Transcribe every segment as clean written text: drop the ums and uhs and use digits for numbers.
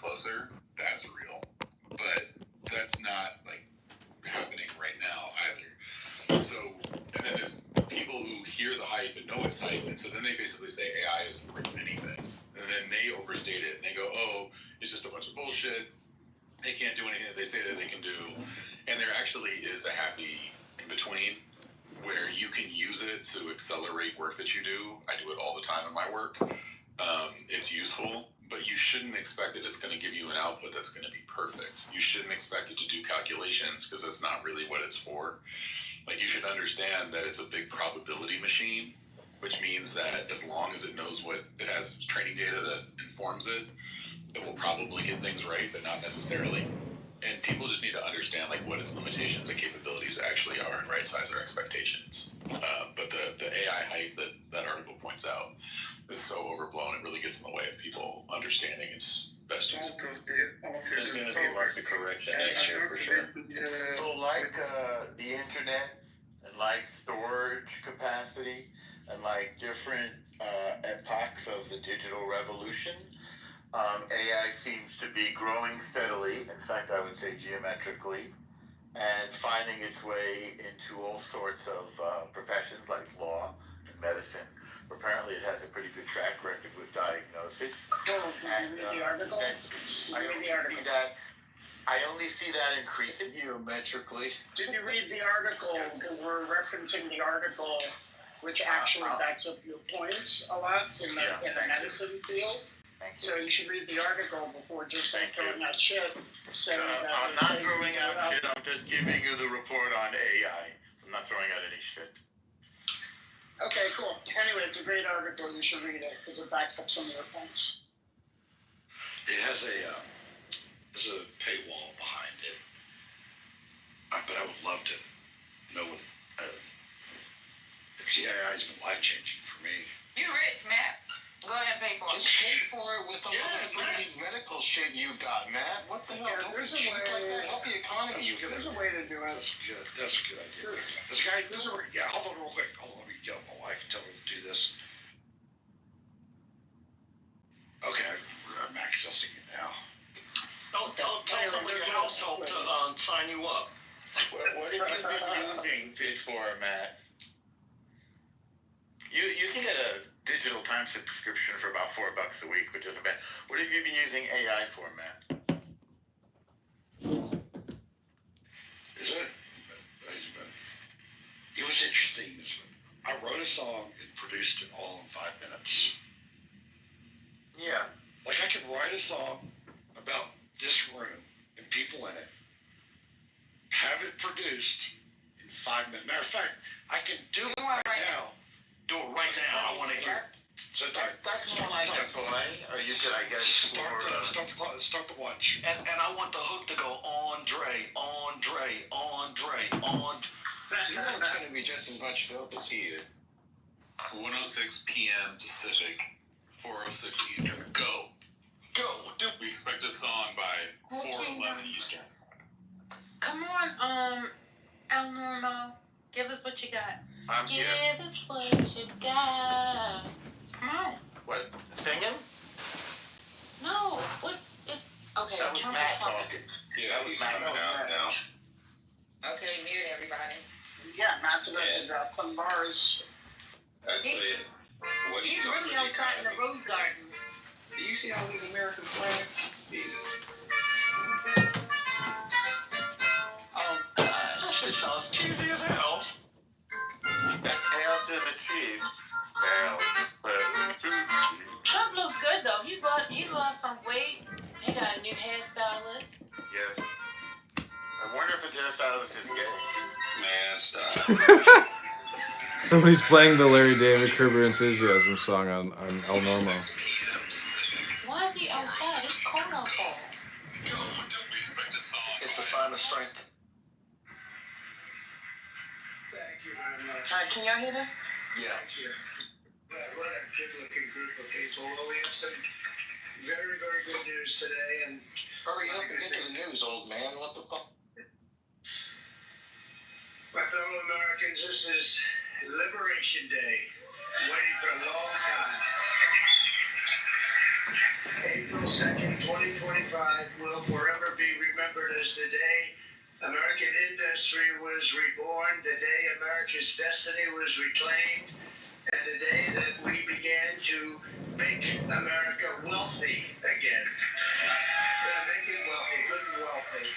closer, that's real. But that's not like happening right now either. So, and then there's people who hear the hype and know it's hype, and so then they basically say AI isn't worth anything. And then they overstate it and they go, oh, it's just a bunch of bullshit. They can't do anything that they say that they can do. And there actually is a happy in between where you can use it to accelerate work that you do. I do it all the time in my work. It's useful, but you shouldn't expect that it's going to give you an output that's going to be perfect. You shouldn't expect it to do calculations because that's not really what it's for. Like, you should understand that it's a big probability machine, which means that as long as it knows what it has training data that informs it, it will probably get things right, but not necessarily. And people just need to understand like what its limitations and capabilities actually are and right size their expectations. But the AI hype that article points out is so overblown, it really gets in the way of people understanding its best use. There's going to be lots of corrections next year for sure. So like the internet and like storage capacity and like different epochs of the digital revolution, AI seems to be growing steadily, in fact I would say geometrically, and finding its way into all sorts of professions like law and medicine. Apparently it has a pretty good track record with diagnosis. Did you read the article? I only see that increasing Geometrically. Did you read the article? Because we're referencing the article, which actually backs up your point a lot in the medicine field. So you should read the article before just throwing out shit. I'm not throwing out shit. I'm just giving you the report on AI. I'm not throwing out any shit. Okay, cool. Anyway, it's a great article. You should read it because it backs up some of your points. It has there's a paywall behind it, but I would love to know what the AI has been life changing for me. You rich, Matt. Go ahead and pay for it. Just pay for it with all the free medical shit you got, Matt. What the hell? Yeah, Don't be cheap like that. Help the economy. There's a way to do it. That's a good idea. This guy, hold on real quick. Hold on, let me yell at my wife and tell her to do this. Okay, I'm accessing it now. Tell somebody at your household to sign you up. What have you been using Fish for, Matt? You can get a digital time subscription for about $4 a week, which isn't bad. What have you been using AI for, Matt? Is it? It was interesting. I wrote a song and produced it all in 5 minutes. Yeah. Like, I could write a song about this room and people in it, have it produced in 5 minutes. Matter of fact, I can do it right now. Do it right now. I want to hear. So that's more like a play, or you could, I guess, start the watch. And I want the hook to go Andre. You know it's going to be just as much filth as here. 1:06 p.m. Pacific, 4:06 Eastern. Go. We expect a song by 4:11 Eastern. Come on, El Normo. Give us what you got. Give us what you got. Come on. What? Singing? No. What? Okay, That was turn Matt this off. talking. Yeah, he's coming out now. Okay, mute everybody. Yeah, Matt's about to drop some bars. He's really outside in the rose garden. Do you see all these American flags? Oh, God. That shit sounds cheesy as hell. Hail to the chief. Hail to the chief. Trump looks good though. He's lost some weight. He got a new hairstylist. Yes. I wonder if his hairstylist is gay. Man, stop. Somebody's playing the Larry David Curb Your Enthusiasm song on El Normo. Why is he outside? It's cold outside. It's a sign of strength. Thank you very much. Can y'all hear this? Yeah. Thank you. What a good-looking group of people. Well, we have some very, very good news today, and Hurry up and get to the news, old man. What the fuck? my fellow Americans, this is Liberation Day. Waiting for a long time. April 2nd, 2025. forever be remembered as the day American industry was reborn, the day America's destiny was reclaimed, and the day that we began to make America wealthy again. Make it wealthy, good and wealthy.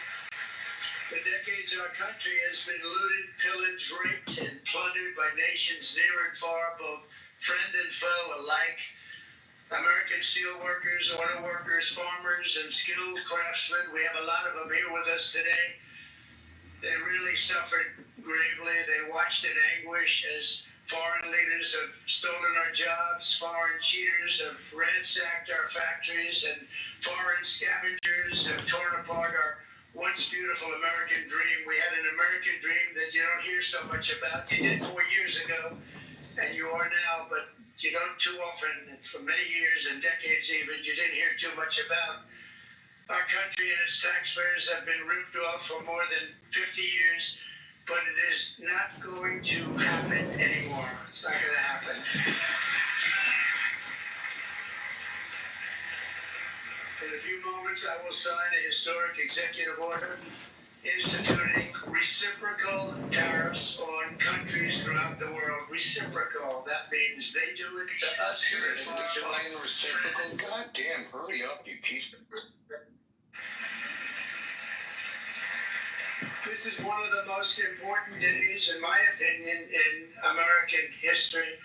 For decades, our country has been looted, pillaged, raped, and plundered by nations near and far, both friend and foe alike. American steel workers, auto workers, farmers, and skilled craftsmen, we have a lot of them here with us today. They really suffered gravely. They watched in anguish as foreign leaders have stolen our jobs, foreign cheaters have ransacked our factories, and foreign scavengers have torn apart our once beautiful American dream. We had an American dream that you don't hear so much about. You did 4 years ago, and you are now, but you don't too often, for many years and decades even, you didn't hear too much about. Our country and its taxpayers have been ripped off for more than 50 years, but it is not going to happen anymore. It's not going to happen. In a few moments, I will sign a historic executive order instituting reciprocal tariffs on countries throughout the world. Reciprocal, that means they do it to us. Define reciprocal. God damn, hurry up, you piece of... This is one of the most important days, in my opinion, in American history.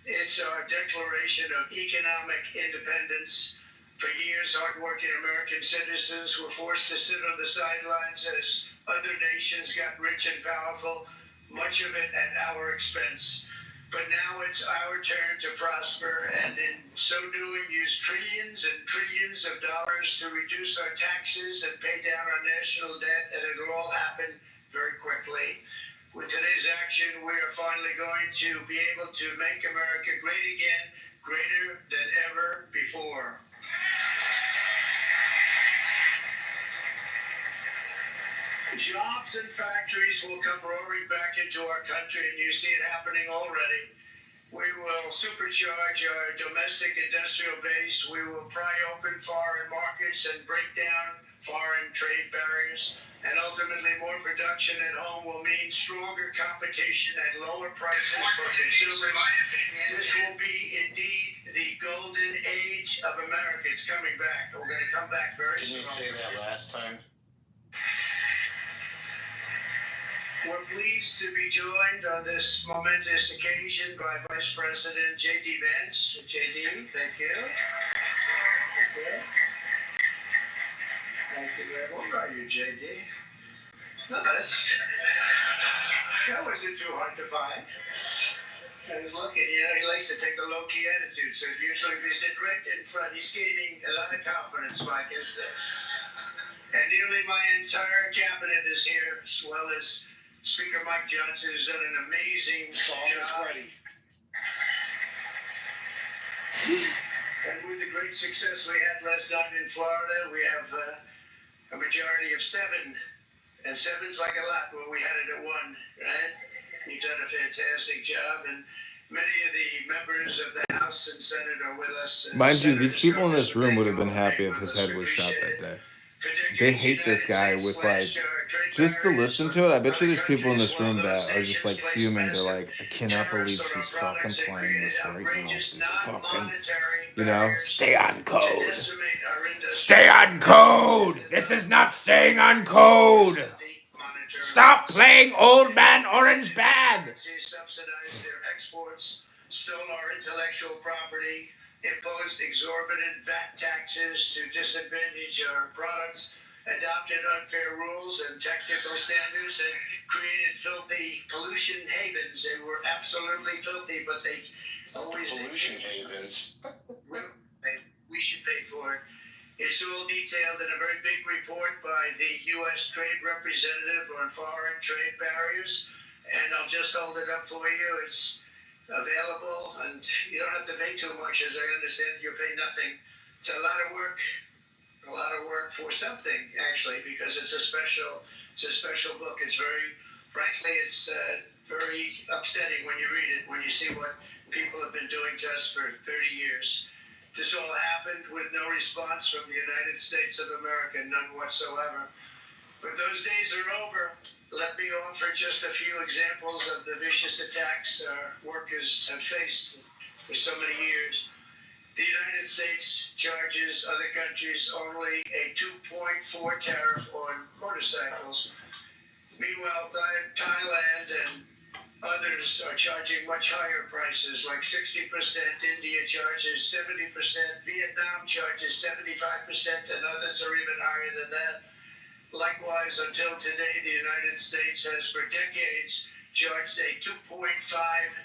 It's our declaration of economic independence. For years, hardworking American citizens were forced to sit on the sidelines as other nations got rich and powerful, much of it at our expense. But now it's our turn to prosper, and in so doing, use trillions and trillions of dollars to reduce our taxes and pay down our national debt, and it'll all happen very quickly. With today's action, we are finally going to be able to make America great again, greater than ever before. Jobs and factories will come roaring back into our country, and you see it happening already. We will supercharge our domestic industrial base. We will pry open foreign markets and break down foreign trade barriers. And ultimately, more production at home will mean stronger competition and lower prices for consumers. This will be indeed the golden age of America. It's coming back. We're going to come back very soon. Didn't you say that last time? We're pleased to be joined on this momentous occasion by Vice President J.D. Vance. J.D., thank you. Okay. Thank you very much. What are you, J.D.? No, that wasn't too hard to find. I was looking, he likes to take a low-key attitude, so usually we sit right in front. He's gaining a lot of confidence, Mike, isn't it? And nearly my entire cabinet is here, as well as Speaker Mike Johnson has done an amazing job. Ready. And with the great success we had last night in Florida, we have a majority of 7. And 7's like a lot when we had it at 1, right? You've done a fantastic job, and many of the members of the House and Senate are with us. Mind you, these people in this room would have been happy if his head was shot that day. They hate this guy with, like, just to listen to it. I bet you there's people in this room that are just, like, fuming. They're like, I cannot believe she's fucking playing this right now. It's fucking, you know, stay on code. Stay on code. This is not staying on code. Stop playing Old Man Orange Bad. Subsidized their exports, stole our intellectual property, imposed exorbitant VAT taxes to disadvantage our products, adopted unfair rules and technical standards, and created filthy pollution havens. They were absolutely filthy, but they always... Pollution havens. We should pay for it. It's all detailed in a very big report by the U.S. Trade Representative on foreign trade barriers, and I'll just hold it up for you. It's available, and you don't have to pay too much, as I understand. You pay nothing. It's a lot of work for something, actually, because it's a special book. It's frankly, it's very upsetting when you read it, when you see what people have been doing to us for 30 years. This all happened with no response from the United States of America, none whatsoever. But those days are over. Let me offer just a few examples of the vicious attacks our workers have faced for so many years. The United States charges other countries only a 2.4 tariff on motorcycles. Meanwhile, Thailand and others are charging much higher prices, like 60%. India charges 70%. Vietnam charges 75%, and others are even higher than that. Likewise, until today, the United States has for decades charged a 2.5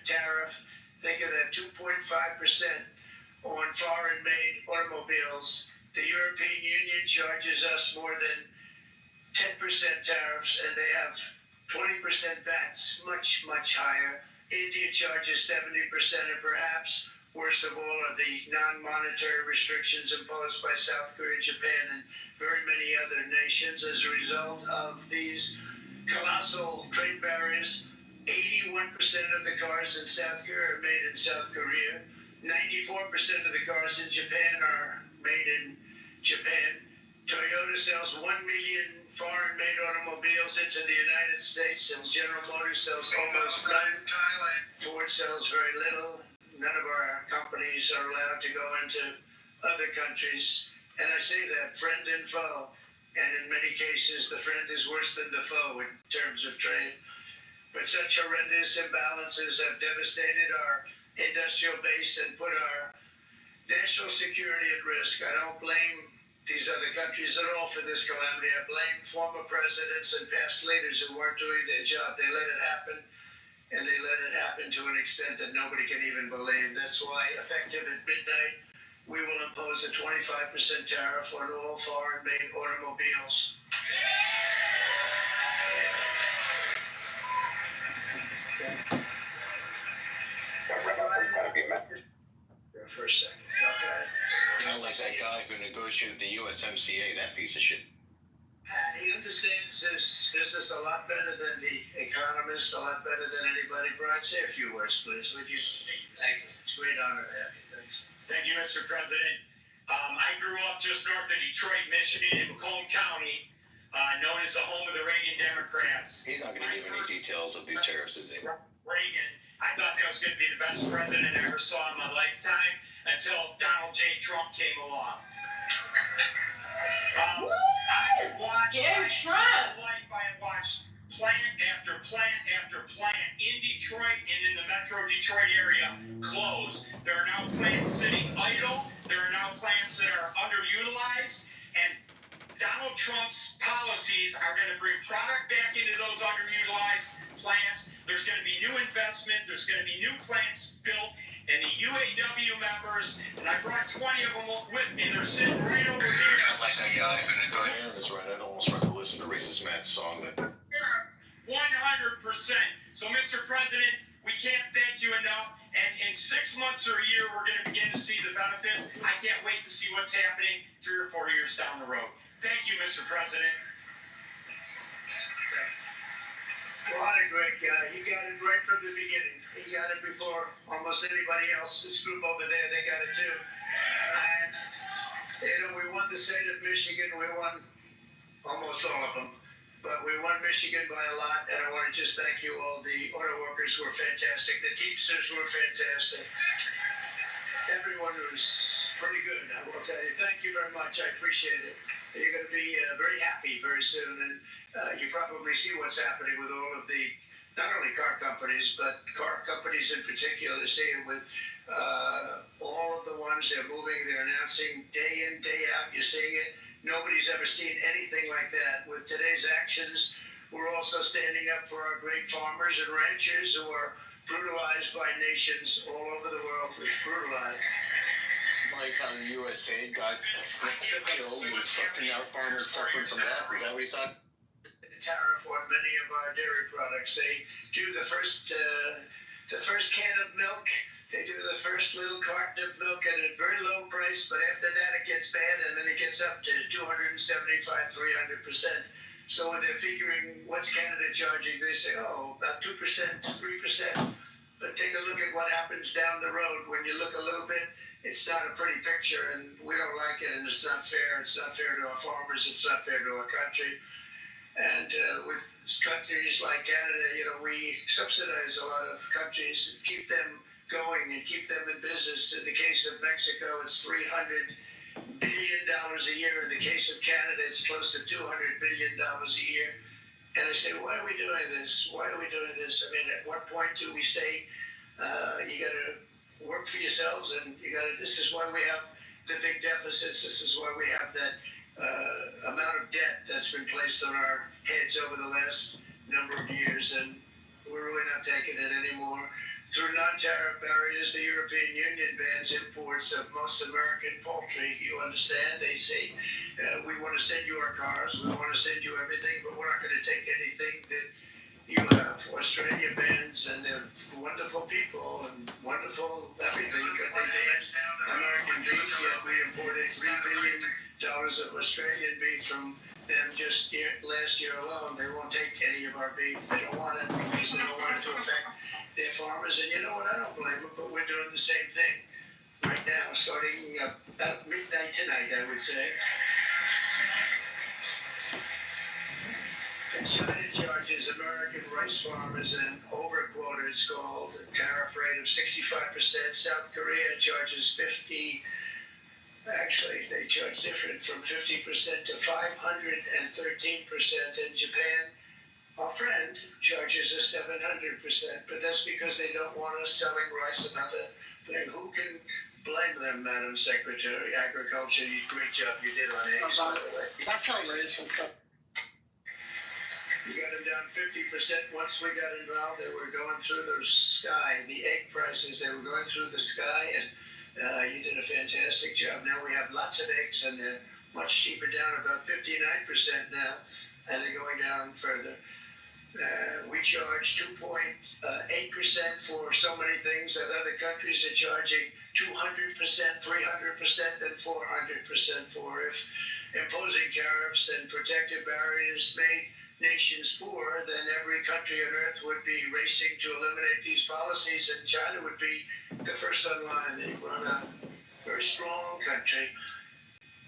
tariff. Think of that, 2.5% on foreign-made automobiles. The European Union charges us more than 10% tariffs, and they have 20% VATs, much, much higher. India charges 70%, and perhaps worst of all are the non-monetary restrictions imposed by South Korea, Japan, and very many other nations as a result of these colossal trade barriers. 81% of the cars in South Korea are made in South Korea. 94% of the cars in Japan are made in Japan. Toyota sells 1 million foreign-made automobiles into the United States, and General Motors sells almost none. Ford sells very little. None of our companies are allowed to go into other countries. And I say that, friend and foe. And in many cases, the friend is worse than the foe in terms of trade. But such horrendous imbalances have devastated our industrial base and put our national security at risk. I don't blame these other countries at all for this calamity. I blame former presidents and past leaders who weren't doing their job. They let it happen, and they let it happen to an extent that nobody can even believe. That's why, effective at midnight, we will impose a 25% tariff on all foreign-made automobiles. For a second. You know, like that guy who negotiated the USMCA, that piece of shit. And he understands this business a lot better than the economists, a lot better than anybody. Brian, say a few words, please, would you? Thank you. It's a great honor to have you. Thanks. Thank you, Mr. President. I grew up just north of Detroit, Michigan, in Macomb County, known as the home of the Reagan Democrats. He's not going to give any details of these tariffs, is he? Reagan, I thought that was going to be the best president I ever saw in my lifetime until Donald J. Trump came along. I watched plant after plant after plant in Detroit and in the metro Detroit area close. There are now plants sitting idle. There are now plants that are underutilized. And Donald Trump's policies are going to bring product back into those underutilized plants. There's going to be new investment. There's going to be new plants built. And the UAW members, and I brought 20 of them with me, they're sitting right over here. Like that guy. That's right. I'd almost rather listen to Racist Matt's song than... 100%. So, Mr. President, we can't thank you enough. And in 6 months or a year, we're going to begin to see the benefits. I can't wait to see what's happening 3 or 4 years down the road. Thank you, Mr. President. What a great guy. He got it right from the beginning. He got it before almost anybody else. This group over there, they got it too. And, you know, we won the state of Michigan. We won almost all of them. But we won Michigan by a lot. And I want to just thank you all. The auto workers were fantastic. The Teamsters were fantastic. Everyone was pretty good, I will tell you. Thank you very much. I appreciate it. You're going to be very happy very soon. And you probably see what's happening with all of the, not only car companies, but car companies in particular. Seeing with all of the ones they're moving, they're announcing day in, day out. You're seeing it. Nobody's ever seen anything like that. With today's actions, we're also standing up for our great farmers and ranchers who are brutalized by nations all over the world. Brutalized. Like how the USA got killed and fucking our farmers suffering from that. Is that what he said? Tariff on many of our dairy products. They do the first can of milk. They do the first little carton of milk at a very low price, but after that it gets bad, and then it gets up to 275, 300%. So when they're figuring what's Canada charging, they say, oh, about 2%, 3%. But take a look at what happens down the road when you look a little bit it's not a pretty picture, and we don't like it, and it's not fair. It's not fair to our farmers. It's not fair to our country. And with countries like Canada, we subsidize a lot of countries, keep them going and keep them in business. In the case of Mexico, it's $300 billion a year. In the case of Canada, it's close to $200 billion a year. And I say, why are we doing this? Why are we doing this? I mean, at what point do we say, you got to work for yourselves, and this is why we have the big deficits. This is why we have that amount of debt that's been placed on our heads over the last number of years, and we're really not taking it anymore. Through non-tariff barriers, the European Union bans imports of most American poultry. You understand? They say, we want to send you our cars, we want to send you everything, but we're not going to take anything that you have. Australia bans, and they're wonderful people and wonderful everything. But they ban American beef, yet we imported $3 billion of Australian beef from them just last year alone. They won't take any of our beef. They don't want it because they don't want it to affect their farmers. And you know what? I don't blame them, but we're doing the same thing right now, starting about midnight tonight, I would say. And China charges American rice farmers an overquota, it's called, a tariff rate of 65%. South Korea charges 50%. Actually, they charge different, from 50% to 513%. And Japan, our friend, charges us 700%. But that's because they don't want us selling rice. Another thing. Who can blame them, Madam Secretary? Agriculture, great job you did on eggs, by the way. That's outrageous. You got them down 50%. Once we got involved, they were going through the sky. The egg prices, they were going through the sky, and you did a fantastic job. Now we have lots of eggs, and they're much cheaper, down about 59% now, and they're going down further. We charge 2.8% for so many things that other countries are charging 200%, 300%, and 400% for. If imposing tariffs and protective barriers made nations poor, then every country on earth would be racing to eliminate these policies, and China would be the first on line. They run a very strong country,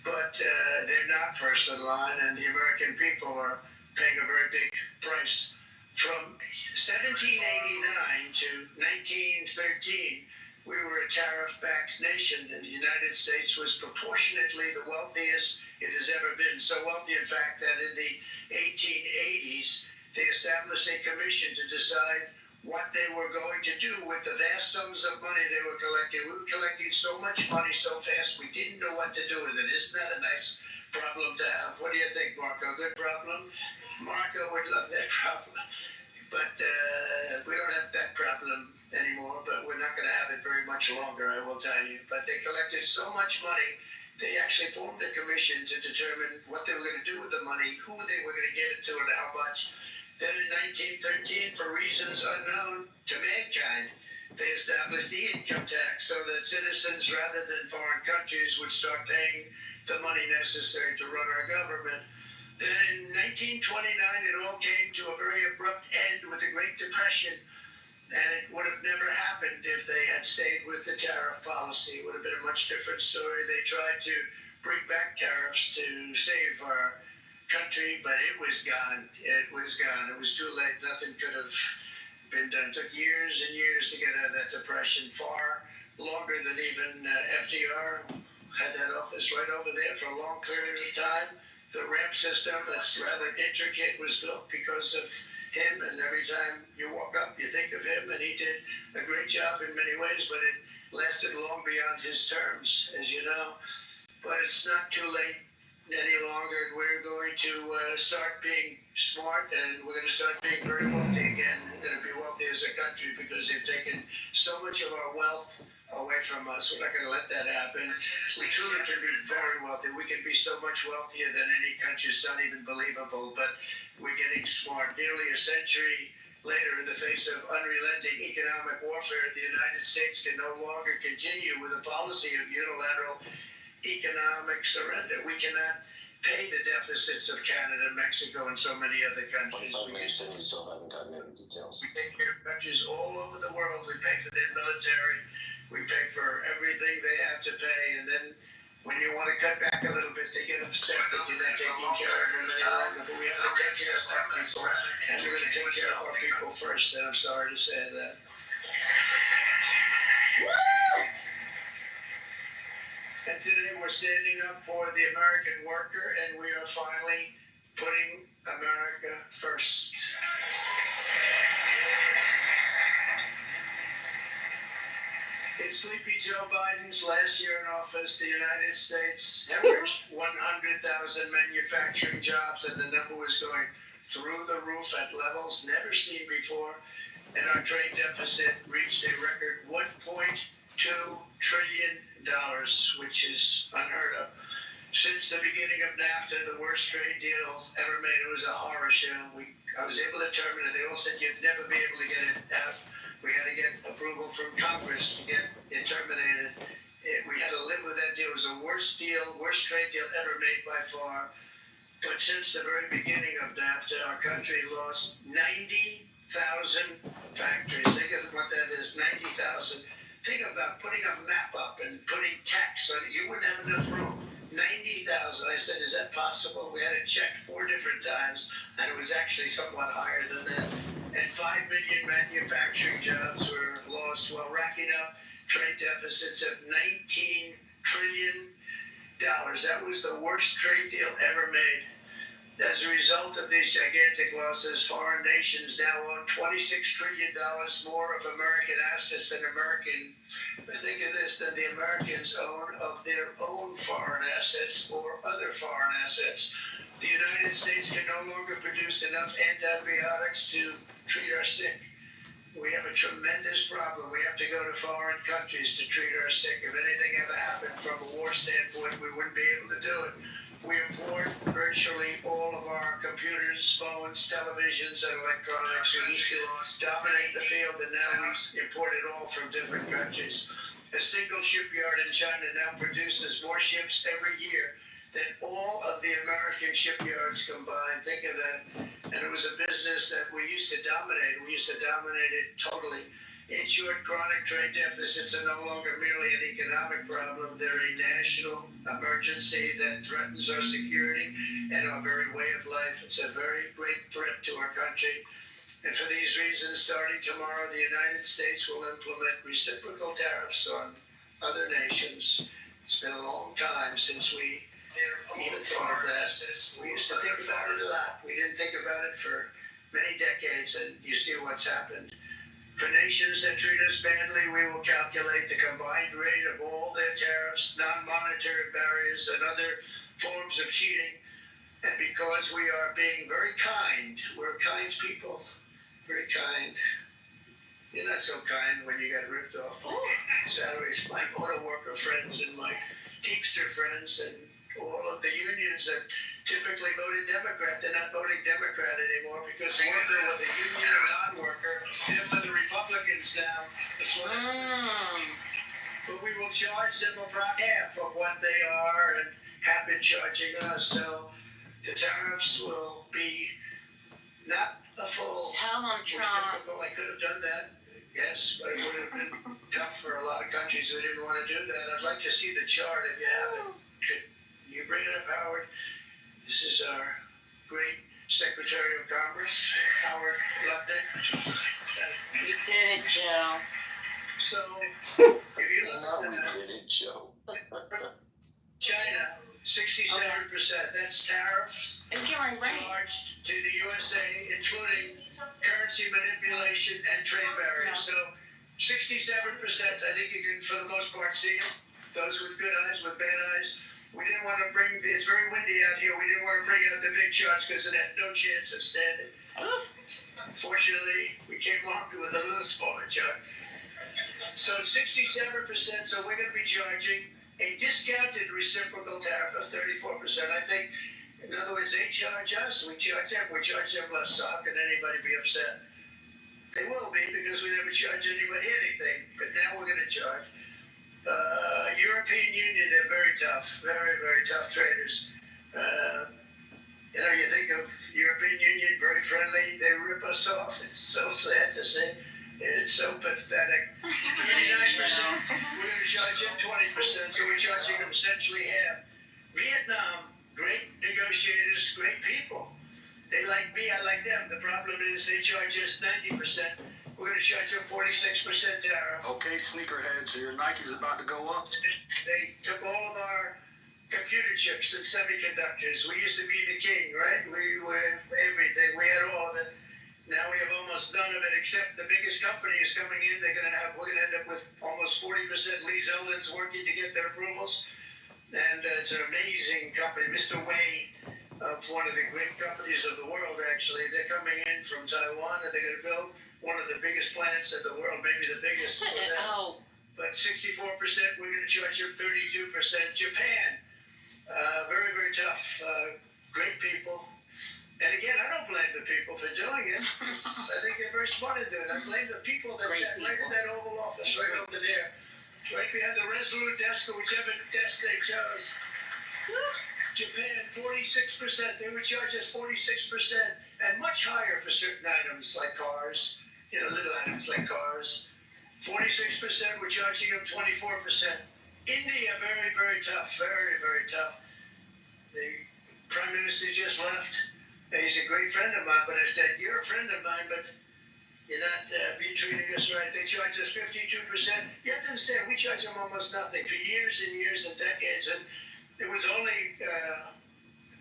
but they're not first in line, and the American people are paying a very big price. From 1789 to 1913, we were a tariff-backed nation, and the United States was proportionately the wealthiest it has ever been. So wealthy, in fact, that in the 1880s, they established a commission to decide what they were going to do with the vast sums of money they were collecting. We were collecting so much money so fast, we didn't know what to do with it. Isn't that a nice problem to have? What do you think, Marco? Good problem? Marco would love that problem. But we don't have that problem anymore, but we're not going to have it very much longer, I will tell you. But they collected so much money, they actually formed a commission to determine what they were going to do with the money, who they were going to get it to, and how much. Then in 1913, for reasons unknown to mankind, they established the income tax so that citizens, rather than foreign countries, would start paying the money necessary to run our government. Then in 1929, it all came to a very abrupt end with the Great Depression, and it would have never happened if they had stayed with the tariff policy. It would have been a much different story. They tried to bring back tariffs to save our country, but it was gone. It was gone. It was too late. Nothing could have been done. It took years and years to get out of that depression, far longer than even FDR had that office right over there for a long period of time. The ramp system that's rather intricate was built because of him, and every time you walk up, you think of him, and he did a great job in many ways, but it lasted long beyond his terms, as you know. But it's not too late any longer. We're going to start being smart, and we're going to start being very wealthy again. We're going to be wealthy as a country because they've taken so much of our wealth away from us. We're not going to let that happen. We truly can be very wealthy. We can be so much wealthier than any country. It's not even believable, but we're getting smart. Nearly a century later, in the face of unrelenting economic warfare, the United States can no longer continue with a policy of unilateral economic surrender. We cannot pay the deficits of Canada, Mexico, and so many other countries. 25 minutes and you still haven't gotten any details. We take care of countries all over the world. We pay for their military. We pay for everything they have to pay, and then when you want to cut back a little bit, they get upset that you're not taking care of them any longer. But we have to take care of our people, and we're going to take care of our people first. And I'm sorry to say that. And today we're standing up for the American worker, and we are finally putting America first. In Sleepy Joe Biden's last year in office, the United States averaged 100,000 manufacturing jobs, and the number was going through the roof at levels never seen before. And our trade deficit reached a record $1.2 trillion, which is unheard of. Since the beginning of NAFTA, the worst trade deal ever made, it was a horror show. I was able to terminate it. They all said you'd never be able to get it out. We had to get approval from Congress to get it terminated. We had to live with that deal. It was the worst trade deal ever made by far. But since the very beginning of NAFTA, our country lost 90,000 factories. Think of what that is, 90,000. Think about putting a map up and putting tax on it. You wouldn't have enough room. 90,000. I said, is that possible? We had it checked 4 different times, and it was actually somewhat higher than that. And 5 million manufacturing jobs were lost while racking up trade deficits of $19 trillion. That was the worst trade deal ever made. As a result of these gigantic losses, foreign nations now own $26 trillion more of American assets than think of this, than the Americans own of their own foreign assets or other foreign assets. The United States can no longer produce enough antibiotics to treat our sick. We have a tremendous problem. We have to go to foreign countries to treat our sick. If anything ever happened from a war standpoint, we wouldn't be able to do it. We import virtually all of our computers, phones, televisions, and electronics. We used to dominate the field, and now we import it all from different countries. A single shipyard in China now produces more ships every year than all of the American shipyards combined. Think of that. And it was a business that we used to dominate. We used to dominate it totally. In short, chronic trade deficits are no longer merely an economic problem. They're a national emergency that threatens our security and our very way of life. It's a very great threat to our country. And for these reasons, starting tomorrow, the United States will implement reciprocal tariffs on other nations. It's been a long time since we even thought of that. We used to think about it a lot. We didn't think about it for many decades, and you see what's happened. For nations that treat us badly, we will calculate the combined rate of all their tariffs, non-monetary barriers, and other forms of cheating. And because we are being very kind, we're kind people, very kind. You're not so kind when you got ripped off salaries. My auto worker friends and my Teamster friends and all of the unions that typically voted Democrat, they're not voting Democrat anymore because worker with a union or non-worker, they're for the Republicans now. That's what but we will charge them about half of what they are and have been charging us. So the tariffs will be not a full reciprocal. I could have done that. Yes, but it would have been tough for a lot of countries who didn't want to do that. I'd like to see the chart if you have it. Could you bring it up, Howard? This is our great Secretary of Commerce, Howard Lutnick. You did it, Joe. So, if you look at did it, Joe. China, 67%. That's tariffs It's getting right. charged to the USA, including currency manipulation and trade barriers. So, 67%. I think you can, for the most part, see it. Those with good eyes, with bad eyes. We didn't want to bring, it's very windy out here. We didn't want to bring out the big charts because it had no chance of standing. Fortunately, we came armed with a little smaller chart. So 67%, so we're going to be charging a discounted reciprocal tariff of 34%. I think, in other words, they charge us, we charge them less. So how can anybody be upset? They will be because we never charge anybody anything, but now we're going to charge. European Union, they're very tough, very, very tough traders. You think of European Union, very friendly, they rip us off. It's so sad to say. It's so pathetic. 39%. We're going to charge them 20%, so we're charging them essentially half. Vietnam, great negotiators, great people. They like me, I like them. The problem is they charge us 90%. We're going to charge them 46% tariff. Okay, sneakerheads, your Nike's about to go up. They took all of our computer chips and semiconductors. We used to be the king, right? We were everything. We had all of it. Now we have almost none of it, except the biggest company is coming in. We're going to end up with almost 40%. Lee Zeldin's working to get their approvals. And it's an amazing company. Mr. Wei, of one of the great companies of the world, actually. They're coming in from Taiwan, and they're going to build one of the biggest plants in the world, maybe the biggest. But 64%, we're going to charge them 32%. Japan, very, very tough. Great people. And again, I don't blame the people for doing it. I think they're very smart at doing it. I blame the people that sat right in that Oval Office right over there. Right behind the Resolute desk or whichever desk they chose. Japan, 46%. They would charge us 46% and much higher for certain items like cars. Little items like cars. 46%, we're charging them 24%. India, very, very tough. Very, very tough. The Prime Minister just left. He's a great friend of mine, but I said, you're a friend of mine, but you're not being treating us right. They charge us 52%. You have to understand, we charge them almost nothing for years and years and decades. And it was only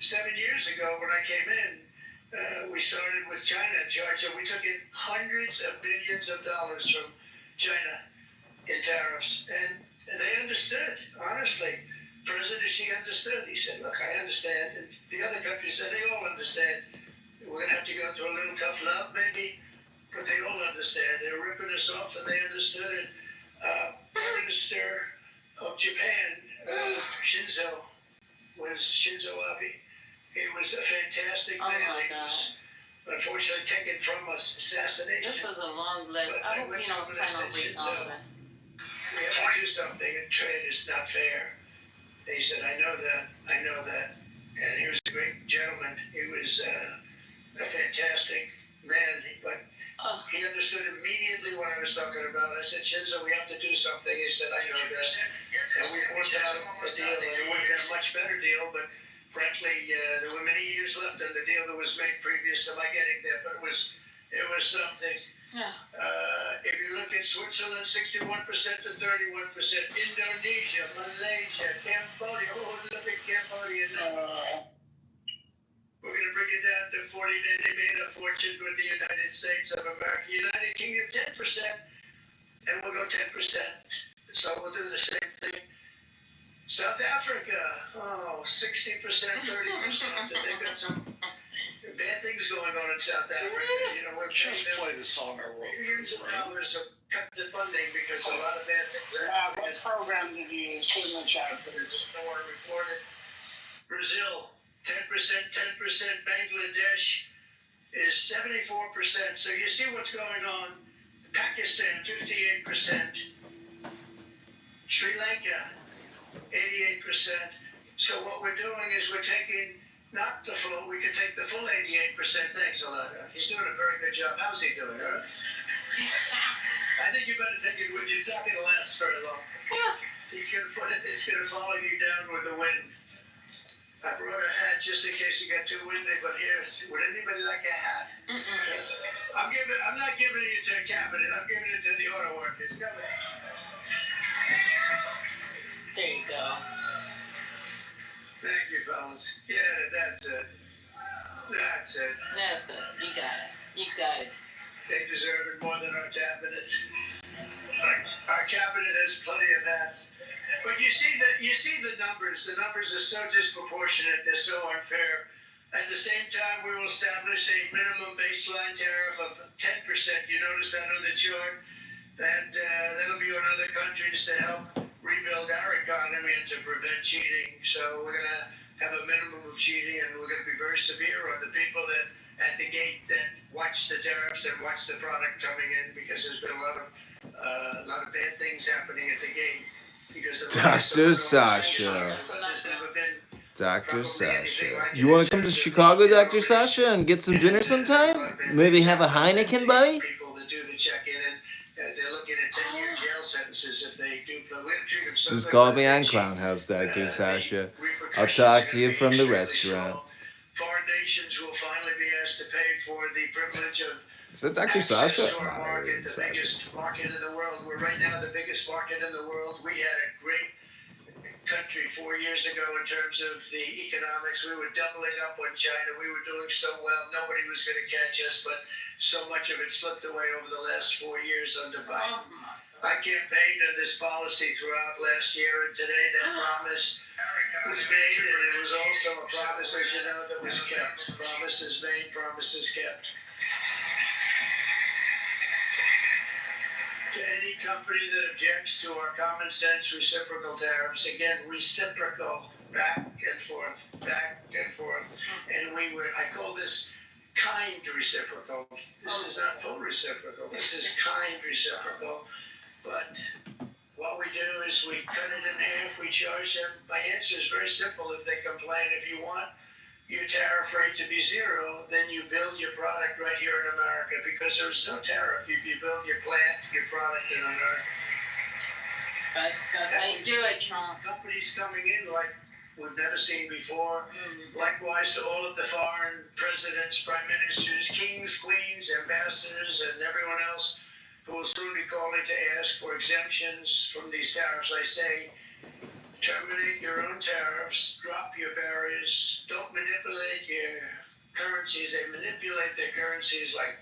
7 years ago when I came in, we started with China and charged them. We took in hundreds of billions of dollars from China in tariffs. And they understood, honestly. President Xi understood. He said, look, I understand. And the other countries said they all understand. We're going to have to go through a little tough love, maybe, but they all understand. They were ripping us off, and they understood it. Prime Minister of Japan, Shinzo Abe. He was a fantastic man. He was unfortunately taken from us, assassinated. This is a long list. I hope you don't plan on reading all of this. We have to do something, and trade is not fair. He said, I know that. And he was a great gentleman. He was a fantastic man, but he understood immediately what I was talking about. I said, Shinzo, we have to do something. He said, I know that. And we worked out a deal. It would have been a much better deal, but frankly, there were many years left in the deal that was made previous to my getting there, but it was something. Yeah. If you look at Switzerland, 61% to 31%. Indonesia, Malaysia, Cambodia. Oh, look at Cambodia now. We're going to bring it down to 40. They made a fortune with the United States of America. United Kingdom, 10%. And we'll go 10%. So we'll do the same thing. South Africa, 60%, 30%. They've got some bad things going on in South Africa. We're Just play the song I wrote. millions of dollars to cut the funding because a lot of bad things are happening. What program did you use? Put in the chat, please. I want to report it. Brazil, 10%, 10%. Bangladesh is 74%. So you see what's going on. Pakistan, 58%. Sri Lanka, 88%. So what we're doing is we're taking not the full, we could take the full 88%. Thanks a lot. He's doing a very good job. How's he doing, huh? I think you better take it with you. It's not going to last very long. He's going to it's going to follow you down with the wind. I brought a hat just in case it got too windy, but here, would anybody like a hat? I'm not giving it to a cabinet. I'm giving it to the auto workers. Come on. There you go. Thank you, fellas. Yeah, that's it. That's it. That's it. You got it. You got it. They deserve it more than our cabinet. Our cabinet has plenty of hats. But you see the numbers. The numbers are so disproportionate. They're so unfair. At the same time, we will establish a minimum baseline tariff of 10%. You notice that on the chart? And that'll be on other countries to help rebuild our economy and to prevent cheating. So we're going to have a minimum of cheating, and we're going to be very severe on the people that at the gate that watch the tariffs and watch the product coming in, because there's been a lot of bad things happening at the gate. Because of Dr. Sasha. Dr. Sasha. You want to come to Chicago, Dr. Sasha, and get some dinner sometime? Maybe have a Heineken, buddy? People that do the check-in, and Just call me on Clown House, Dr. Sasha. I'll talk to you from the restaurant. Foreign nations will finally be asked to pay for the privilege of Is that Dr. access Sasha? to our market, the biggest market in the world. We're right now the biggest market in the world. We had a great country 4 years ago in terms of the economics. We were doubling up on China. We were doing so well. Nobody was going to catch us, but so much of it slipped away over the last 4 years under Biden. I campaigned on this policy throughout last year, and today that promise was made, and it was also a promise, as you know, that was kept. Promises made, promises kept. To any company that objects to our common sense reciprocal tariffs, again, reciprocal, back and forth, and I call this kind reciprocal. This is not full reciprocal, this is kind reciprocal, but what we do is we cut it in half, we charge them. My answer is very simple. If they complain, if you want your tariff rate to be zero, then you build your product right here in America, because there's no tariff if you build your plant, your product in America. That's how you do it, Trump. Companies coming in like we've never seen before. Likewise to all of the foreign presidents, prime ministers, kings, queens, ambassadors, and everyone else who will soon be calling to ask for exemptions from these tariffs. I say, terminate your own tariffs, drop your barriers, don't manipulate your currencies. They manipulate their currencies like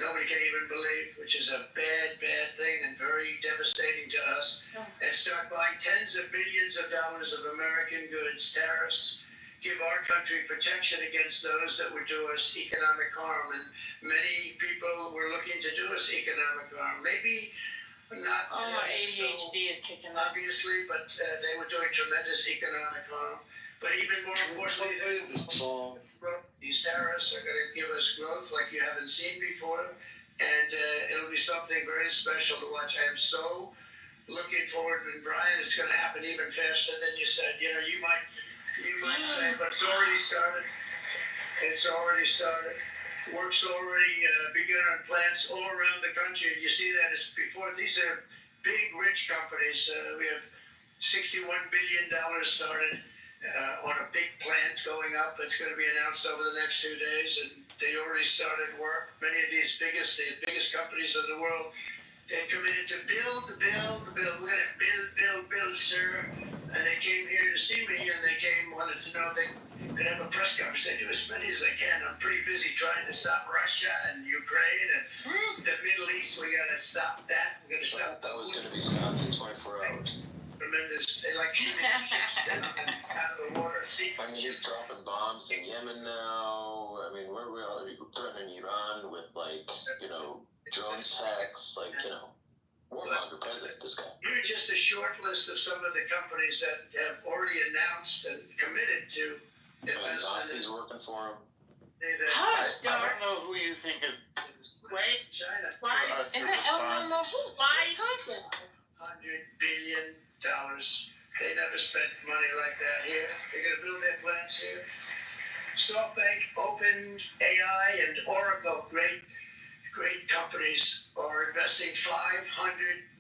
nobody can even believe, which is a bad, bad thing and very devastating to us. And start buying tens of billions of dollars of American goods. Tariffs give our country protection against those that would do us economic harm. And many people were looking to do us economic harm. Maybe not my ADHD is kicking up. Obviously, but they were doing tremendous economic harm. But even more importantly, these tariffs are going to give us growth like you haven't seen before, and it'll be something very special to watch. I am so looking forward, and Brian, it's going to happen even faster than you said. You know, you might say, but it's already started. It's already started. Work's already begun on plants all around the country. And you see that as before. These are big, rich companies. We have $61 billion started on a big plant going up. It's going to be announced over the next 2 days, and they already started work. Many of these the biggest companies in the world, they committed to build. We're going to build, sir. And they came here to see me, and they wanted to know if they could have a press conference. I do as many as I can. I'm pretty busy trying to stop Russia and Ukraine and the Middle East. We got to stop that. We're going to stop that. Was going to be stopped in 24 hours. Tremendous. They like shooting ships down out of the water. See, I mean, he's dropping bombs in Yemen now. I mean, we're threatening Iran with, like, you know, drone attacks, like, you know. Warmonger president, this guy. Here's just a short list of some of the companies that have already announced and committed to investment. He's working for him. I don't know who you think is Wait, China. why? Is that Elmo? Why? $100 billion. They never spent money like that here. They're going to build their plants here. SoftBank, OpenAI, and Oracle, great companies, are investing $500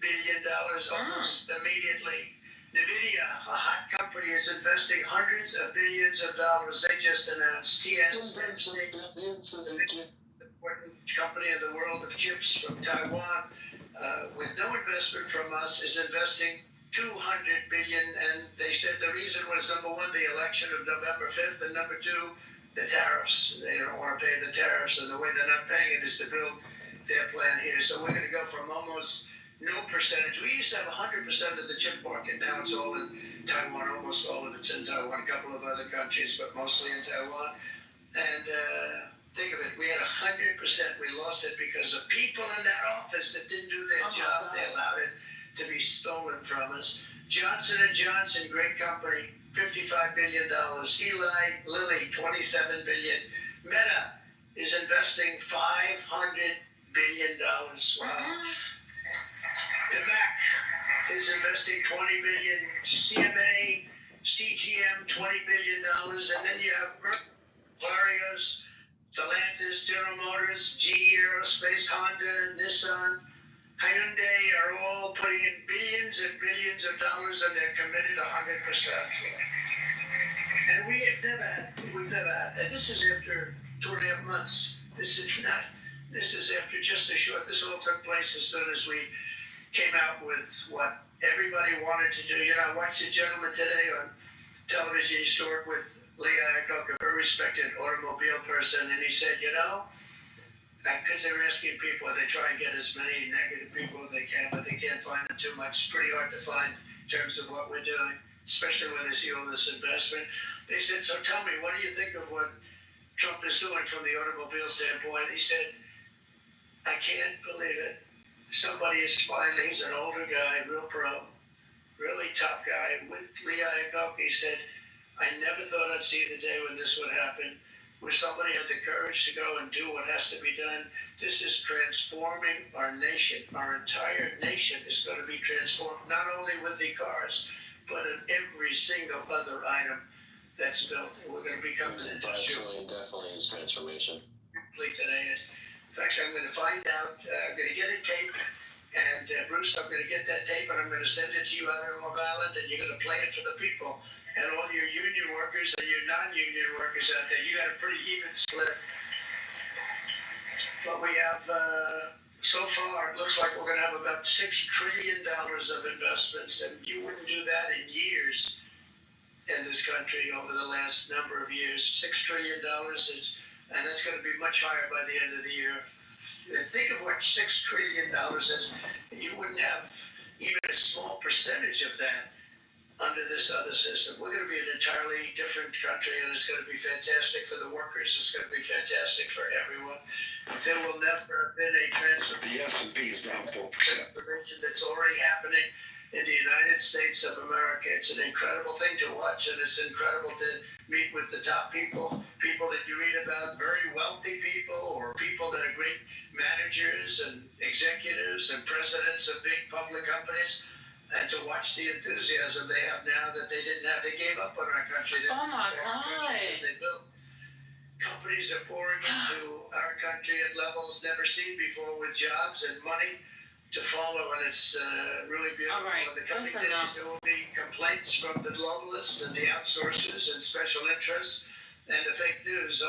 billion almost immediently. NVIDIA, a hot company, is investing hundreds of billions of dollars. They just announced TSMC, the important company in the world of chips from Taiwan, with no investment from us, is investing $200 billion. And they said the reason was, number one, the election of November 5th, and number two, the tariffs. They don't want to pay the tariffs, and the way they're not paying it is to build their plant here. So we're going to go from almost no percentage. We used to have 100% of the chip market. Now it's all in Taiwan. Almost all of it's in Taiwan. A couple of other countries, but mostly in Taiwan. And think of it. We had 100%. We lost it because of people in that office that didn't do their job. They allowed it to be stolen from us. Johnson & Johnson, great company, $55 billion. Eli Lilly, $27 billion. Meta is investing $500 billion. Wow. The Mac is investing $20 billion. CMA, CGM, $20 billion. And then you have Clarios, Stellantis, General Motors, GE Aerospace, Honda, Nissan, Hyundai are all putting in billions and billions of dollars, and they're committed 100%. And we've never had, and this is after 2.5 months. This is after just a short, this all took place as soon as we came out with what everybody wanted to do. You know, I watched a gentleman today on television. He used to work with Lee Iacocca, a very respected automobile person, and he said, you know, because they're asking people, they try and get as many negative people as they can, but they can't find them too much. It's pretty hard to find in terms of what we're doing, especially when they see all this investment. They said, so tell me, what do you think of what Trump is doing from the automobile standpoint? He said, I can't believe it. Somebody is finally, he's an older guy, real pro, really top guy, with Lee Iacocca. He said, I never thought I'd see the day when this would happen, where somebody had the courage to go and do what has to be done. This is transforming our nation. Our entire nation is going to be transformed, not only with the cars, but in every single other item that's built. And we're going to become an industrial. Definitely is transformation. Today is. In fact, I'm going to find out, I'm going to get a tape, and Bruce, I'm going to get that tape, and I'm going to send it to you out on Long Island, and you're going to play it for the people. And all your union workers and your non-union workers out there, you got a pretty even split. But we have, so far, it looks like we're going to have about $6 trillion of investments, and you wouldn't do that in years in this country over the last number of years. $6 trillion, and that's going to be much higher by the end of the year. And think of what $6 trillion is. You wouldn't have even a small percentage of that under this other system. We're going to be an entirely different country, and it's going to be fantastic for the workers. It's going to be fantastic for everyone. There will never have been a transformation. The S&P is down 4%. That's already happening in the United States of America. It's an incredible thing to watch, and it's incredible to meet with the top people that you read about, very wealthy people, or people that are great managers and executives and presidents of big public companies. And to watch the enthusiasm they have now that they didn't have. They gave up on our country. Oh my God. They built. Companies are pouring into our country at levels never seen before, with jobs and money to follow, and it's really beautiful. All right, In the coming listen days, there will be complaints from the globalists and the outsourcers and special interests, and the fake news.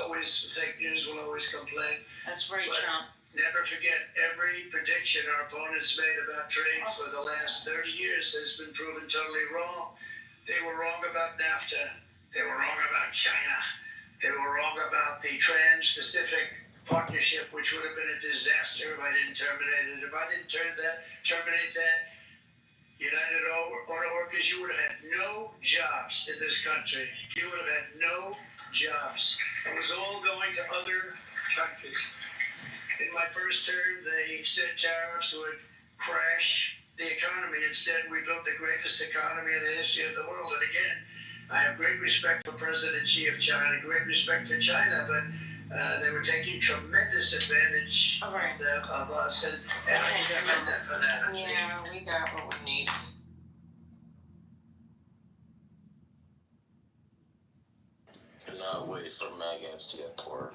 Fake news will always complain. That's right, But Trump. never forget, every prediction our opponents made about trade for the last 30 years has been proven totally wrong. They were wrong about NAFTA. They were wrong about China. They were wrong about the Trans-Pacific Partnership, which would have been a disaster if I didn't terminate it. If I didn't terminate that, United Auto Workers, you would have had no jobs in this country. You would have had no jobs. It was all going to other countries. In my first term, they said tariffs would crash the economy. Instead, we built the greatest economy in the history of the world. And again, I have great respect for President Xi of China, great respect for China, but they were taking tremendous advantage of us, and I commend them for that. Yeah, we got what we need. Cannot wait for maggots to get poor.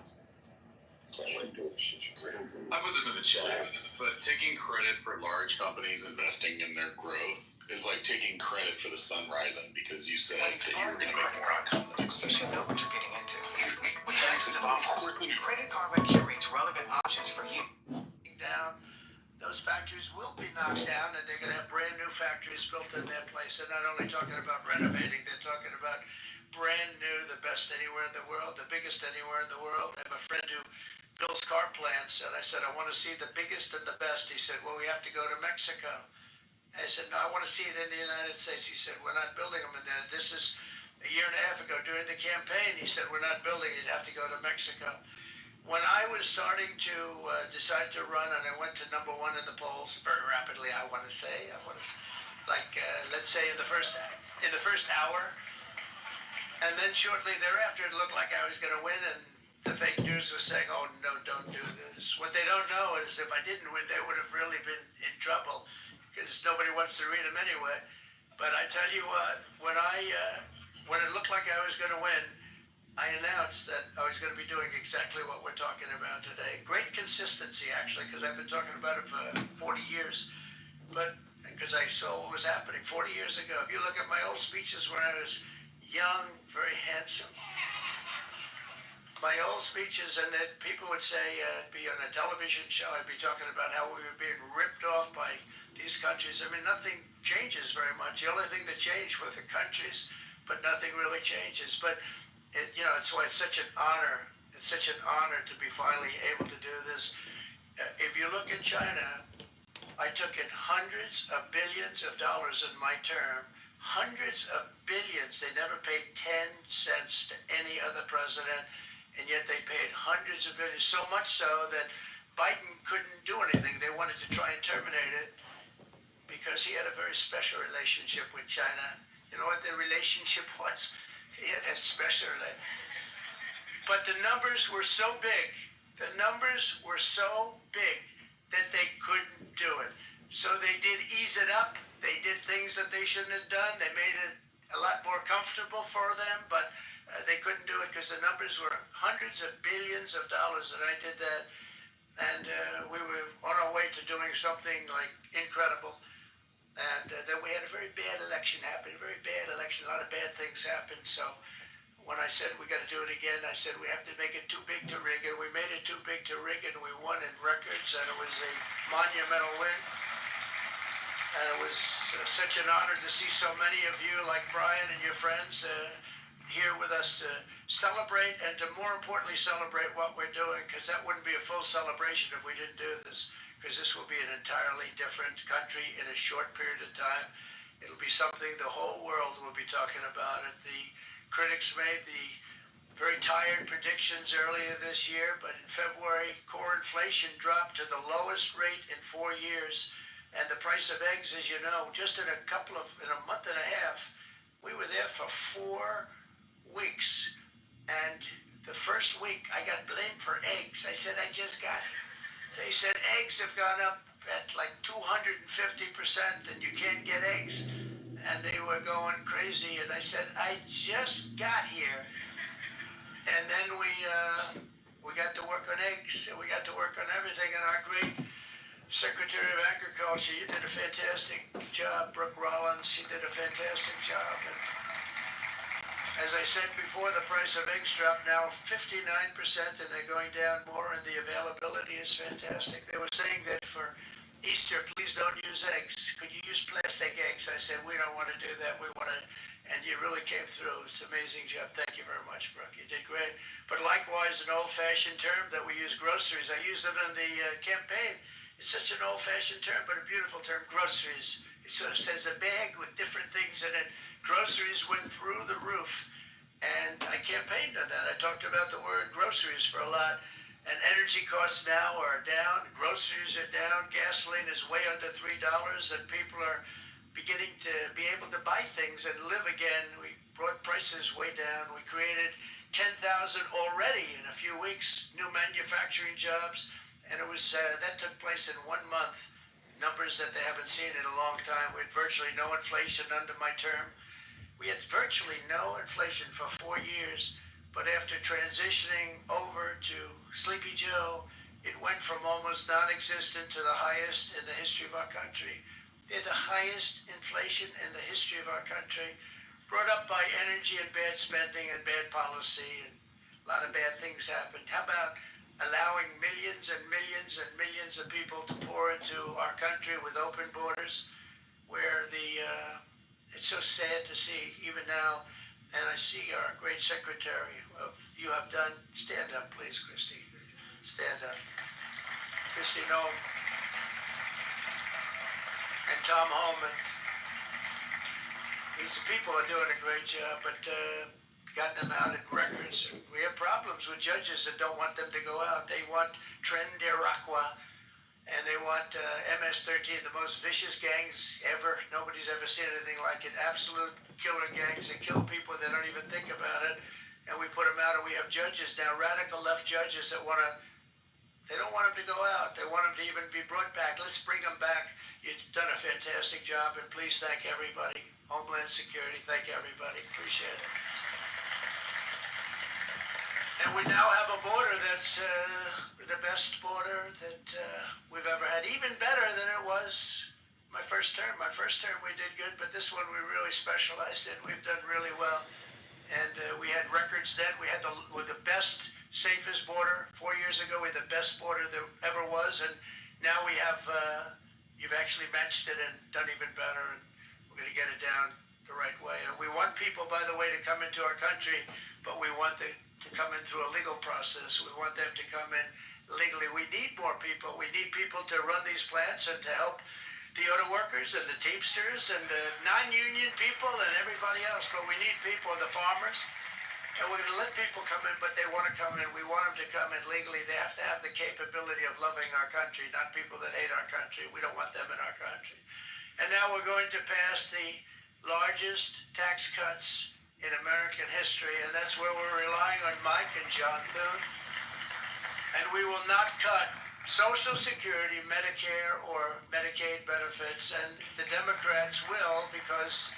Can't wait. I put this in the chat, but taking credit for large companies investing in their growth is like taking credit for the sun rising because you said that you were going to make more income the next day. You should know what you're getting into. With thousands of offers, Credit Karma curates relevant options for you. Down, those factories will be knocked down, and they're going to have brand new factories built in their place. They're not only talking about renovating, they're talking about brand new, the best anywhere in the world, the biggest anywhere in the world. I have a friend who builds car plants, and I said, I want to see the biggest and the best. He said, well, we have to go to Mexico. I said, no, I want to see it in the United States. He said, we're not building them. And then this is a year and a half ago during the campaign. He said, we're not building it. You'd have to go to Mexico. When I was starting to decide to run, and I went to #1 in the polls very rapidly, let's say in the first hour, and then shortly thereafter, it looked like I was going to win, and the fake news was saying, oh, no, don't do this. What they don't know is if I didn't win, they would have really been in trouble, because nobody wants to read them anyway. But I tell you what, when it looked like I was going to win, I announced that I was going to be doing exactly what we're talking about today. Great consistency, actually, because I've been talking about it for 40 years. But because I saw what was happening 40 years ago. If you look at my old speeches when I was young, very handsome, my old speeches, and that people would say, I'd be on a television show, I'd be talking about how we were being ripped off by these countries. I mean, nothing changes very much. The only thing that changed was the countries, but nothing really changes. But it's why it's such an honor. It's such an honor to be finally able to do this. If you look at China, I took in hundreds of billions of dollars in my term. Hundreds of billions. They never paid 10 cents to any other president, and yet they paid hundreds of billions. So much so that Biden couldn't do anything. They wanted to try and terminate it because he had a very special relationship with China. You know what the relationship was? He had a special relationship. But the numbers were so big. The numbers were so big that they couldn't do it. So they did ease it up. They did things that they shouldn't have done. They made it a lot more comfortable for them, but they couldn't do it because the numbers were hundreds of billions of dollars, and I did that. And we were on our way to doing something like incredible. And then we had a very bad election happen, a very bad election. A lot of bad things happened. So when I said we got to do it again, I said we have to make it too big to rig. And we made it too big to rig, and we won in records. And it was a monumental win. And it was such an honor to see so many of you, like Brian and your friends, here with us to celebrate, and to more importantly celebrate what we're doing, because that wouldn't be a full celebration if we didn't do this. Because this will be an entirely different country in a short period of time. It'll be something the whole world will be talking about it. The critics made the very tired predictions earlier this year, but in February, core inflation dropped to the lowest rate in 4 years. And the price of eggs, as you know, just in a month and a half, we were there for 4 weeks. And the first week, I got blamed for eggs. I said, they said eggs have gone up at like 250% and you can't get eggs. And they were going crazy. And I said, I just got here. And then we got to work on eggs. And we got to work on everything. And our great Secretary of Agriculture, you did a fantastic job. Brooke Rollins, she did a fantastic job. And as I said before, the price of eggs dropped now 59%, and they're going down more, and the availability is fantastic. They were saying that for Easter, please don't use eggs. Could you use plastic eggs? I said, we don't want to do that. We want to, and you really came through. It's an amazing job. Thank you very much, Brooke. You did great. But likewise, an old-fashioned term that we use, groceries. I used it in the campaign. It's such an old-fashioned term, but a beautiful term, groceries. It sort of says a bag with different things in it. Groceries went through the roof, and I campaigned on that. I talked about the word groceries for a lot, and energy costs now are down, groceries are down, gasoline is way under $3, and people are beginning to be able to buy things and live again. We brought prices way down. We created 10,000 already in a few weeks, new manufacturing jobs, and it was that took place in 1 month. Numbers that they haven't seen in a long time. We had virtually no inflation under my term. We had virtually no inflation for 4 years, but after transitioning over to Sleepy Joe, it went from almost non-existent to the highest in the history of our country. They're the highest inflation in the history of our country, brought up by energy and bad spending and bad policy, and a lot of bad things happened. How about allowing millions and millions and millions of people to pour into our country with open borders, where it's so sad to see even now. And I see our great secretary you have done. Stand up, please, Christy. Stand up. Christy Noem and Tom Holman. These people are doing a great job, but gotten them out in records. We have problems with judges that don't want them to go out. They want Tren de Aragua, and they want MS-13, the most vicious gangs ever. Nobody's ever seen anything like it. Absolute killer gangs that kill people that don't even think about it. And we put them out, and we have judges now, radical left judges that they don't want them to go out. They want them to even be brought back. Let's bring them back. You've done a fantastic job, and please thank everybody. Homeland Security, thank everybody. Appreciate it. And we now have a border that's the best border that we've ever had, even better than it was my first term. My first term we did good, but this one we really specialized in. We've done really well. And we had records then. We had the best, safest border. 4 years ago, we had the best border there ever was. And now we have, you've actually matched it and done even better. And we're going to get it down the right way. And we want people, by the way, to come into our country, but we want them to come in through a legal process. We want them to come in legally. We need more people. We need people to run these plants and to help the auto workers and the Teamsters and the non-union people and everybody else. But we need people, the farmers. And we're going to let people come in, but they want to come in. We want them to come in legally. They have to have the capability of loving our country, not people that hate our country. We don't want them in our country. And now we're going to pass the largest tax cuts in American history, and that's where we're relying on Mike and John Thune. And we will not cut Social Security, Medicare, or Medicaid benefits, and the Democrats will, because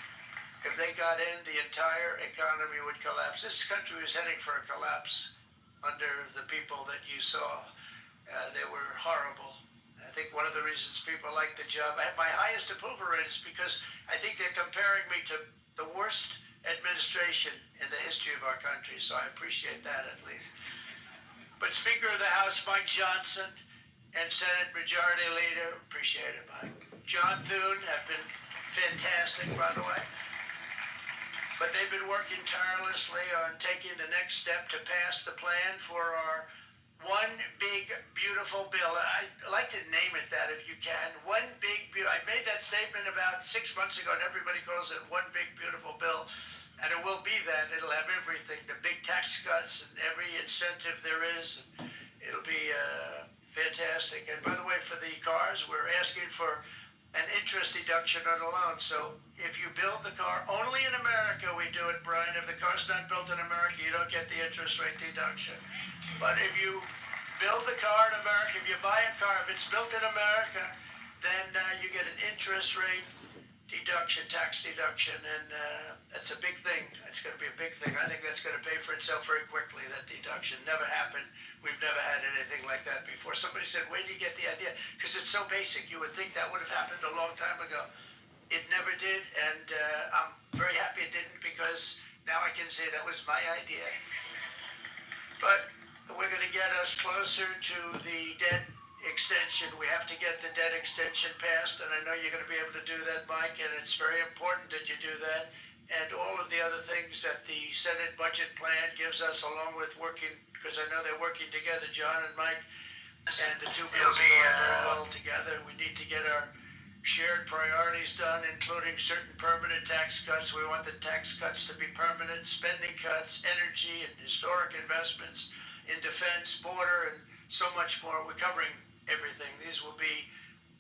if they got in, the entire economy would collapse. This country was heading for a collapse under the people that you saw. They were horrible. I think one of the reasons people like the job, I have my highest approval ratings because I think they're comparing me to the worst administration in the history of our country, so I appreciate that at least. But Speaker of the House, Mike Johnson, and Senate Majority Leader, appreciate it, Mike. John Thune have been fantastic, by the way. But they've been working tirelessly on taking the next step to pass the plan for our one big, beautiful bill. I like to name it that if you can. One big, I made that statement about 6 months ago, and everybody calls it one big, beautiful bill. And it will be that. It'll have everything, the big tax cuts and every incentive there is. It'll be fantastic. And by the way, for the cars, we're asking for an interest deduction on a loan. So if you build the car only in America, we do it, Brian. If the car's not built in America, you don't get the interest rate deduction. But if you build the car in America, if you buy a car, if it's built in America, then you get an interest rate deduction, tax deduction, and that's a big thing. It's going to be a big thing. I think that's going to pay for itself very quickly, that deduction. Never happened. We've never had anything like that before. Somebody said, where do you get the idea? Because it's so basic. You would think that would have happened a long time ago. It never did, and I'm very happy it didn't because now I can say that was my idea. But we're going to get us closer to the debt extension. We have to get the debt extension passed, and I know you're going to be able to do that, Mike, and it's very important that you do that. And all of the other things that the Senate budget plan gives us, along with working, because I know they're working together, John and Mike, and the two bills are going very well together. We need to get our shared priorities done, including certain permanent tax cuts. We want the tax cuts to be permanent, spending cuts, energy and historic investments in defense, border, and so much more. We're covering everything. These will be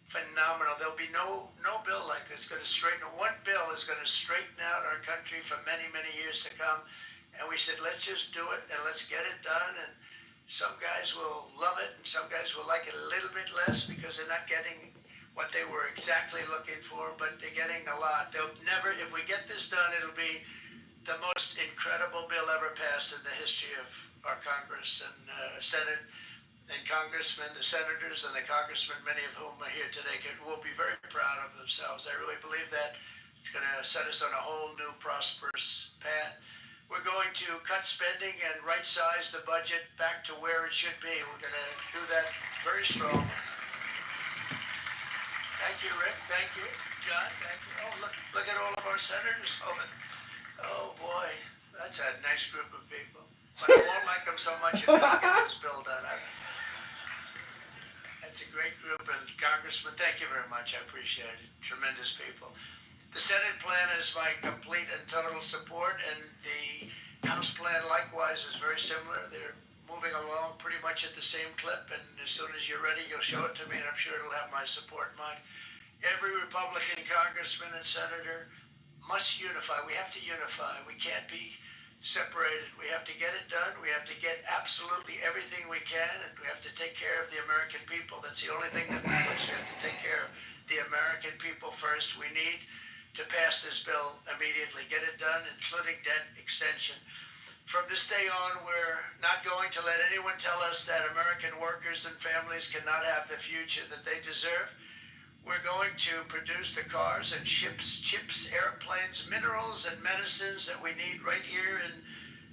phenomenal. There'll be no bill like this going to straighten. One bill is going to straighten out our country for many, many years to come. And we said, let's just do it and let's get it done. And some guys will love it and some guys will like it a little bit less because they're not getting what they were exactly looking for, but they're getting a lot. They'll never, if we get this done, it'll be the most incredible bill ever passed in the history of our Congress and Senate. And Congressmen, the senators and the congressmen, many of whom are here today, will be very proud of themselves. I really believe that it's going to set us on a whole new prosperous path. We're going to cut spending and right-size the budget back to where it should be. We're going to do that very strong. Thank you, Rick. Thank you, John. Thank you. Oh, look at all of our senators. Oh boy, that's a nice group of people. But I won't like them so much if we don't get this bill done. It's a great group, and Congressman, thank you very much. I appreciate it. Tremendous people. The Senate plan is my complete and total support, and the House plan likewise is very similar. They're moving along pretty much at the same clip, and as soon as you're ready, you'll show it to me, and I'm sure it'll have my support, Mike. Every Republican congressman and senator must unify. We have to unify. We can't be separated. We have to get it done. We have to get absolutely everything we can, and we have to take care of the American people. That's the only thing that matters. We have to take care of the American people first. We need to pass this bill immediately. Get it done, including debt extension. from this day on, we're not going to let anyone tell us that American workers and families cannot have the future that they deserve. We're going to produce the cars and ships, chips, airplanes, minerals, and medicines that we need right here in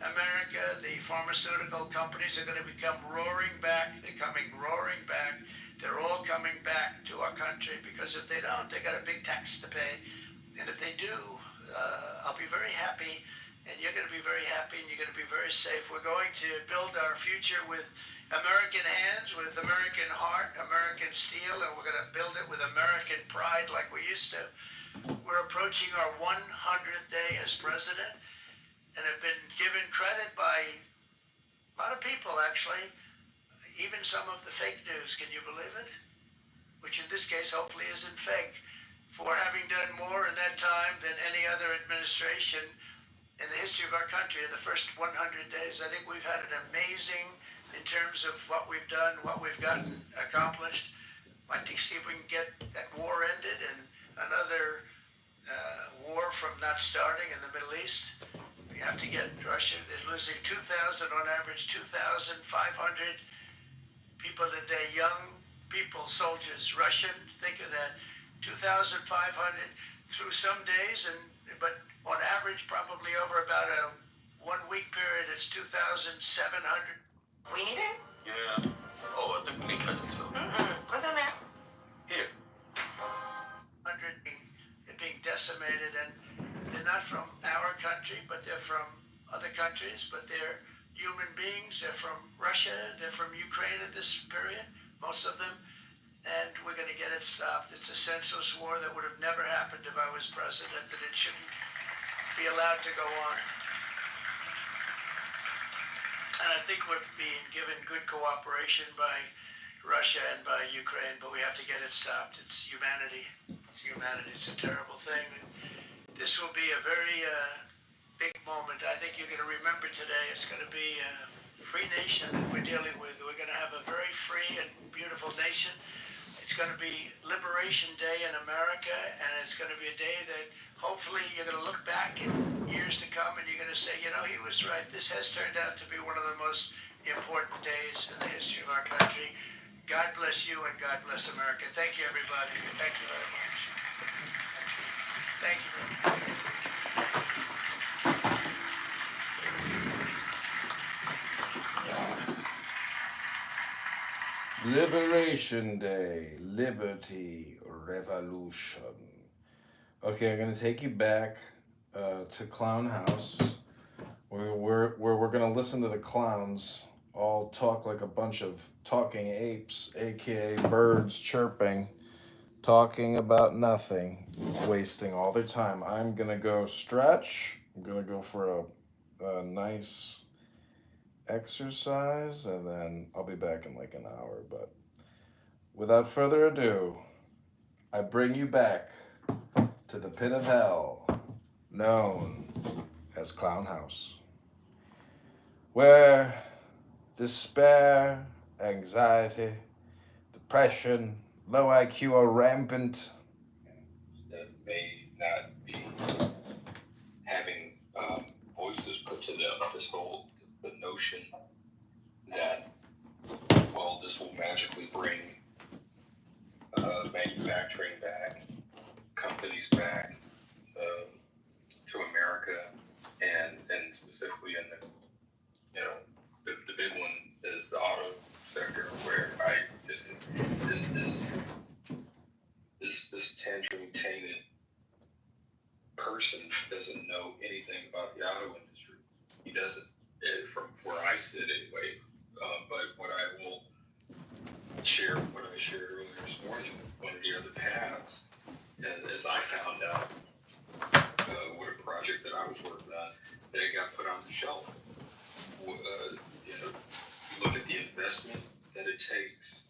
America. The pharmaceutical companies are going to become roaring back. They're coming roaring back. They're all coming back to our country because if they don't, they got a big tax to pay. And if they do, I'll be very happy, and you're going to be very happy, and you're going to be very safe. We're going to build our future with American hands, with American heart, American steel, and we're going to build it with American pride like we used to. We're approaching our 100th day as president and have been given credit by a lot of people, actually, even some of the fake news, can you believe it? Which in this case hopefully isn't fake, for having done more in that time than any other administration in the history of our country in the first 100 days. I think we've had an amazing, in terms of what we've done, what we've gotten accomplished. I'd like to see if we can get that war ended and another war from not starting in the Middle East. We have to get Russia, they're losing 2,000 on average, 2,500 people a day, young people, soldiers, Russian, think of that, 2,500 through some days, but on average, probably over about a 1 week period, it's 2,700. We need it? Yeah. Oh, I think we need ketchup too. What's in there? Here. 100 being decimated, and they're not from our country, but they're from other countries, but they're human beings. They're from Russia, they're from Ukraine at this period, most of them, and we're going to get it stopped. It's a senseless war that would have never happened if I was president, and it shouldn't be allowed to go on. And I think we're being given good cooperation by Russia and by Ukraine, but we have to get it stopped. It's humanity. It's humanity. It's a terrible thing. This will be a very big moment. I think you're going to remember today. It's going to be a free nation that we're dealing with. We're going to have a very free and beautiful nation. It's going to be Liberation Day in America, and it's going to be a day that hopefully you're going to look back in years to come and you're going to say, you know, he was right. This has turned out to be one of the most important days in the history of our country. God bless you and God bless America. Thank you, everybody. Thank you very much. Thank you very much. Liberation Day, Liberty, Revolution. Okay, I'm gonna take you back to Clown House, where we're gonna listen to the clowns all talk like a bunch of talking apes, aka birds chirping, talking about nothing, wasting all their time. I'm gonna go stretch. I'm gonna go for a nice exercise, and then I'll be back in like an hour. But without further ado, I bring you back to the pit of hell, known as Clown House, where despair, anxiety, depression, low IQ are rampant. That may not be having voices put to them. The notion that, well, this will magically bring manufacturing back, companies back to America, and specifically in the big one is the auto sector, where this tantrum tainted person doesn't know anything about the auto industry. He doesn't, from where I sit anyway. But what I will share, what I shared earlier this morning, one of the other paths, as I found out with a project that I was working on, that it got put on the shelf. You look at the investment that it takes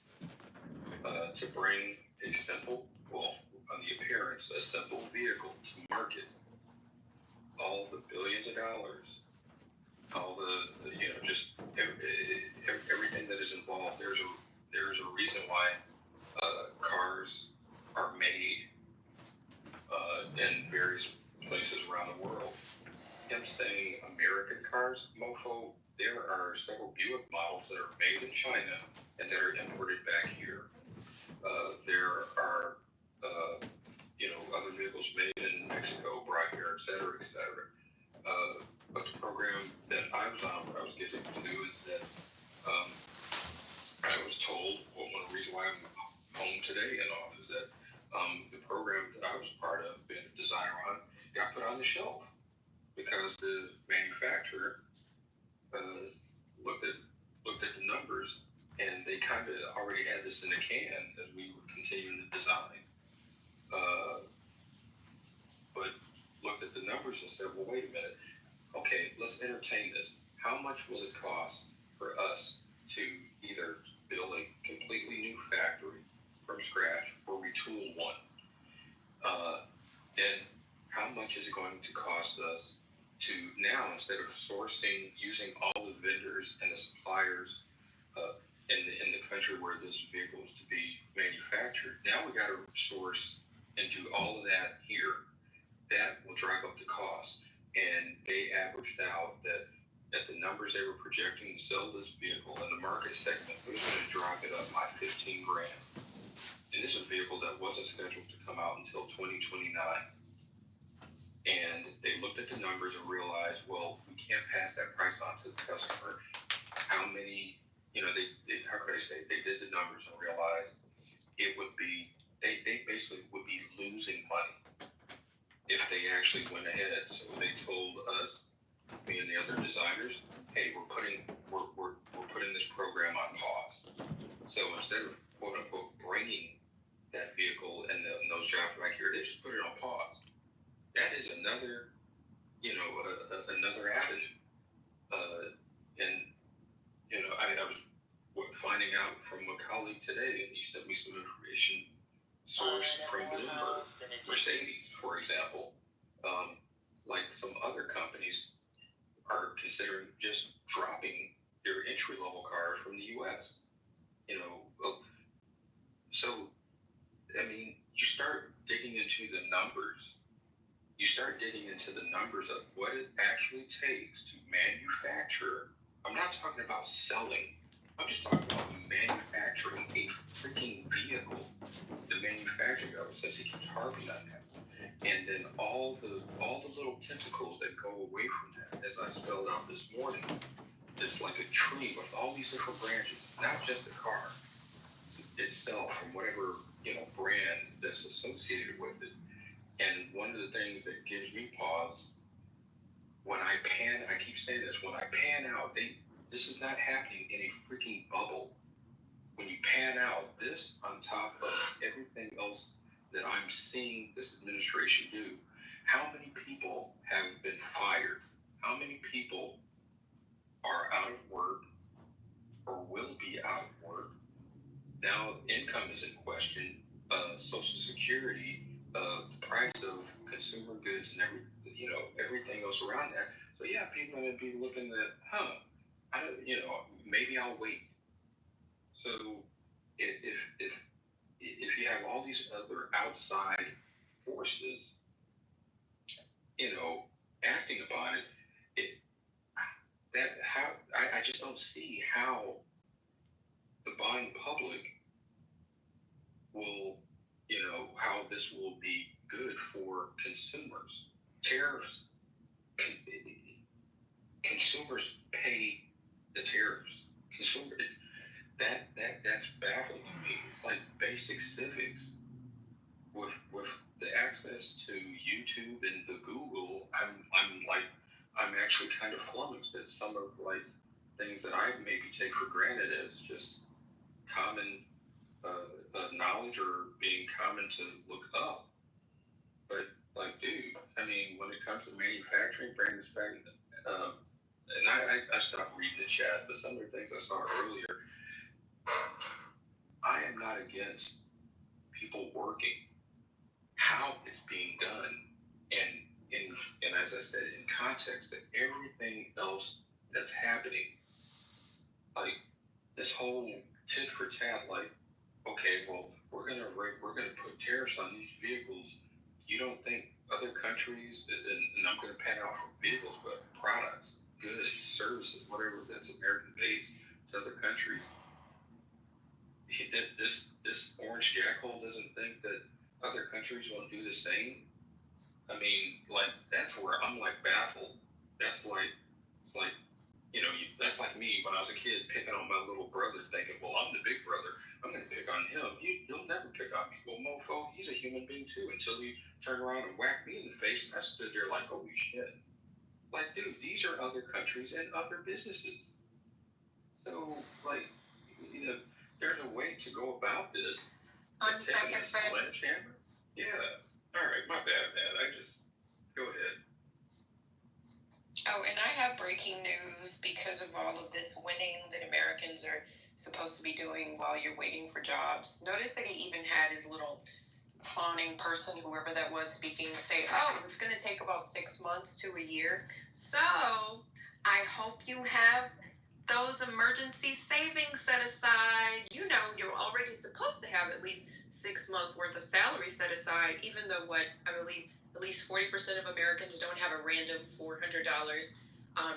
to bring a simple, well, on the appearance, a simple vehicle to market. All the billions of dollars, all the just everything that is involved. There's a reason why cars are made in various places around the world. Him saying American car cars, mofo, there are several Buick models that are made in China and that are imported back here. There are, other vehicles made in Mexico, brought here, et cetera, et cetera. But the program that I was on, what I was getting to is that I was told, well, one reason why I'm home today and all is that the program that I was part of, being a designer on, got put on the shelf because the manufacturer looked at the numbers, and they kind of already had this in the can as we were continuing to design. But looked at the numbers and said, well, wait a minute. Okay, let's entertain this. How much will it cost for us to either build a completely new factory from scratch or retool one? And how much is it going to cost us to now, instead of sourcing, using all the vendors and the suppliers in the country where this vehicle is to be manufactured, now we got to source and do all of that here. That will drive up the cost. And they averaged out that at the numbers they were projecting to sell this vehicle in the market segment, it was going to drive it up by $15,000. And this is a vehicle that wasn't scheduled to come out until 2029. And they looked at the numbers and realized, well, we can't pass that price on to the customer. How many, how could I say, they did the numbers and realized it would be, they basically would be losing money if they actually went ahead. So they told us, me and the other designers, hey, we're putting this program on pause. So instead of quote unquote bringing that vehicle and those jobs back here, they just put it on pause. That is another, another avenue. I was finding out from a colleague today, and he sent me some information sourced from Bloomberg, Mercedes, for example. Like some other companies are considering just dropping their entry-level cars from the U.S. So, you start digging into the numbers. You start digging into the numbers of what it actually takes to manufacture. I'm not talking about selling. I'm just talking about manufacturing a freaking vehicle. The manufacturing of it, since he keeps harping on that. And then all the little tentacles that go away from that, as I spelled out this morning, it's like a tree with all these different branches. It's not just a car itself from whatever brand that's associated with it. And one of the things that gives me pause when I keep saying this, when I pan out, this is not happening in a freaking bubble. When you pan out, this on top of everything else that I'm seeing this administration do, how many people have been fired? How many people are out of work or will be out of work? Now income is in question, Social Security, the price of consumer goods and everything else around that. So yeah, people are going to be looking at, maybe I'll wait. So if you have all these other outside forces, acting upon I just don't see how the buying public will, how this will be good for consumers. Tariffs, consumers pay the tariffs. That's baffling to me. It's like basic civics. With the access to YouTube and the Google, I'm actually kind of flummoxed at some of things that I maybe take for granted as just common knowledge or being common to look up. But dude, when it comes to manufacturing, bringing this back, and I stopped reading the chat, but some of the things I saw earlier, I am not against people working. How it's being done, and as I said, in context of everything else that's happening, this whole tit for tat, okay, well, we're gonna put tariffs on these vehicles. You don't think other countries, and I'm gonna pan out for vehicles, but products, goods, services, whatever that's American based to other countries. This orange jackhole doesn't think that other countries won't do the same. I mean, like, that's where I'm like baffled. That's like, it's like, that's like me when I was a kid picking on my little brother, thinking, well, I'm the big brother. I'm going to pick on him. You'll never pick on me. Well, mofo, he's a human being too, until you turn around and whack me in the face. And I stood there like, holy shit. Like, dude, these are other countries and other businesses. So, like, there's a way to go about this. On second, sledgehammer? Yeah. All right, my bad, man. Go ahead. Oh, and I have breaking news because of all of this winning that Americans are supposed to be doing while you're waiting for jobs. Notice that he even had his little fawning person, whoever that was speaking, say, oh, it's going to take about 6 months to a year. So I hope you have those emergency savings set aside. You're already supposed to have at least 6 months worth of salary set aside, even though I believe at least 40% of Americans don't have a random $400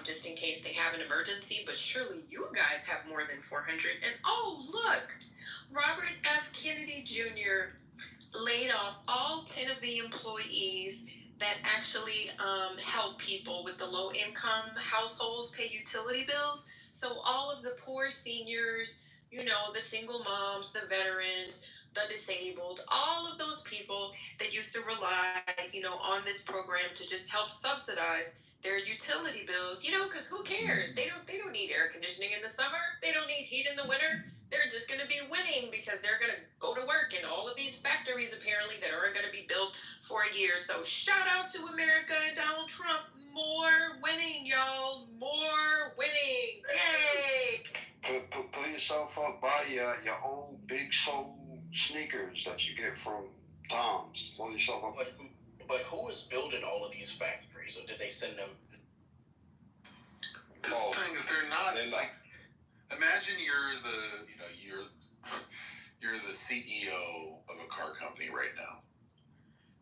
just in case they have an emergency. But surely you guys have more than $400. And oh, look, Robert F. Kennedy Jr. laid off all 10 of the employees that actually help people with the low-income households pay utility bills. So all of the poor seniors, the single moms, the veterans, the disabled, all of those people that used to rely, on this program to just help subsidize their utility bills, because who cares? They don't need air conditioning in the summer. They don't need heat in the winter. They're just going to be winning because they're going to go to work in all of these factories apparently that aren't going to be built for a year. So shout out to America and Donald Trump. More winning, y'all. More winning. Yay! Put yourself up by your old big soul sneakers that you get from Tom's. Pull yourself up. But who is building all of these factories, or did they send them? This thing is, they're not like. Imagine you're the CEO of a car company right now.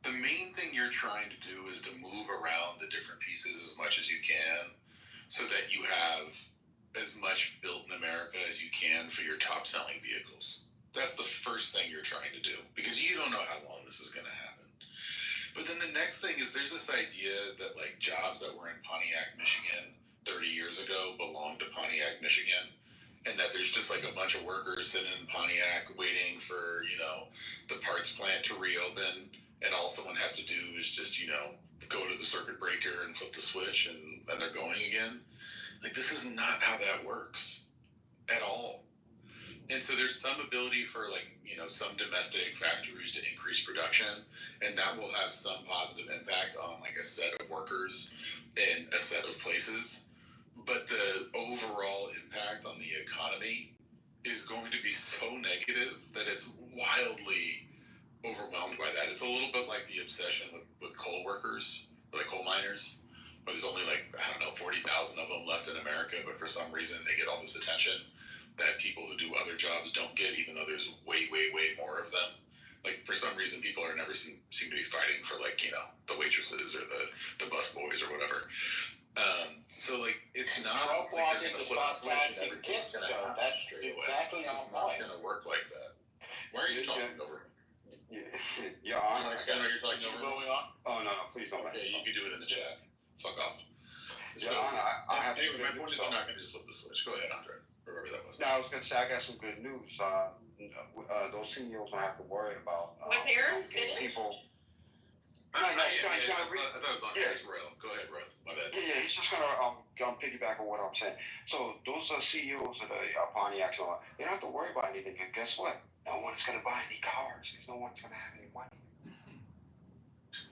The main thing you're trying to do is to move around the different pieces as much as you can, so that you have as much built in America as you can for your top selling vehicles. That's the first thing you're trying to do, because you don't know how long this is going to happen. But then the next thing is there's this idea that like jobs that were in Pontiac, Michigan 30 years ago belong to Pontiac, Michigan, and that there's just like a bunch of workers sitting in Pontiac waiting for, the parts plant to reopen, and all someone has to do is just, go to the circuit breaker and flip the switch and they're going again. Like, this is not how that works at all. And so there's some ability for some domestic factories to increase production, and that will have some positive impact on like a set of workers in a set of places. But the overall impact on the economy is going to be so negative that it's wildly overwhelmed by that. It's a little bit like the obsession with coal workers, or like coal miners, where there's only 40,000 of them left in America, but for some reason they get all this attention that people who do other jobs don't get, even though there's way, way, way more of them. Like, for some reason, people are never seem to be fighting for the waitresses or the bus boys or whatever. So it's not Trump like wanted to stop taxing tips, so that's exactly it's just not going to work like that. Why are you talking over? Your Honor. I know you're talking over. going on? Oh, no, please don't. Okay, you can do it in the chat. Fuck off. Your Honor, I have anyway, my point is I'm not going to just flip the switch. Go ahead, Andre. Whoever that was. No, I was going to say, I got some good news. Those CEOs don't have to worry about Was Aaron people. I thought it was on Royal. Go ahead, Royal. My bad. Yeah, he's just gonna piggyback on what I'm saying. So those are CEOs of the Pontiacs, they don't have to worry about anything. And guess what? No one's gonna buy any cars because no one's gonna have any money.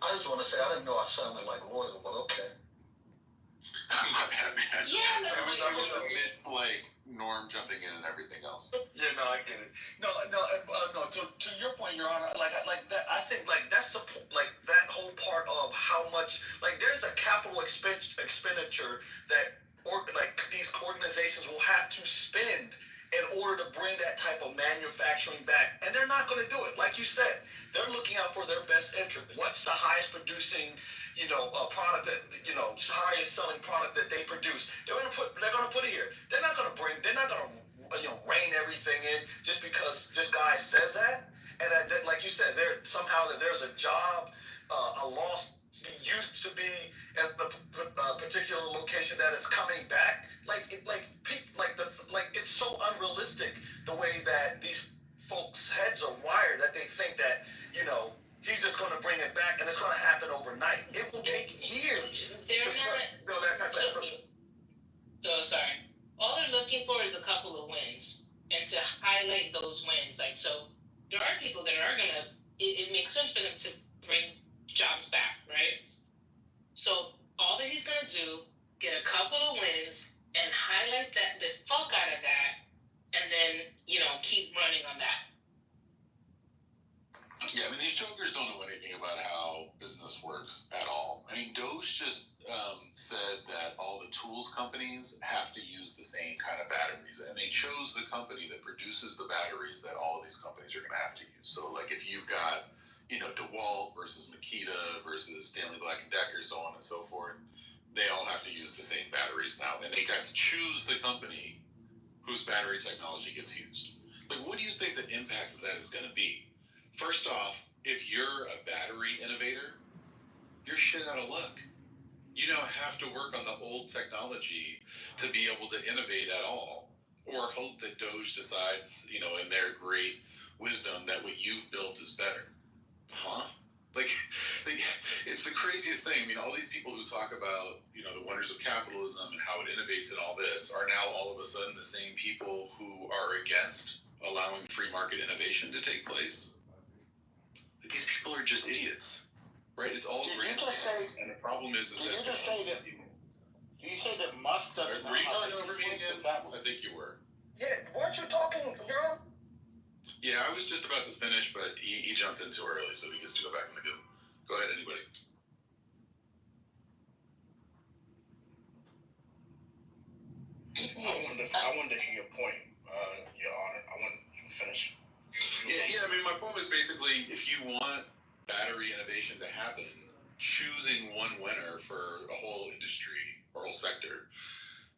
I just want to say I didn't know I sounded like Royal, but okay. My bad, man. Yeah, it was amidst Norm jumping in and everything else. Yeah, no, I get it. No. To your point, Your Honor, that. I think that's the that whole part of how much there's a capital expenditure that these organizations will have to spend in order were to bring that type of manufacturing back, and they're not going to do it. Like you said, they're looking out for their best interest. What's the highest producing, product that, highest selling product that they produce? They're going to put it here. They're not going to rein everything in just because this guy says that. And that, like you said, there's a job, a loss used to be at a particular location that is coming back. It's so unrealistic the way that these folks' heads are wired that they think that he's just going to bring it back and it's going to happen overnight. It will take years. They're not. So sorry. All they're looking for is a couple of wins, and to highlight those wins. There are people that are gonna. It makes sense for them to bring jobs back, right? So all that he's gonna do, get a couple of wins and highlight the fuck out of that, and then keep running on that. Yeah, these jokers don't know anything about how business works at all. Doge just said that all the tools companies have to use the same kind of batteries, and they chose the company that produces the batteries that all of these companies are going to have to use. So, if you've got, DeWalt versus Makita versus Stanley Black & Decker, so on and so forth, they all have to use the same batteries now, and they got to choose the company whose battery technology gets used. What do you think the impact of that is going to be? First off, if you're a battery innovator, you're shit out of luck. You now have to work on the old technology to be able to innovate at all, or hope that Doge decides, in their great wisdom, that what you've built is better. Huh? It's the craziest thing. All these people who talk about, the wonders of capitalism and how it innovates and all this are now all of a sudden the same people who are against allowing free market innovation to take place. These people are just idiots, right? It's all great. And the problem is Did you just say that? Did you say that Musk doesn't know? Were you talking over me again? I think you were. Yeah, weren't you talking, John? Yeah, I was just about to finish, but he jumped in too early, so he gets to go back in the queue. Go ahead, anybody. I wanted to hear your point, Your Honor. I wanted to finish. Yeah. My point was basically, if you want battery innovation to happen, choosing one winner for a whole industry or whole sector,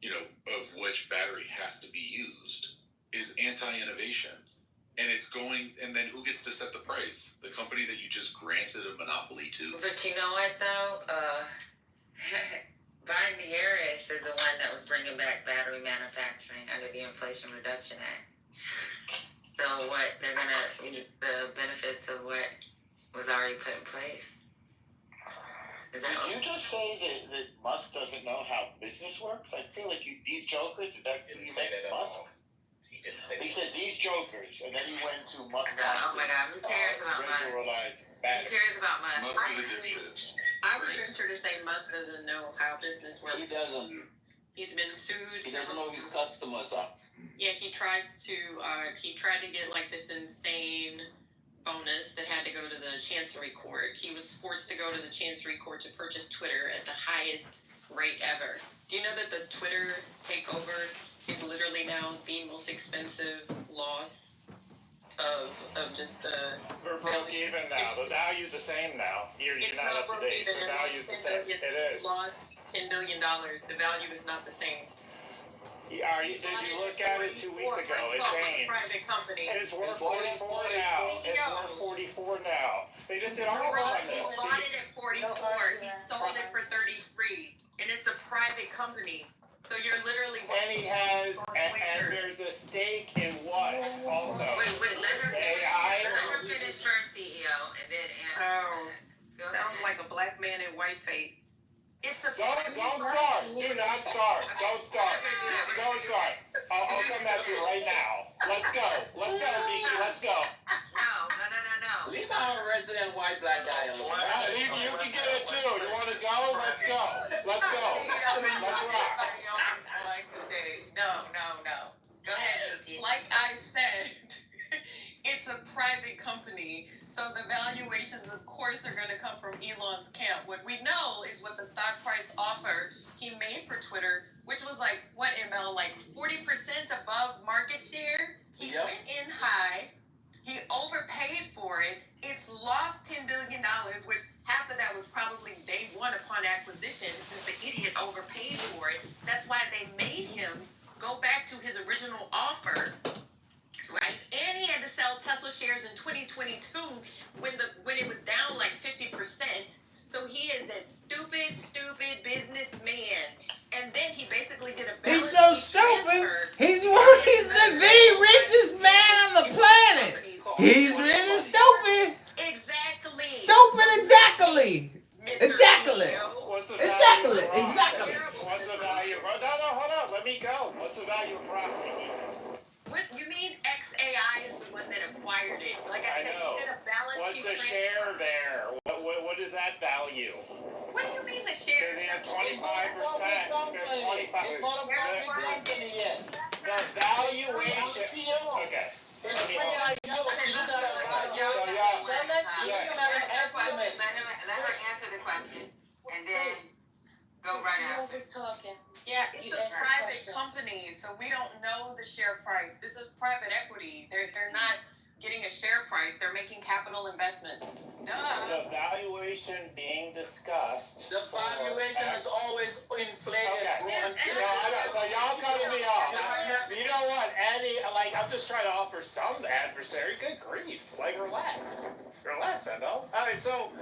of which battery has to be used, is anti-innovation. And then who gets to set the price? The company that you just granted a monopoly to? But you know what, though? Biden-Harris is the one that was bringing back battery manufacturing under the Inflation Reduction Act. So what, they're going to reap the benefits of what was already put in place. Did you just say that Musk doesn't know how business works? I feel like these jokers, is that He didn't say that at Musk? all. He didn't say that. He said these jokers, and then he went to Musk. Oh my God, who cares about Musk? Who cares about Musk? Musk is a dipshit. I was venture to say Musk doesn't know how business works. He doesn't. He's been sued. He doesn't know who his customers are. Yeah, he tried to get this insane bonus that had to go to the Chancery Court. He was forced to go to the Chancery Court to purchase Twitter at the highest rate ever. Do you know that the Twitter takeover is literally now the most expensive loss of just We're broke even now. The value's the same now. You're not up to date. The value's the same. It is. Lost $10 billion. The value is not the same. Did you look at it 2 weeks ago? It changed. Private company. It's worth 44 now. It's worth 44 now. They just did articles on this. He bought it at 44. He sold it for 33. And it's a private company. So you're literally. And he has, and there's a stake in what also? Wait, let her finish first, CEO, and then answer. Sounds like a black man in whiteface. It's a. Don't start. Do not start. Don't start. Don't start. I'll come at you right now. Let's go, Vicky. Let's go. No. Leave our resident white black guy alone. You can get it too. You want to go? Let's go. Let's rock. No. Go ahead, Vicky. Like I said, it's a private company, so the valuations, of course, are going to come from Elon's camp. What we know is what the stock price offer he made for Twitter, which was ML, 40% above market share. 2022 when it was down like 50%. So he is a stupid businessman. And then he basically did a balance He's so sheet stupid. transfer. He's the richest man on the planet. He's really stupid. Exactly. Stupid exactly. Exactly. What's the value? Exactly. What's the value? No, hold on. Let me go. What's the value of property? What you mean? XAI is the one that acquired it. Like I said, know. he did a balance What's sheet the share there? What is that value? What do you mean the share? Because he had 25%. There's 25. It's not a public company yet. The valuation. Okay. Let her answer the question, and then go right after. Yeah, it's a private company, so we don't know the share price. This is private equity. They're not getting a share price. They're making capital investments. Duh. The valuation being discussed. The valuation is always inflated. Okay. So y'all cutting me off. You know what, Eddie? Like, I'm just trying to offer some adversary. Good grief. Like, relax, Endo. All right. So,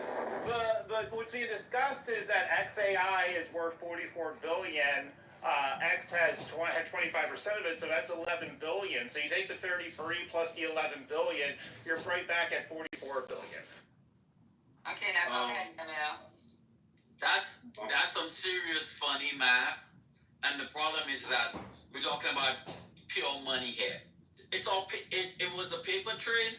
what's being discussed is that XAI is worth $44 billion. X had 25% of it, so that's $11 billion. So you take the 33 plus the $11 billion, you're right back at $44 billion. Okay, now go ahead, Emil. That's some serious funny math, and the problem is that we're talking about pure money here. It's all it was a paper trade,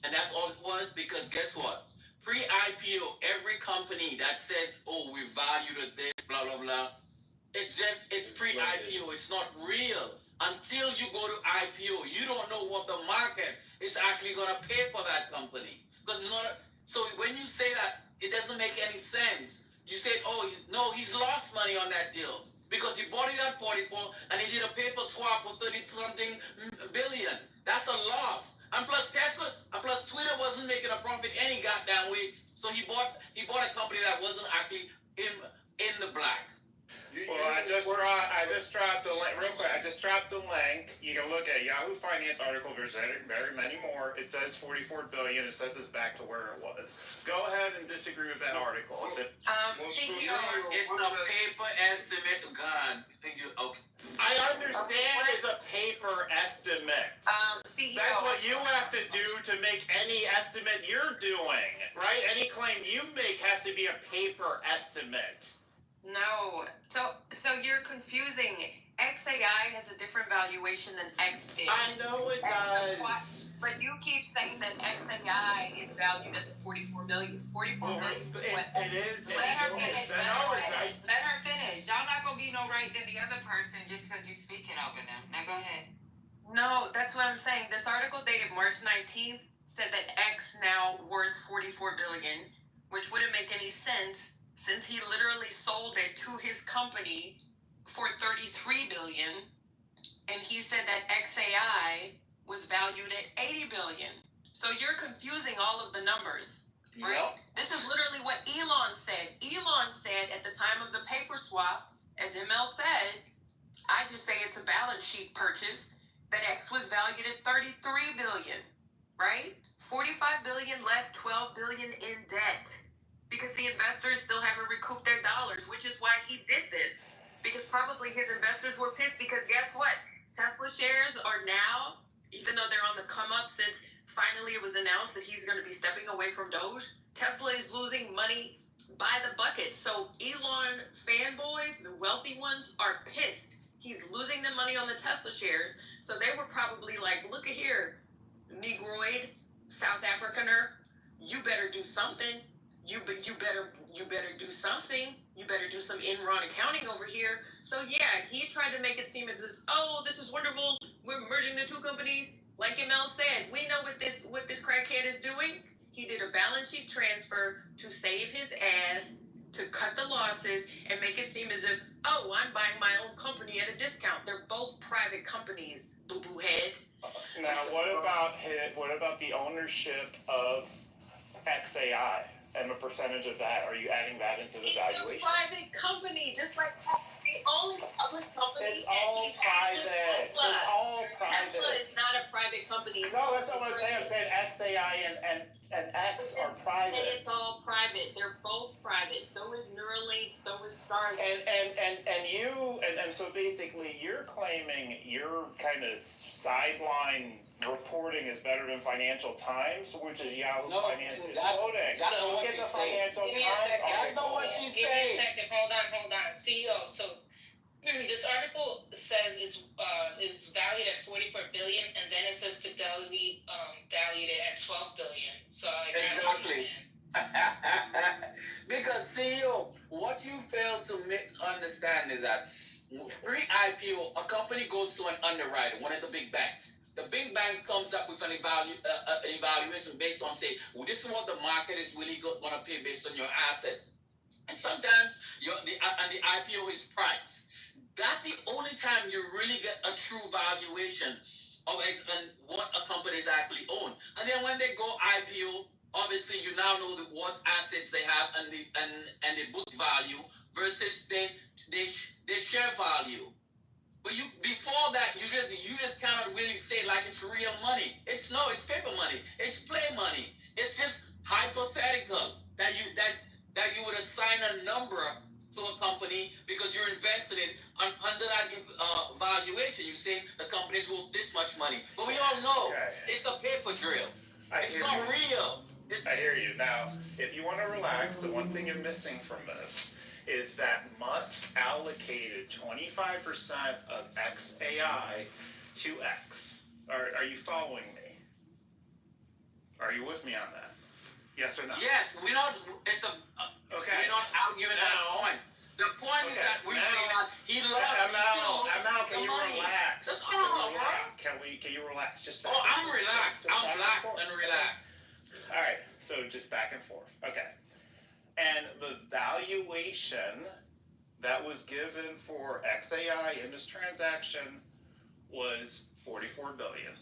and that's all it was. Because guess what? Pre-IPO, every company that says, "Oh, we valued at this," blah blah blah. It's pre-IPO. It's not real. Until you go to IPO, you don't know what the market is actually going to pay for that company. Because it's not. So when you say that, it doesn't make any sense. You said, "Oh, no, he's lost money on that deal because he bought it at 44 and he did a paper swap for 30-something billion. That's a loss. And plus Tesla, and plus Twitter wasn't making a profit any goddamn way. So he bought a company that wasn't actually in the black." Well, I just dropped the link real quick. I just dropped the link. You can look at Yahoo Finance article. There's very many more. It says $44 billion. It says it's back to where it was. Go ahead and disagree with that article. It's a paper estimate. God, okay. I understand it's a paper estimate. CEO. That's what you have to do to make any estimate you're doing, right? Any claim you make has to be a paper estimate. No. So you're confusing. XAI has a different valuation than X did. I know it does. But you keep saying that XAI is valued at $44 million. $44 million. It is. Let her finish. Y'all not gonna be no right than the other person just because you're speaking over them. Now go ahead. No, that's what I'm saying. This article dated March 19th said that X now worth $44 billion, which wouldn't make any sense since he literally sold it to his company for $33 billion, and he said that XAI was valued at $80 billion. So you're confusing all of the numbers, right? Yep. This is literally what Elon said. Elon said at the time of the paper swap, as ML said, I just say it's a balance sheet purchase, that X was valued at $33 billion, right? $45 billion less $12 billion in debt. Because the investors still haven't recouped their dollars, which is why he did this. Because probably his investors were pissed because guess what? Tesla shares are now, even though they're on the come up since finally it was announced that he's going to be stepping away from Doge, Tesla is losing money by the bucket. So Elon fanboys, the wealthy ones, are pissed. He's losing the money on the Tesla shares. So they were probably like, look at here, Negroid, South Africaner, you better do something. You better do something. You better do some Enron accounting over here. So yeah, he tried to make it seem as this is wonderful. We're merging the two companies. Like ML said, we know what this crackhead is doing. He did a balance sheet transfer to save his ass, to cut the losses, and make it seem as if, I'm buying my own company at a discount. They're both private companies, boo-boo head. Now, what about the ownership of XAI? And a percentage of that, are you adding that into the valuation? It's a private company, just like the only public company. It's all private. It's all private. Tesla is not a private company. No, that's not what I'm saying. I'm saying XAI and X are private. It's all private. They're both private. So is Neuralink. So is Starlink. And so basically, you're claiming your kind of sideline reporting is better than Financial Times, which is Yahoo Finance is quoting. That's not what she's saying. Give me a second. That's not what she's Give saying. me a second. Hold on. CEO. So this article says it's valued at 44 billion, and then it says Fidelity valued it at 12 billion. So Exactly. Because CEO, what you fail to understand is that pre-IPO, a company goes to an underwriter, one of the big banks. The big bank comes up with an evaluation based on, say, well, this is what the market is really going to pay based on your assets. And sometimes the IPO is priced. That's the only time you really get a true valuation of what a company is actually owned. And then when they go IPO, obviously you now know what assets they have and the book value versus their share value. But before that, you just cannot really say like it's real money. It's paper money. It's play money. It's just hypothetical that you would assign a number to a company because you're invested in under that valuation. You say the company's worth this much money, but we all know it's a paper trail. It's not real. I hear you. Now, if you want to relax, the one thing you're missing from this is that Musk allocated 25% of XAI to X. Are you following me? Are you with me on that? Yes or no? Yes, we're not. We're not arguing that point. The point is that we're saying that he lost. ML, can you relax? That's all, right? Can you relax? Just. I'm relaxed. I'm black and relaxed. All right. So just back and forth. Okay. And the valuation that was given for XAI in this transaction was $44 billion.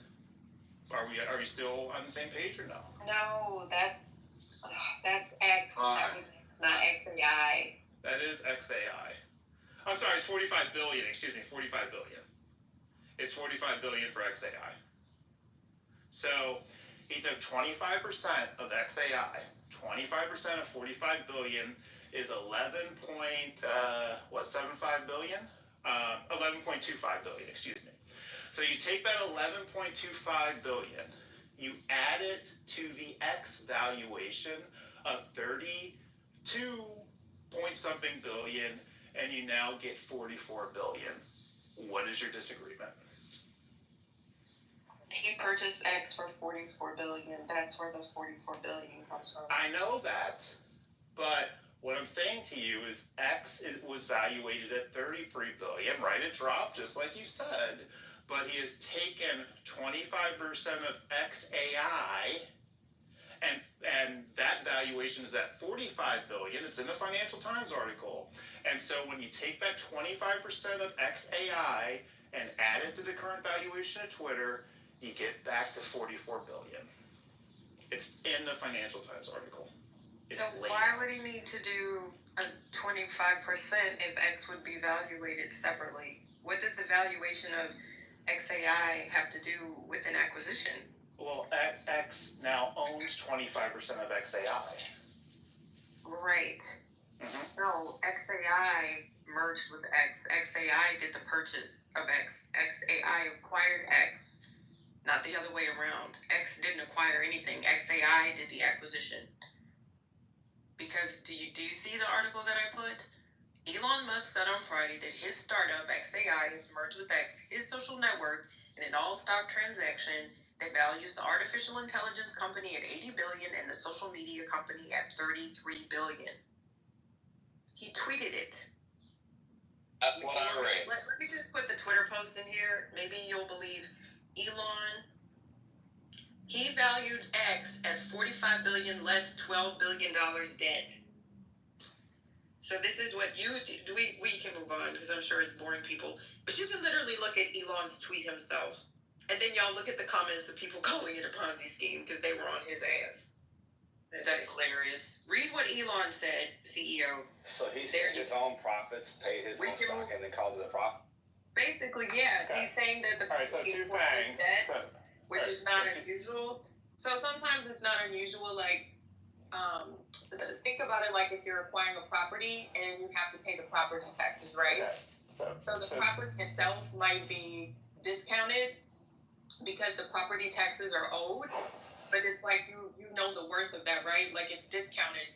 Are we still on the same page or no? No, that's X. That was X, not XAI. That is XAI. I'm sorry, it's 45 billion. Excuse me, 45 billion. It's 45 billion for XAI. So he took 25% of XAI. 25% of 45 billion is 11.75 billion? 11.25 billion, excuse me. So you take that 11.25 billion, you add it to the X valuation of 32 point something billion, and you now get 44 billion. What is your disagreement? He purchased X for 44 billion. That's where the 44 billion comes from. I know that, but what I'm saying to you is X was valuated at 33 billion, right? It dropped just like you said, but he has taken 25% of XAI, and that valuation is at 45 billion. It's in the Financial Times article. And so when you take that 25% of XAI and add it to the current valuation of Twitter, you get back to 44 billion. It's in the Financial Times article. So why would he need to do a 25% if X would be evaluated separately? What does the valuation of XAI have to do with an acquisition? Well, X now owns 25% of XAI. Right. Mm-hmm. No, XAI merged with X. XAI did the purchase of X. XAI acquired X, not the other way around. X didn't acquire anything. XAI did the acquisition. Because do you see the article that I put? Elon Musk said on Friday that his startup XAI has merged with X, his social network, in an all-stock transaction that values the artificial intelligence company at $80 billion and the social media company at $33 billion. He tweeted it. That's what I read. Let me just put the Twitter post in here. Maybe you'll believe Elon. He valued X at $45 billion less $12 billion debt. So this is what you do. We can move on because I'm sure it's boring people. But you can literally look at Elon's tweet himself. And then y'all look at the comments of people calling it a Ponzi scheme because they were on his ass. That's hilarious. Read what Elon said, CEO. So he said his own profits, paid his own stock, and then called it a profit? Basically, yeah. Okay. He's saying that the company so debt, which is not unusual. So sometimes it's not unusual, like, think about it like if you're acquiring a property and you have to pay the property taxes, right? Okay. So the property itself might be discounted because the property taxes are owed, but it's like you know the worth of that, right? Like it's discounted,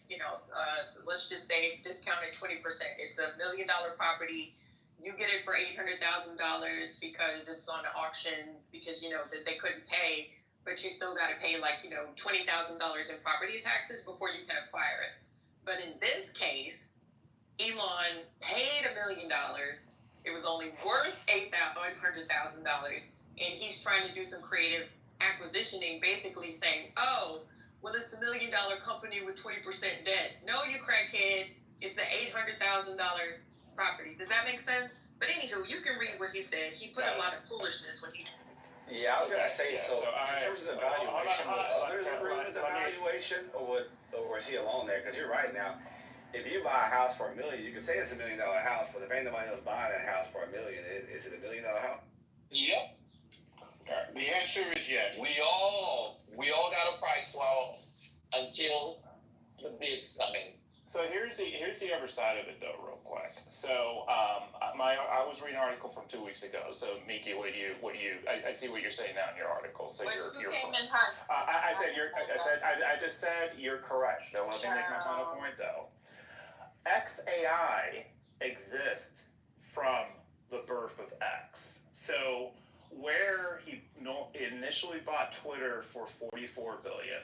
let's just say it's discounted 20%. It's $1 million property. You get it for $800,000 because it's on auction because, that they couldn't pay, but you still got to pay like, $20,000 in property taxes before you can acquire it. But in this case, Elon paid $1 million. It was only worth $800,000. And he's trying to do some creative acquisitioning, basically saying, oh, well, it's $1 million company with 20% debt. No, you crackhead. It's an $800,000 property. Does that make sense? But anywho, you can read what he said. He put a lot of foolishness when he... Yeah, I was going to say, so in terms of the valuation, would others agree with the valuation, or is he alone there? Because you're right now. If you buy a house for $1 million, you can say it's $1 million house, but if ain't nobody else buying that house for $1 million, is it $1 million house? Yep. The answer is yes. We all got a price wall until the bid's coming. So here's the other side of it though, real quick. So I was reading an article from 2 weeks ago. So Miki, I see what you're saying now in your article. So you're correct. I just said you're correct. Now let me make my final point though. XAI exists from the birth of X. So where he initially bought Twitter for $44 billion.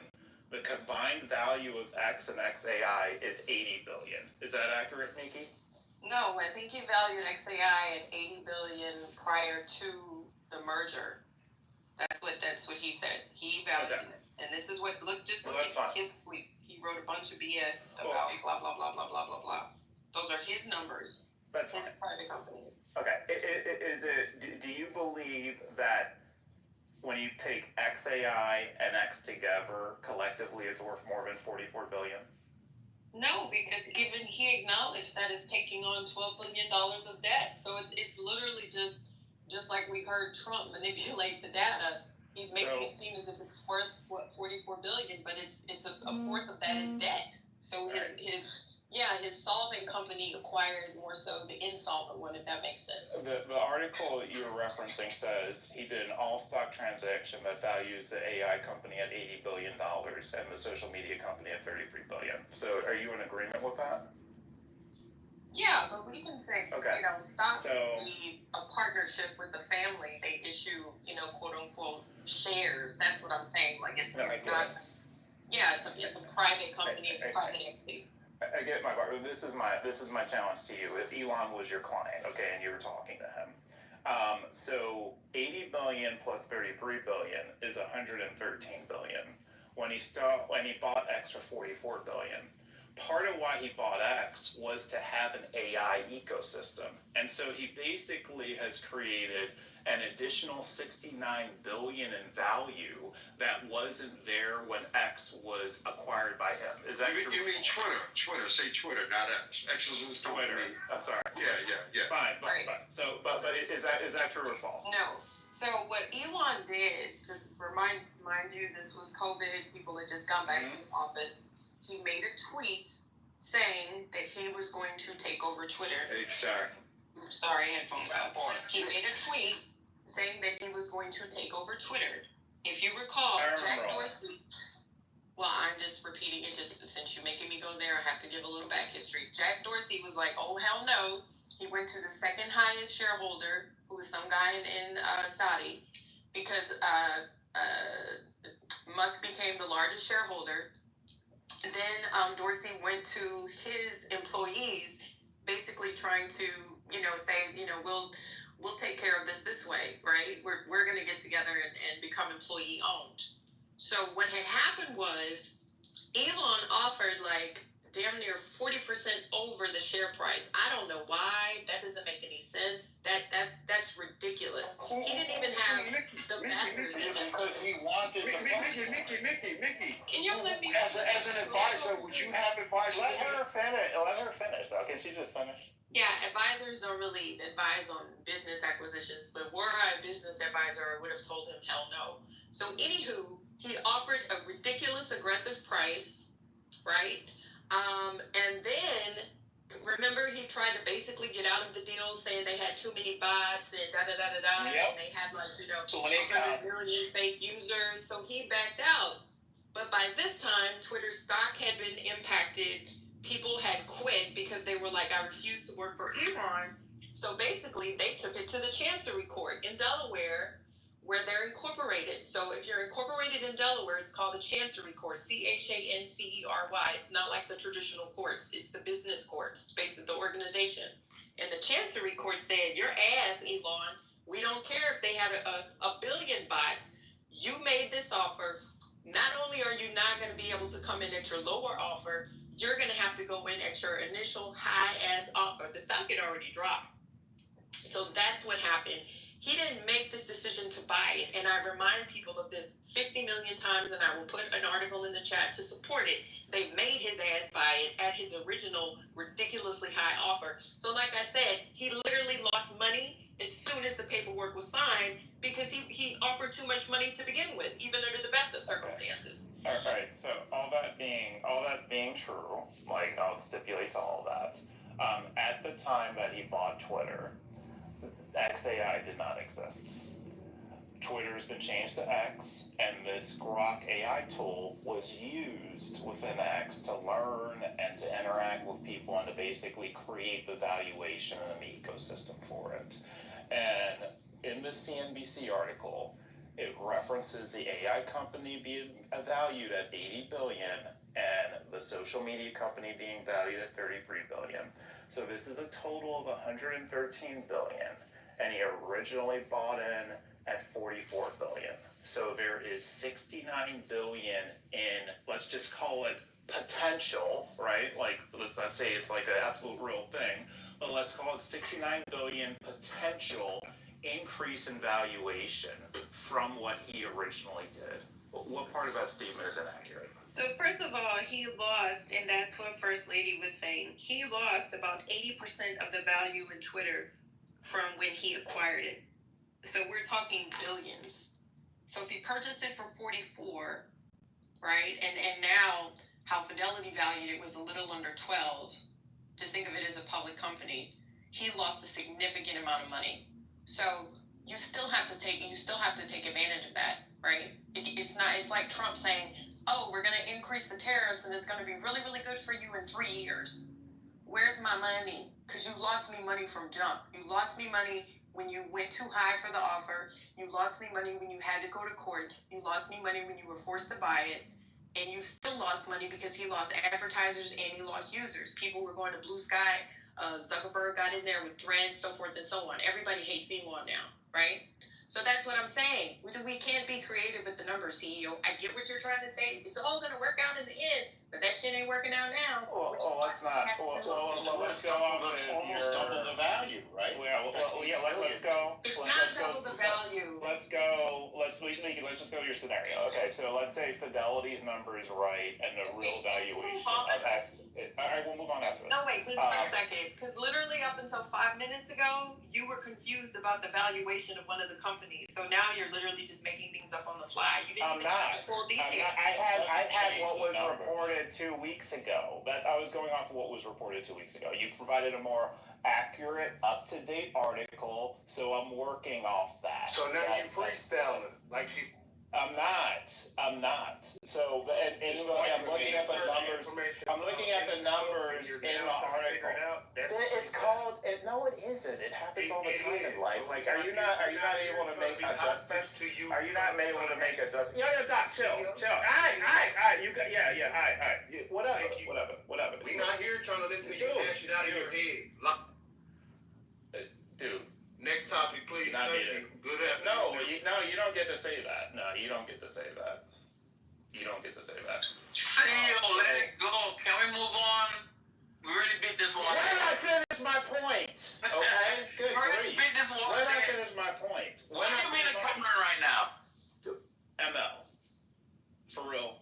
The combined value of X and XAI is $80 billion. Is that accurate, Nikki? No, I think he valued XAI at $80 billion prior to the merger. That's what he said. He valued it. And this is what look at his tweet. He wrote a bunch of BS about blah blah blah blah blah blah blah. Those are his numbers. That's his private company. Okay. Do you believe that when you take XAI and X together, collectively it's worth more than $44 billion? No, because even he acknowledged that it's taking on $12 billion of debt. So it's literally just like we heard Trump manipulate the data. He's making it seem as if it's worth $44 billion, but it's a fourth of that is debt. So his solvent company acquired more so the insolvent one, if that makes sense. The article that you're referencing says he did an all-stock transaction that values the AI company at $80 billion and the social media company at $33 billion. So are you in agreement with that? Yeah, but we can say, stock be a partnership with the family. They issue, quote-unquote shares. That's what I'm saying. Like, it's not... Yeah, it's a private company. It's private equity. I get my part. This is my challenge to you. If Elon was your client, okay, and you were talking to him, so $80 billion plus $33 billion is $113 billion. When he bought X for $44 billion, part of why he bought X was to have an AI ecosystem, and so he basically has created an additional $69 billion in value that wasn't there when X was acquired by him. Is that you mean Twitter? Say Twitter, not X. X is his Twitter. I'm sorry. Yeah. Fine. So, but is that true or false? No. So what Elon did, because mind you, this was COVID. People had just gone back to the office. He made a tweet saying that he was going to take over Twitter. Exactly. Sorry, headphone fell. He made a tweet saying that he was going to take over Twitter. If you recall, Jack Dorsey... Well, I'm just repeating it just since you're making me go there. I have to give a little back history. Jack Dorsey was like, oh, hell no. He went to the second highest shareholder, who was some guy in Saudi, because Musk became the largest shareholder. Then Dorsey went to his employees, basically trying to, say, we'll take care of this way, right? We're going to get together and become employee owned. So what had happened was Elon offered like damn near 40% over the share price. I don't know why. That doesn't make any sense. That's ridiculous. He didn't even have Mickey, because he wanted Mickey, Can y'all let me? As an advisor, would you have advice? Let her finish. though. Can she just finish? Yeah, advisors don't really advise on business acquisitions, but were I a business advisor, I would have told him hell no. So anywho, he offered a ridiculous aggressive price, right? And then remember he tried to basically get out of the deal saying they had too many bots and da-da-da-da-da, and they had 100 million fake users, so he backed out. But by this time, Twitter's stock had been impacted. People had quit because they were like, I refuse to work for Elon. So basically, they took it to the Chancery Court in Delaware, where they're incorporated. So if you're incorporated in Delaware, it's called the Chancery Court, Chancery. It's not like the traditional courts. It's the business courts, basically the organization. And the Chancery Court said, your ass, Elon, we don't care if they had a billion bots. You made this offer. Not only are you not going to be able to come in at your lower offer, you're going to have to go in at your initial high-ass offer. The stock had already dropped. So that's what happened. He didn't make this decision to buy it. And I remind people of this 50 million times, and I will put an article in the chat to support it. They made his ass buy it at his original ridiculously high offer. So like I said, he literally lost money as soon as the paperwork was signed because he offered too much money to begin with, even under the best of circumstances. All right. So all that being true, like I'll stipulate to all that. At the time that he bought Twitter, XAI did not exist. Twitter's been changed to X, and this Grok AI tool was used within X to learn and to interact with people and to basically create the valuation and the ecosystem for it. And in the CNBC article, it references the AI company being valued at $80 billion and the social media company being valued at $33 billion. So this is a total of $113 billion. And he originally bought in at $44 billion. So there is $69 billion in, let's just call it potential, right? Like, let's not say it's like an absolute real thing, but let's call it $69 billion potential increase in valuation from what he originally did. What part of that statement is inaccurate? So first of all, he lost, and that's what First Lady was saying. He lost about 80% of the value in Twitter from when he acquired it. So we're talking billions. So if he purchased it for 44, right, and now how Fidelity valued it was a little under 12, just think of it as a public company, he lost a significant amount of money. So you still have to take advantage of that, right? It's like Trump saying, oh, we're going to increase the tariffs and it's going to be really, really good for you in 3 years. Where's my money? Because you lost me money from jump. You lost me money when you went too high for the offer. You lost me money when you had to go to court. You lost me money when you were forced to buy it. And you still lost money because he lost advertisers and he lost users. People were going to Blue Sky. Zuckerberg got in there with Threads, so forth and so on. Everybody hates Elon now, right? So that's what I'm saying. We can't be creative with the numbers, CEO. I get what you're trying to say. It's all going to work out in the end, but that shit ain't working out now. Well, let's not. Let's go on almost double the value, right? Let's go. It's not double the value. Let's go. Let's just go to your scenario. Okay, so let's say Fidelity's number is right and the real valuation of X. All right, we'll move on after this. No, wait, just for a second. Because literally up until 5 minutes ago, you were confused about the valuation of one of the companies. So now you're literally just making things up on the fly. You didn't even have the full detail. I had what was reported 2 weeks ago. I was going off of what was reported 2 weeks ago. You provided a more accurate, up-to-date article, so I'm working off that. So now you're freestyling, like she's... I'm not. So, and I'm looking at the numbers. I'm looking at the numbers in the article. It's called. No, it isn't. It happens all the time in life. Like, are you not able to make adjustments? Are you not able to make adjustments? Yo, Doc, chill. All right. You got, yeah. All right. Whatever. We're not here trying to listen to you hash it out in your head. Dude. Next topic, please. Thank you. Good afternoon. No, you don't get to say that. No, you don't get to say that. CEO, let it go. Can we move on? We already beat this one. Let I finish my point. Okay? Good grief. Beat this one. Let I finish my point. What do you mean a governor right now? ML. For real.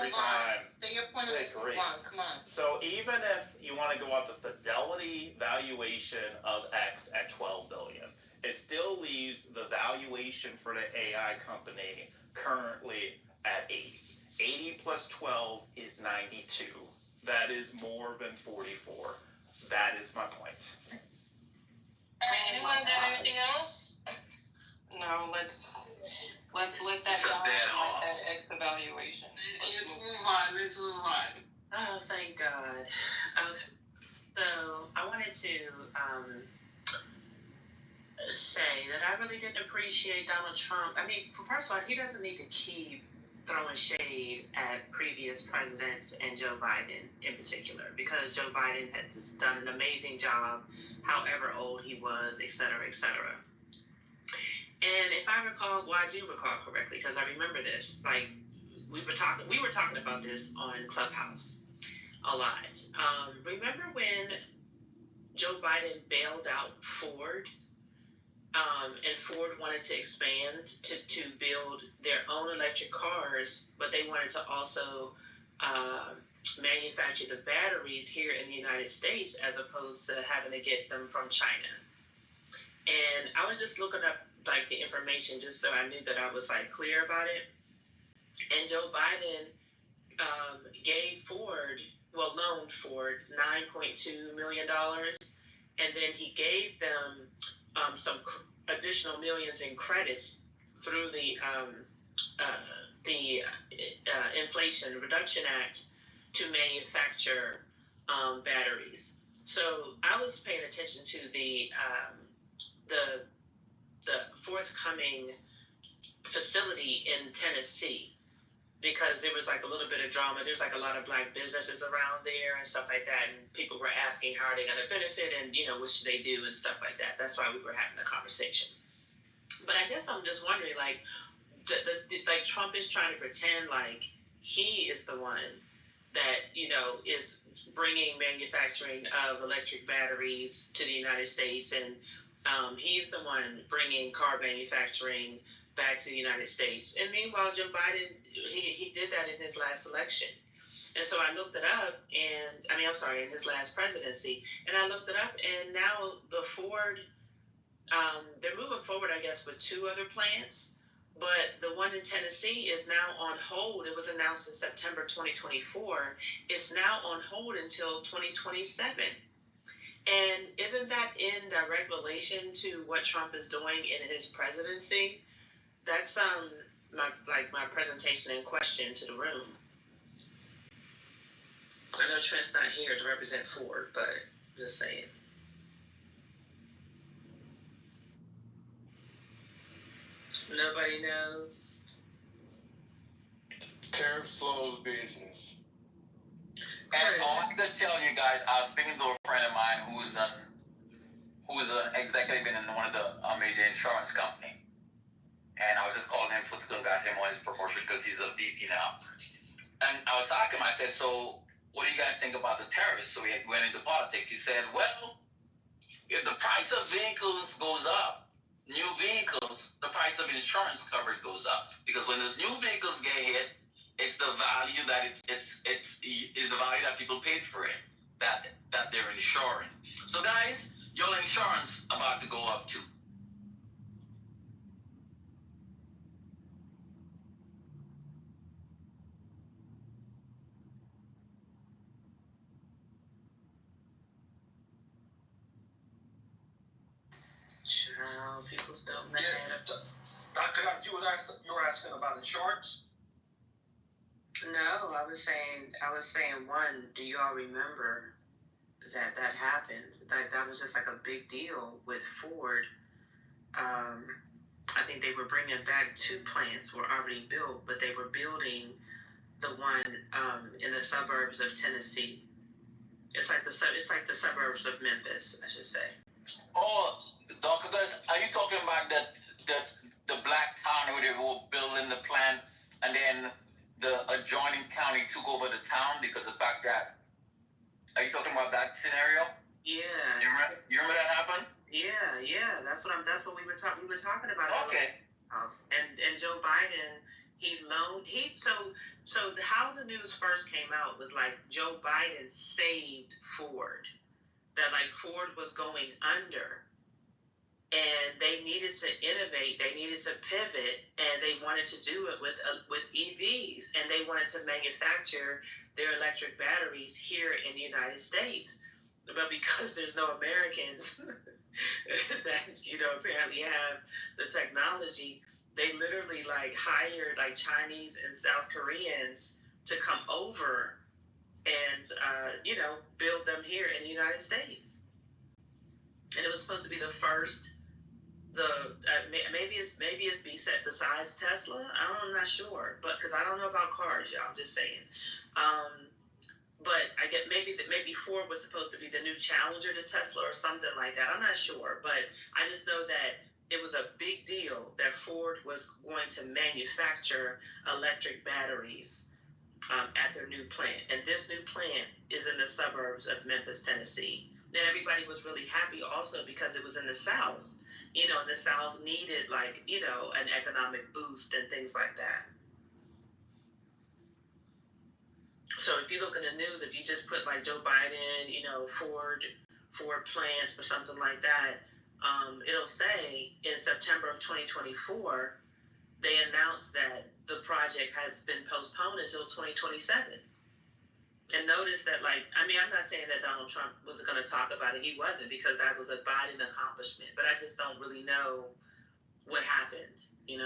every time. Say your point of view. Come on. So even if you want to go up the Fidelity valuation of X at $12 billion, it still leaves the valuation for the AI company currently at 80. 80 plus 12 is 92. That is more than 44. That is my point. Anyone got anything else? No, let's let that go. Let that X evaluation. Let's move on. Oh, thank God. Okay. So I wanted to say that I really didn't appreciate Donald Trump. I mean, first of all, he doesn't need to keep throwing shade at previous presidents and Joe Biden in particular, because Joe Biden has just done an amazing job, however old he was, et cetera, et cetera. And if I recall, well, I do recall correctly, because I remember this. Like, we were talking about this on Clubhouse a lot. Remember when Joe Biden bailed out Ford, and Ford wanted to expand to build their own electric cars, but they wanted to also manufacture the batteries here in the United States as opposed to having to get them from China. And I was just looking up like the information just so I knew that I was like clear about it. And Joe Biden loaned Ford $9.2 million, and then he gave them some additional millions in credits through the Inflation Reduction Act to manufacture batteries. So I was paying attention to the forthcoming facility in Tennessee, because there was like a little bit of drama. There's like a lot of black businesses around there and stuff like that, and people were asking how are they going to benefit, and what should they do and stuff like that. That's why we were having the conversation. But I guess I'm just wondering, like, like Trump is trying to pretend like he is the one that is bringing manufacturing of electric batteries to the United States, and he's the one bringing car manufacturing back to the United States. And meanwhile, Joe Biden, he did that in his last election. And so I looked it up, in his last presidency. And I looked it up, and now the Ford, they're moving forward, I guess, with 2 other plants. But the one in Tennessee is now on hold. It was announced in September 2024. It's now on hold until 2027. And isn't that in direct relation to what Trump is doing in his presidency? That's my presentation in question to the room. I know Trent's not here to represent Ford, but just saying. Nobody knows. Tariff slows business. And I wanted to tell you guys, I was speaking to a friend of mine who's an executive in one of the major insurance company. And I was just calling him to congratulate him on his promotion because he's a VP now. And I was asking him, I said, so what do you guys think about the tariffs? So we went into politics. He said, well, if the price of vehicles goes up, new vehicles, the price of insurance coverage goes up. Because when those new vehicles get hit, it's the value that it's the value that people paid for it, that they're insuring. So guys, your insurance about to go up too. Child, people still mad. Dr. You were asking about insurance? No, I was saying one, do you all remember that happened? That was just like a big deal with Ford. I think they were bringing back 2 plants were already built, but they were building the one in the suburbs of Tennessee. It's like the suburbs of Memphis, I should say. Oh, Dr. Gus, are you talking about the black town where they were building the plant and then the adjoining county took over the town because of the fact that, are you talking about that scenario? Yeah. You remember that happened? Yeah. That's what we were talking. We were talking about. Okay. And Joe Biden, So how the news first came out was like Joe Biden saved Ford. That like Ford was going under, and they needed to innovate, they needed to pivot, and they wanted to do it with EVs, and they wanted to manufacture their electric batteries here in the United States. But because there's no Americans that apparently have the technology, they literally like hired like Chinese and South Koreans to come over and build them here in the United States. And it was supposed to be the first. Maybe it's besides Tesla. I'm not sure, but because I don't know about cars, y'all. I'm just saying. But I get maybe Ford was supposed to be the new challenger to Tesla or something like that. I'm not sure, but I just know that it was a big deal that Ford was going to manufacture electric batteries at their new plant. And this new plant is in the suburbs of Memphis, Tennessee. And everybody was really happy also because it was in the South. The South needed an economic boost and things like that. So if you look in the news, if you just put like Joe Biden, Ford plant or something like that, it'll say in September of 2024, they announced that the project has been postponed until 2027. And notice that, I'm not saying that Donald Trump wasn't going to talk about it. He wasn't, because that was a Biden accomplishment. But I just don't really know what happened, And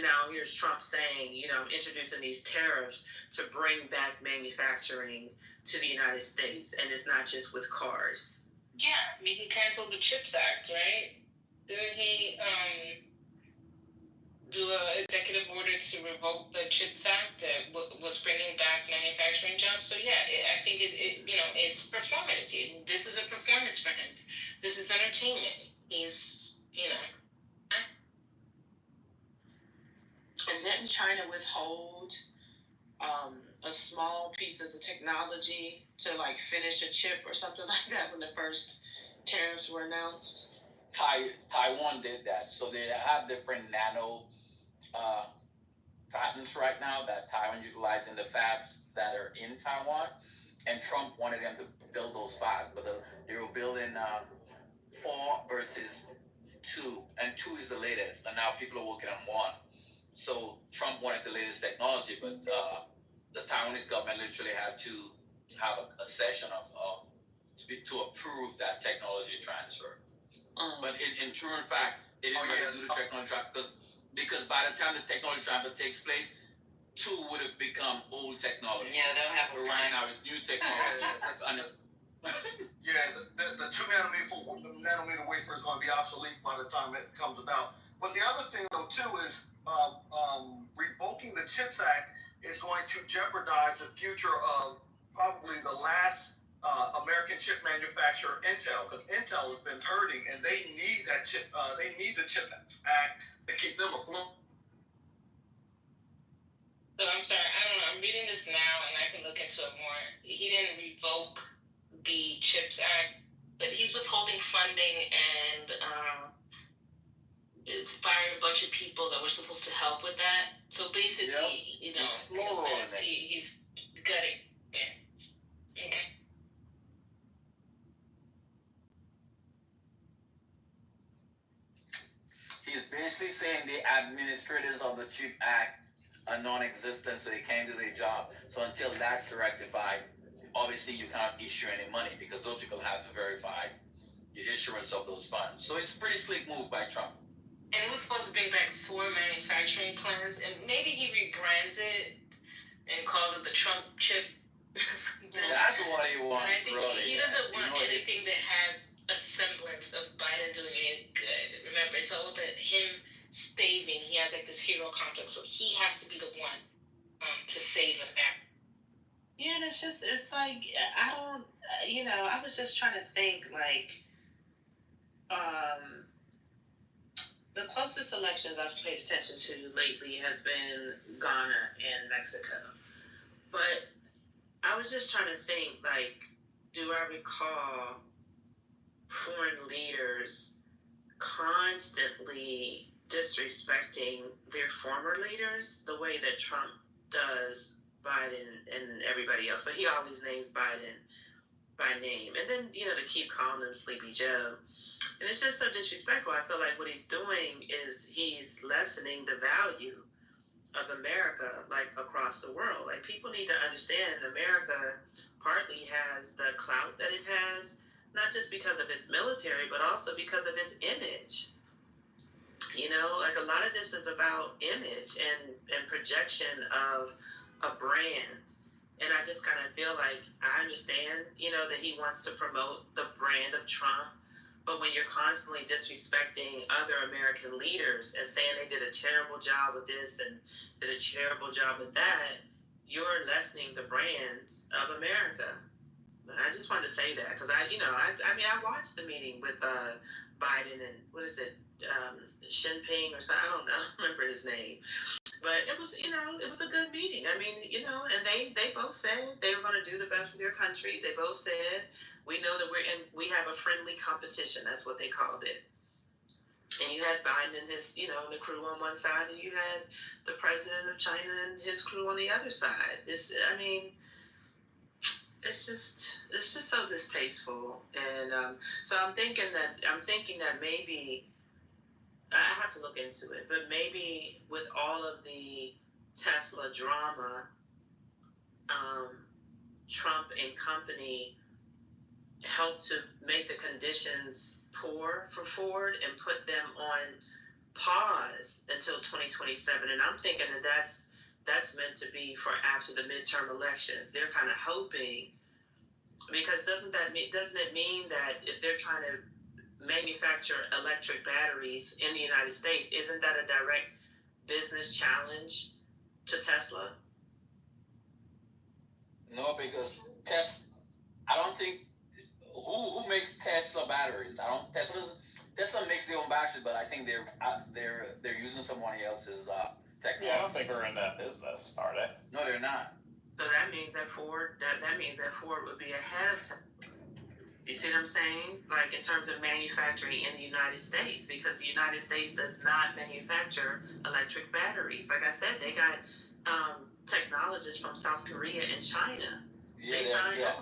now here's Trump saying, introducing these tariffs to bring back manufacturing to the United States. And it's not just with cars. Yeah, he canceled the CHIPS Act, right? Didn't he do an executive order to revoke the CHIPS Act that was bringing back manufacturing jobs? So yeah, I think it's performative. This is a performance for him. This is entertainment. He's, And didn't China withhold a small piece of the technology to finish a chip or something like that when the first tariffs were announced? Taiwan did that. So they have different nano patents right now that Taiwan utilizes in the fabs that are in Taiwan. And Trump wanted them to build those fabs, but they were building 4 versus 2, and 2 is the latest. And now people are working on 1. So Trump wanted the latest technology, but the Taiwanese government literally had to have a session to approve that technology transfer. But in true fact, they didn't really do the technology transfer because by the time the technology transfer takes place, 2 would have become old technology. Yeah, they'll have but right now it's new technology. The 2 nanometer wafer is going to be obsolete by the time it comes about. But the other thing, though, too, is revoking the CHIPS Act is going to jeopardize the future of probably the last American chip manufacturer, Intel, because Intel has been hurting, and they need that chip. They need the CHIPS Act to keep them afloat. So I'm sorry, I don't know. I'm reading this now, and I can look into it more. He didn't revoke the CHIPS Act, but he's withholding funding and fired a bunch of people that were supposed to help with that. So basically, in a sense, he's gutting. Yeah. Okay. He's basically saying the administrators of the CHIP Act are non-existent, so they can't do their job. So until that's rectified, obviously you can't issue any money because those people have to verify the issuance of those funds. So it's a pretty slick move by Trump. And it was supposed to bring back 4 manufacturing plants, and maybe he rebrands it and calls it the Trump chip. That's what he wants. But I think really. he doesn't want anything that has a semblance of Biden doing it good. Remember, it's all about him saving. He has this hero complex, so he has to be the one to save him. Yeah, and it's like, I don't, I was just trying to think, the closest elections I've paid attention to lately has been Ghana and Mexico. But I was just trying to think, do I recall foreign leaders constantly disrespecting their former leaders the way that Trump does Biden and everybody else. But he always names Biden by name. And then, to keep calling him Sleepy Joe. And it's just so disrespectful. I feel like what he's doing is he's lessening the value of America, like, across the world. Like, people need to understand America partly has the clout that it has, not just because of its military, but also because of its image. Like, a lot of this is about image and projection of a brand. And I just kind of feel like I understand, that he wants to promote the brand of Trump. But when you're constantly disrespecting other American leaders and saying they did a terrible job with this and did a terrible job with that, you're lessening the brand of America. I just wanted to say that because I watched the meeting with Biden and what is it, Jinping or something. I don't remember his name, but it was a good meeting. I mean, and they both said they were going to do the best for their country. They both said we know that we have a friendly competition. That's what they called it. And you had Biden and his, the crew on one side, and you had the president of China and his crew on the other side. It's just so distasteful. And so I'm thinking that maybe I have to look into it, but maybe with all of the Tesla drama, Trump and company helped to make the conditions poor for Ford and put them on pause until 2027. And I'm thinking that that's meant to be for after the midterm elections. They're kind of hoping, because doesn't it mean that if they're trying to manufacture electric batteries in the United States, isn't that a direct business challenge to Tesla? No, because I don't think who makes Tesla batteries. Tesla makes their own batteries, but I think they're using someone else's technology. Yeah, I don't think they're in that business, are they? No, they're not. So that means that Ford would be ahead of Tesla. You see what I'm saying? Like, in terms of manufacturing in the United States, because the United States does not manufacture electric batteries. Like I said, they got technologists from South Korea and China. Yeah, they signed up.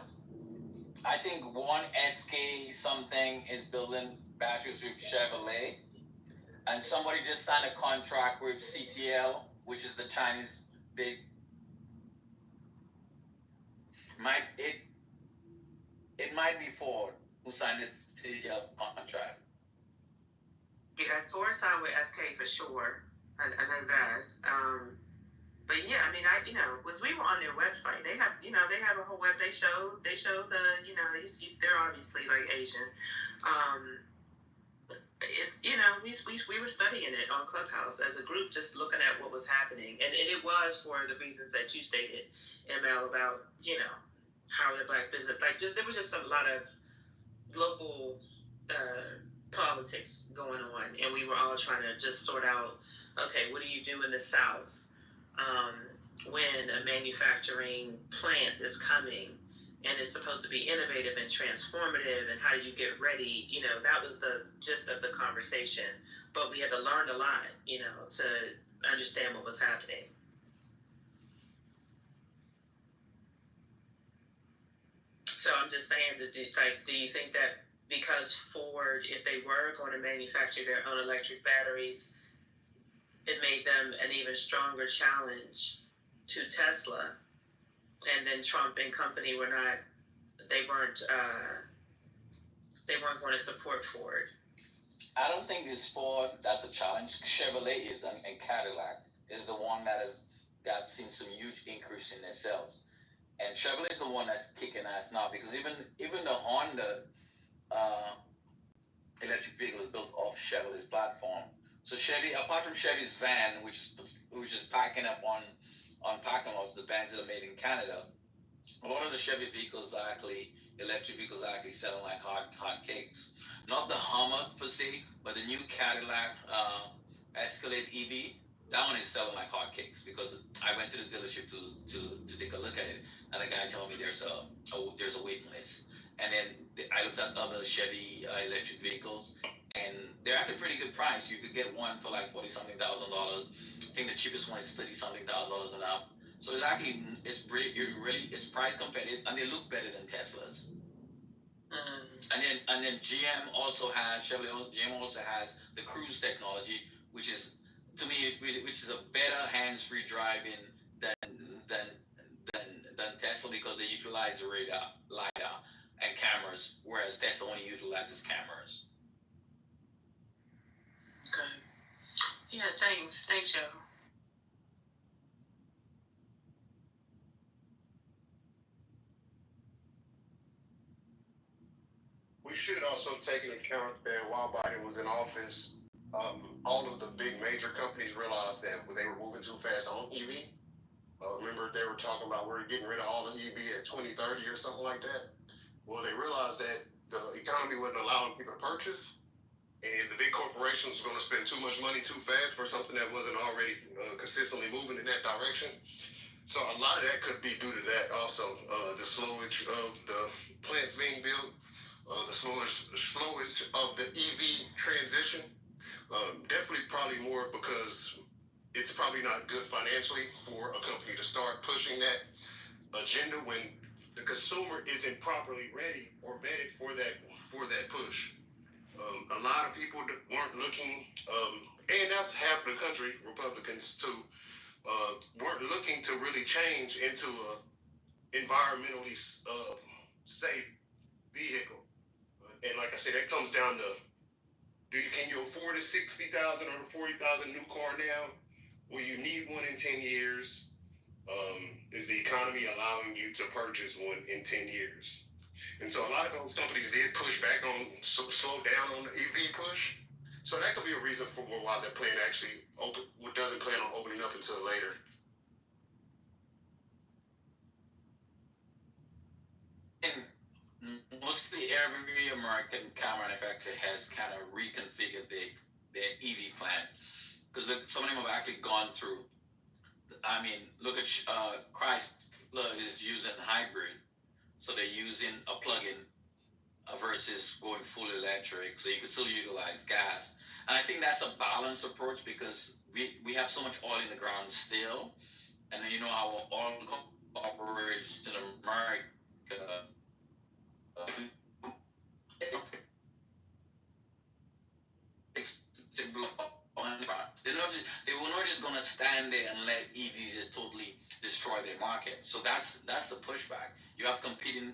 I think one SK something is building batteries with Chevrolet, and somebody just signed a contract with CTL, which is the Chinese big. It might be Ford who signed the CTL contract. Yeah, Ford signed with SK for sure. I know that. But yeah, I mean, was we were on their website. They have a whole web. They showed the, they're obviously like Asian. It's we were studying it on Clubhouse as a group, just looking at what was happening, and it was for the reasons that you stated, ML, about how the black business, like, just there was just a lot of local politics going on, and we were all trying to just sort out, okay, what do you do in the South when a manufacturing plant is coming and it's supposed to be innovative and transformative, and how do you get ready? That was the gist of the conversation, but we had to learn a lot, to understand what was happening. So I'm just saying, do you think that because Ford, if they were going to manufacture their own electric batteries, it made them an even stronger challenge to Tesla, and then Trump and company weren't going to support Ford? I don't think it's Ford that's a challenge. Chevrolet is, and Cadillac is the one that's seen some huge increase in their sales. And Chevrolet is the one that's kicking ass now, because even the Honda electric vehicle is built off Chevrolet's platform. So Chevy, apart from Chevy's van, which is packing up on parking lots, the vans that are made in Canada, a lot of the Chevy vehicles are actually electric vehicles are actually selling like hot cakes. Not the Hummer per se, but the new Cadillac Escalade EV. That one is selling like hotcakes, because I went to the dealership to take a look at it, and the guy told me there's a waiting list. And then I looked at other Chevy electric vehicles, and they're at a pretty good price. You could get one for like $40-something thousand. I think the cheapest one is $30-something thousand and up. So it's actually it's price competitive, and they look better than Teslas. And then GM also has GM also has the Cruise technology, which is to me which is a better hands-free driving than Tesla, because they utilize radar, lidar, and cameras, whereas Tesla only utilizes cameras. Okay. Yeah. Thanks, yo. We should also take into account that while Biden was in office, all of the big major companies realized that they were moving too fast on EV. Remember, they were talking about we're getting rid of all the EV at 2030 or something like that. Well, they realized that the economy wasn't allowing people to purchase, and the big corporations were going to spend too much money too fast for something that wasn't already consistently moving in that direction. So a lot of that could be due to that also. The slowage of the plants being built, the slowage of the EV transition. Definitely probably more because it's probably not good financially for a company to start pushing that agenda when the consumer isn't properly ready or vetted for that push. A lot of people weren't looking, and that's half the country, Republicans too, weren't looking to really change into a environmentally safe vehicle. And like I said, that comes down to, can you afford a $60,000 or $40,000 new car now? Will you need one in 10 years? Is the economy allowing you to purchase one in 10 years? And so a lot of those companies did push back on, slow down on the EV push. So that could be a reason for why their plan actually doesn't plan on opening up until later. And mostly every American car manufacturer has kind of reconfigured their EV plan, because some of them have actually gone through. I mean, look at Chrysler is using hybrid, so they're using a plug-in versus going full electric, so you can still utilize gas. And I think that's a balanced approach, because we have so much oil in the ground still, and our oil operations in America. They were not just going to stand there and let EVs just totally destroy their market. So that's the pushback. You have competing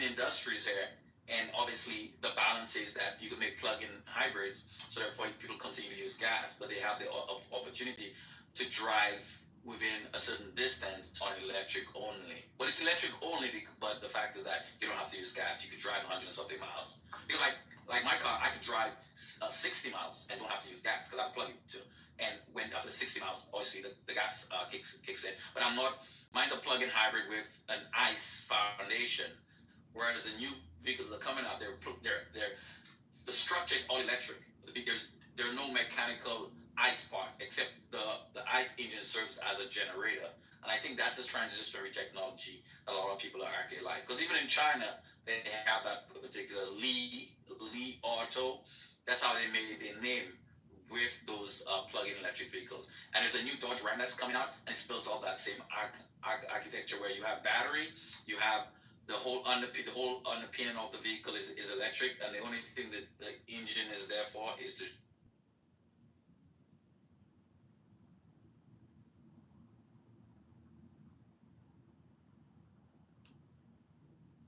industries here, and obviously the balance is that you can make plug-in hybrids, so therefore people continue to use gas, but they have the opportunity to drive within a certain distance on electric only. Well, it's electric only, but the fact is that you don't have to use gas. You could drive 100-something miles. Because like my car, I could drive 60 miles and don't have to use gas because I plug it to. And when after 60 miles, obviously the gas kicks in. But mine's a plug-in hybrid with an ICE foundation, whereas the new vehicles that are coming out, the structure is all electric. There are no mechanical ICE parts, except the ICE engine serves as a generator. And I think that's a transitory technology a lot of people are actually like. Because even in China, they have that particular Li Auto. That's how they made their name with those plug-in electric vehicles. And there's a new Dodge Ram that's coming out, and it's built off that same architecture where you have battery, you have the whole underpinning of the vehicle is electric, and the only thing that the engine is there for is to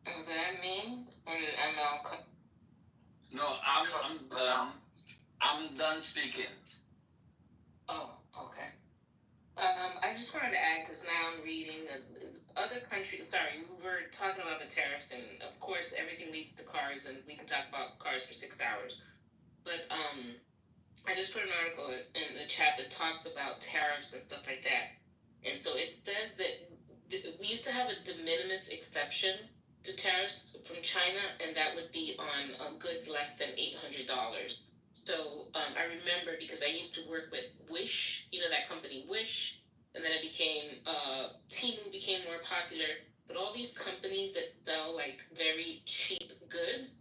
Is that me? Or did ML cut? No, I'm done speaking. Oh, okay. I just wanted to add, because now I'm reading other countries. Sorry, we were talking about the tariffs, and of course everything leads to cars, and we can talk about cars for 6 hours. But I just put an article in the chat that talks about tariffs and stuff like that. And so it says that we used to have a de minimis exception to tariffs from China, and that would be on goods less than $800. So I remember, because I used to work with Wish, that company Wish, and then it became Temu became more popular. But all these companies that sell like very cheap goods,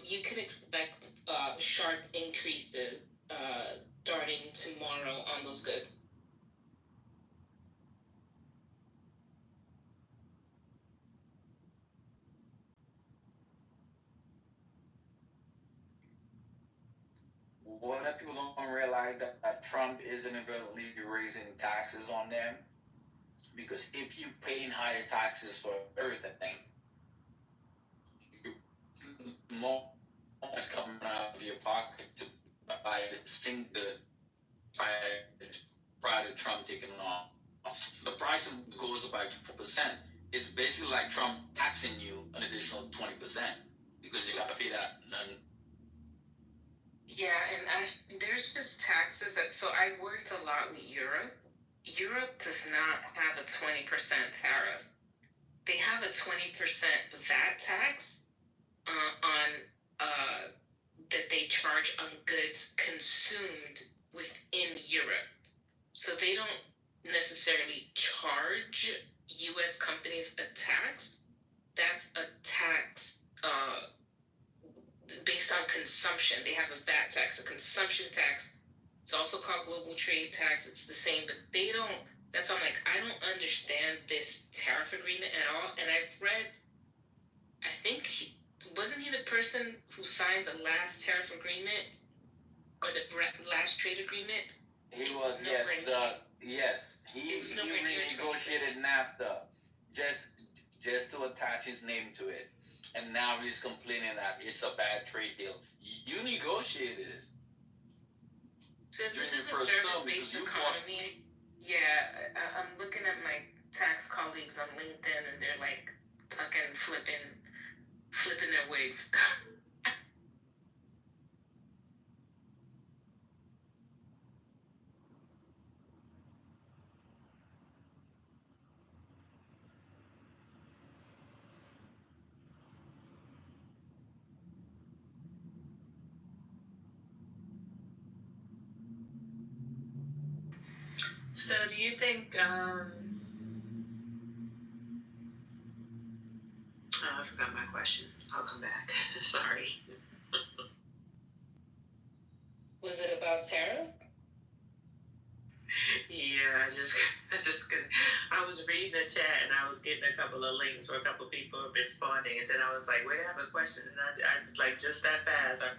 You can expect sharp increases starting tomorrow on those goods. What people don't realize that Trump isn't inadvertently raising taxes on them, because if you paying higher taxes for everything, more is coming out of your pocket to buy the same good prior to Trump taking off. The price goes up by 4%. It's basically like Trump taxing you an additional 20% because you got to pay that. Yeah, and there's just taxes that. So I've worked a lot with Europe. Europe does not have a 20% tariff. They have a 20% VAT tax on that they charge on goods consumed within Europe. So they don't necessarily charge U.S. companies a tax. That's a tax based on consumption. They have a VAT tax, a consumption tax. It's also called global trade tax. It's the same, but they don't. That's why I'm like, I don't understand this tariff agreement at all. And I've read, I think, wasn't he the person who signed the last tariff agreement or the last trade agreement? He was, yes. He renegotiated NAFTA just to attach his name to it. And now he's complaining that it's a bad trade deal. You negotiated it. So this is a service-based economy. Yeah, I'm looking at my tax colleagues on LinkedIn, and they're like fucking flipping their wigs. So do you think, oh, I forgot my question. I'll come back. Sorry. Was it about tariff? Yeah, I just couldn't. I was reading the chat and I was getting a couple of links where a couple of people were responding, and then I was like, wait, I have a question, and I like just that fast, I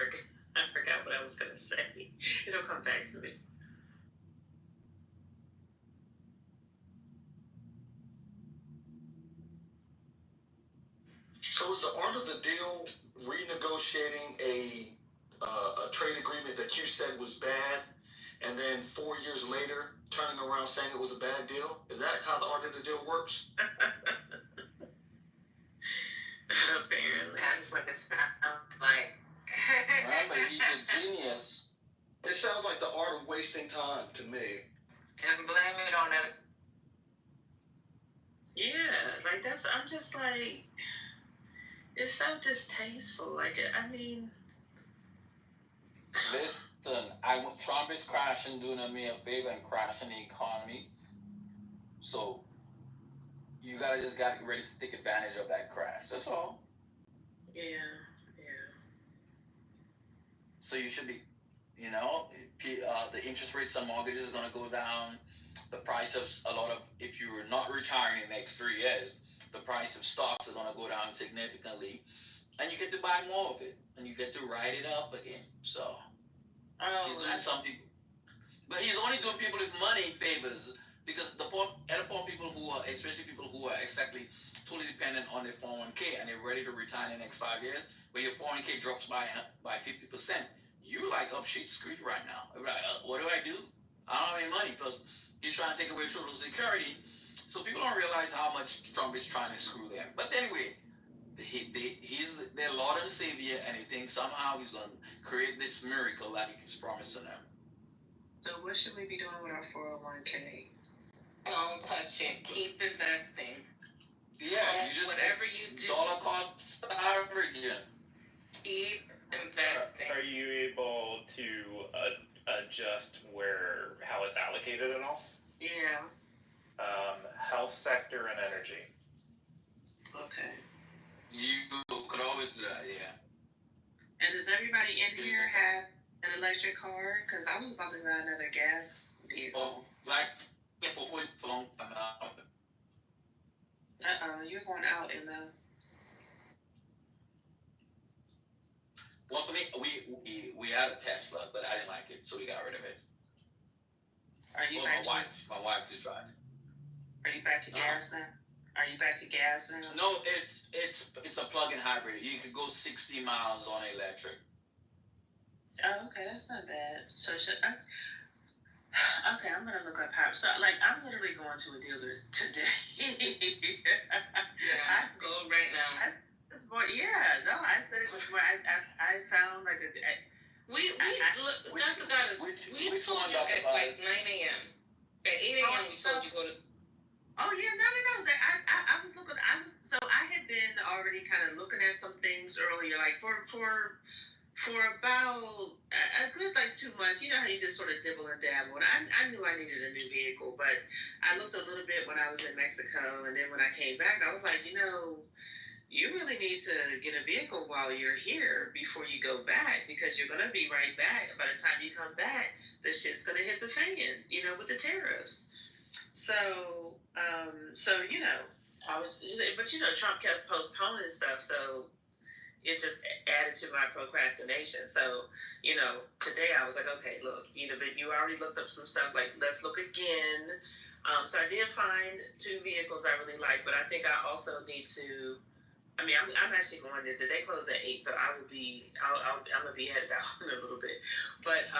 forgot what I was gonna say. It'll come back to me. So is the art of the deal renegotiating a trade agreement that you said was bad, and then 4 years later turning around saying it was a bad deal? Is that how the art of the deal works? Apparently. That's what it sounds like. Remember, he's a genius. It sounds like the art of wasting time to me. And blame it on other. Yeah, like I'm just like, it's so distasteful. Like, I mean. Listen, Trump is crashing, doing me a favor and crashing the economy. So you gotta just get ready to take advantage of that crash. That's all. Yeah. So you should be, the interest rates on mortgages is gonna go down. The price of if you're not retiring in the next 3 years, the price of stocks are gonna go down significantly, and you get to buy more of it, and you get to ride it up again. So he's doing some people, but he's only doing people with money favors, because the poor people who are, especially people who are exactly totally dependent on their 401k and they're ready to retire in the next 5 years, but your 401k drops by 50%, you're like up shit street right now. Like, what do I do? I don't have any money, plus he's trying to take away Social Security. So people don't realize how much Trump is trying to screw them. But anyway, he's their Lord and Savior, and he thinks somehow he's going to create this miracle that he keeps promising them. So what should we be doing with our 401k? Don't touch it. Keep investing. Yeah, you just whatever you do. Dollar cost averaging. Keep investing. Are you able to adjust how it's allocated and all? Yeah. Health sector and energy. Okay. You could always do that, yeah. And does everybody in here have an electric car? Because I was about to buy another gas vehicle. You're going out, Emma. Well, for me, we had a Tesla, but I didn't like it, so we got rid of it. Are you back my wife is driving. Are you back to gas now? Are you back to gas now? No, it's a plug-in hybrid. You can go 60 miles on electric. Oh, okay, that's not bad. So okay, I'm gonna look up how. So, like, I'm literally going to a dealer today. Yeah, go right now. I said it before. I found like a. Dr. Goddess, we told you at like 9 a.m. At 8 a.m. we told you go to. Oh yeah, no. I was looking. I had been already kind of looking at some things earlier, like for about a good like 2 months. You know how you just sort of dibble and dabble. And I knew I needed a new vehicle, but I looked a little bit when I was in Mexico, and then when I came back, I was like, you really need to get a vehicle while you're here before you go back, because you're gonna be right back. By the time you come back, the shit's gonna hit the fan, with the tariffs. So I was, but Trump kept postponing stuff, so it just added to my procrastination. So, today I was like, okay, look, you already looked up some stuff, like, let's look again. So I did find 2 vehicles I really like, but I think I also need to, I'm actually going to, they close at 8, so I'm going to be headed out in a little bit. But,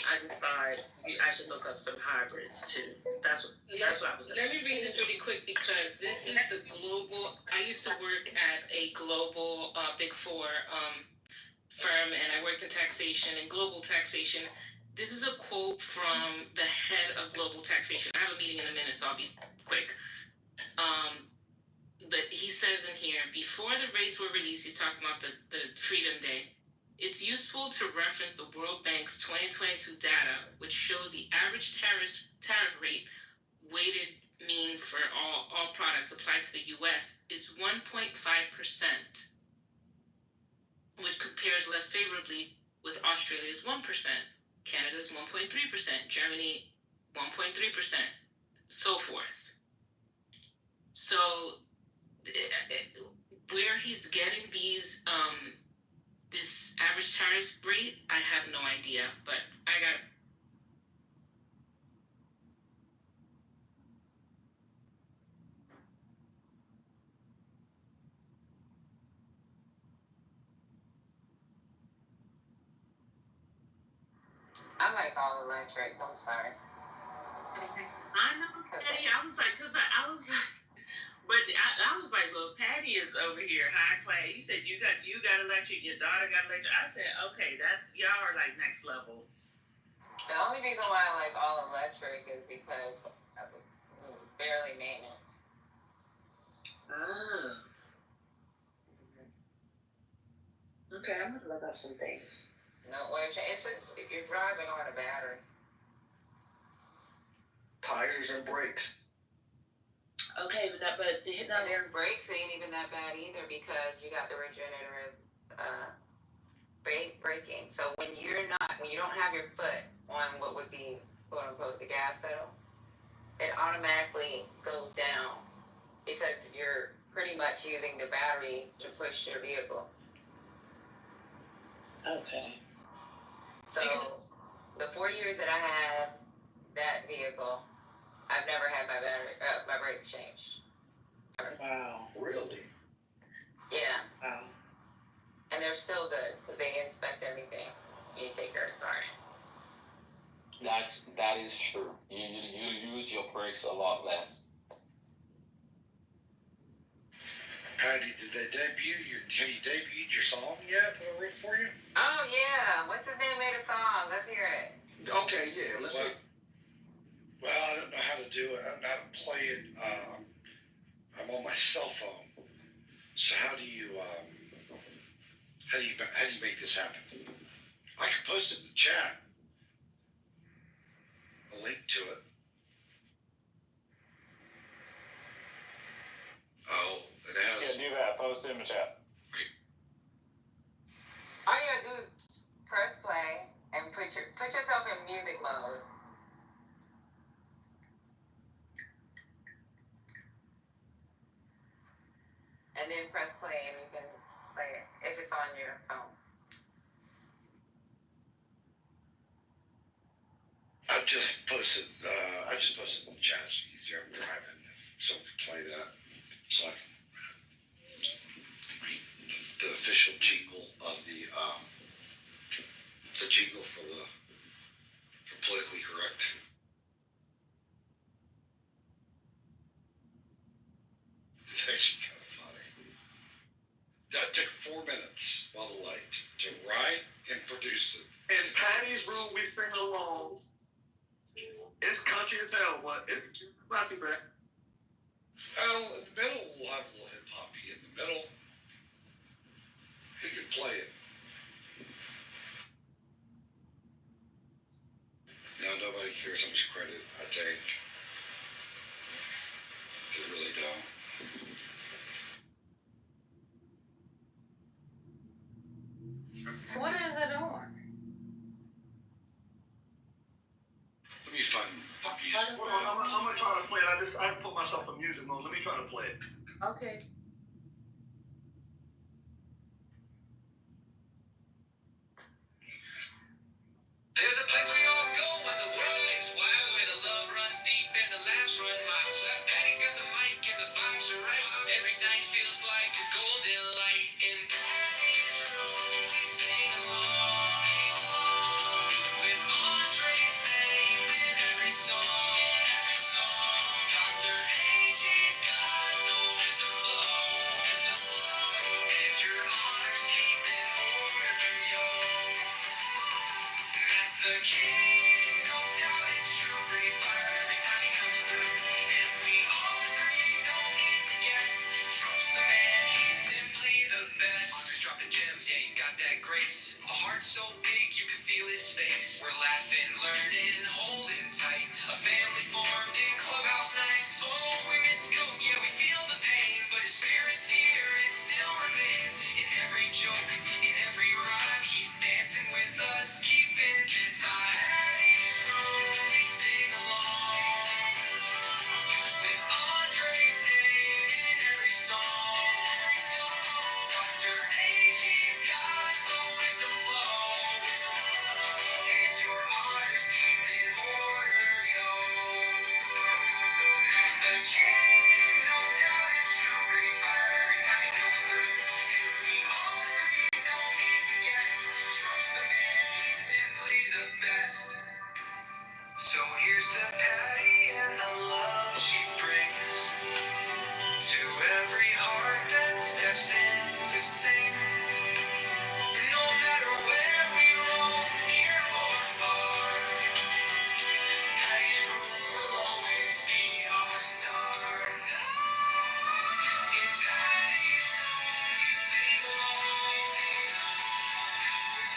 I just thought I should look up some hybrids too. That's what I was. Let me read this really quick, because this is the global. I used to work at a global Big Four firm, and I worked in taxation and global taxation. This is a quote from the head of global taxation. I have a meeting in a minute, so I'll be quick. But he says in here, before the rates were released, he's talking about the Freedom Day. It's useful to reference the World Bank's 2022 data, which shows the average tariff rate weighted mean for all products applied to the U.S. is 1.5%, which compares less favorably with Australia's 1%, Canada's 1.3%, Germany 1.3%, so forth. So where he's getting these this average tariff rate, I have no idea, but I like all electric. I'm sorry. I know, Patty. I was like, but I was like, well, Patty is over here, high class. You said you got electric, your daughter got electric. I said, okay, y'all are like next level. The only reason why I like all electric is because of barely maintenance. Okay, I'm gonna look up some things. No, it's just you're driving on a battery. Tires and brakes. Okay, but their brakes ain't even that bad either, because you got the regenerative braking. So when you don't have your foot on what would be quote unquote the gas pedal, it automatically goes down because you're pretty much using the battery to push your vehicle. Okay. So the 4 years that I have that vehicle, I've never had my brakes changed. Wow. Really? Yeah. Wow. And they're still good because they inspect everything. You take your car in. That is true. You use your brakes a lot less. Patty, have you debuted your song yet that I wrote for you? Oh yeah. What's his name made a song? Let's hear it. Okay, yeah, let's hear it. Well, I don't know how to do it. I don't know how to play it. I'm on my cell phone. So how do you make this happen? I can post it in the chat. A link to it. Oh, it has. Yeah, do that. Post it in the chat. music mode. And then press play and you can play it if it's on your phone. I just posted in the chat. It's easier. I'm driving. So play that. So I can the official jingle of the jingle for politically correct. It's actually kind of funny. That took 4 minutes by the way to write and produce it. In Patty's room, we sing along. It's country as hell, but it's not too bad. Well, in the middle, we'll have a little hip hop in the middle. Who can play it? No, nobody cares how much credit I take. They really don't. What is it on? Let me find the music. Well, I'm gonna try to play it. I put myself in music mode. Let me try to play it. Okay. There's a place we all go when the world gets wild, where the love runs deep and the laughs run miles. Patty's got the mic and the vibes are right. Every night feels like a golden light. In Patty's room, we sing along with Andre's name in every song. Dr. AG's got the wisdom flow, and your honors keep in order, yo. That's the king, no doubt it's true. Bringing fire every time he comes through. And we all agree, no need to guess. Trust the man, he's simply the best. Andre's dropping gems, yeah, he's got that grace. A heart so big you can feel his space. We're laughing, learning, holding tight. A family formed in clubhouse nights. Oh, we miss Goat, yeah, we feel the pain. But his spirit's here, it still remains. In every joke, in every rhyme, he's dancing with us, keeping time. Patty's room, we sing along with Andre's name in every song. Dr. AG's got the wisdom flow, and your honors keep in order, yo. As the king, no doubt it's true. Bringing fire every time he comes through. And we all agree, no need to guess. Trust the man, he's simply the best. So here's to Patty and the love she brings to every heart that steps in to sing. No matter where we roam, near or far, Patty's room will always be our star. In Patty's room, we sing along with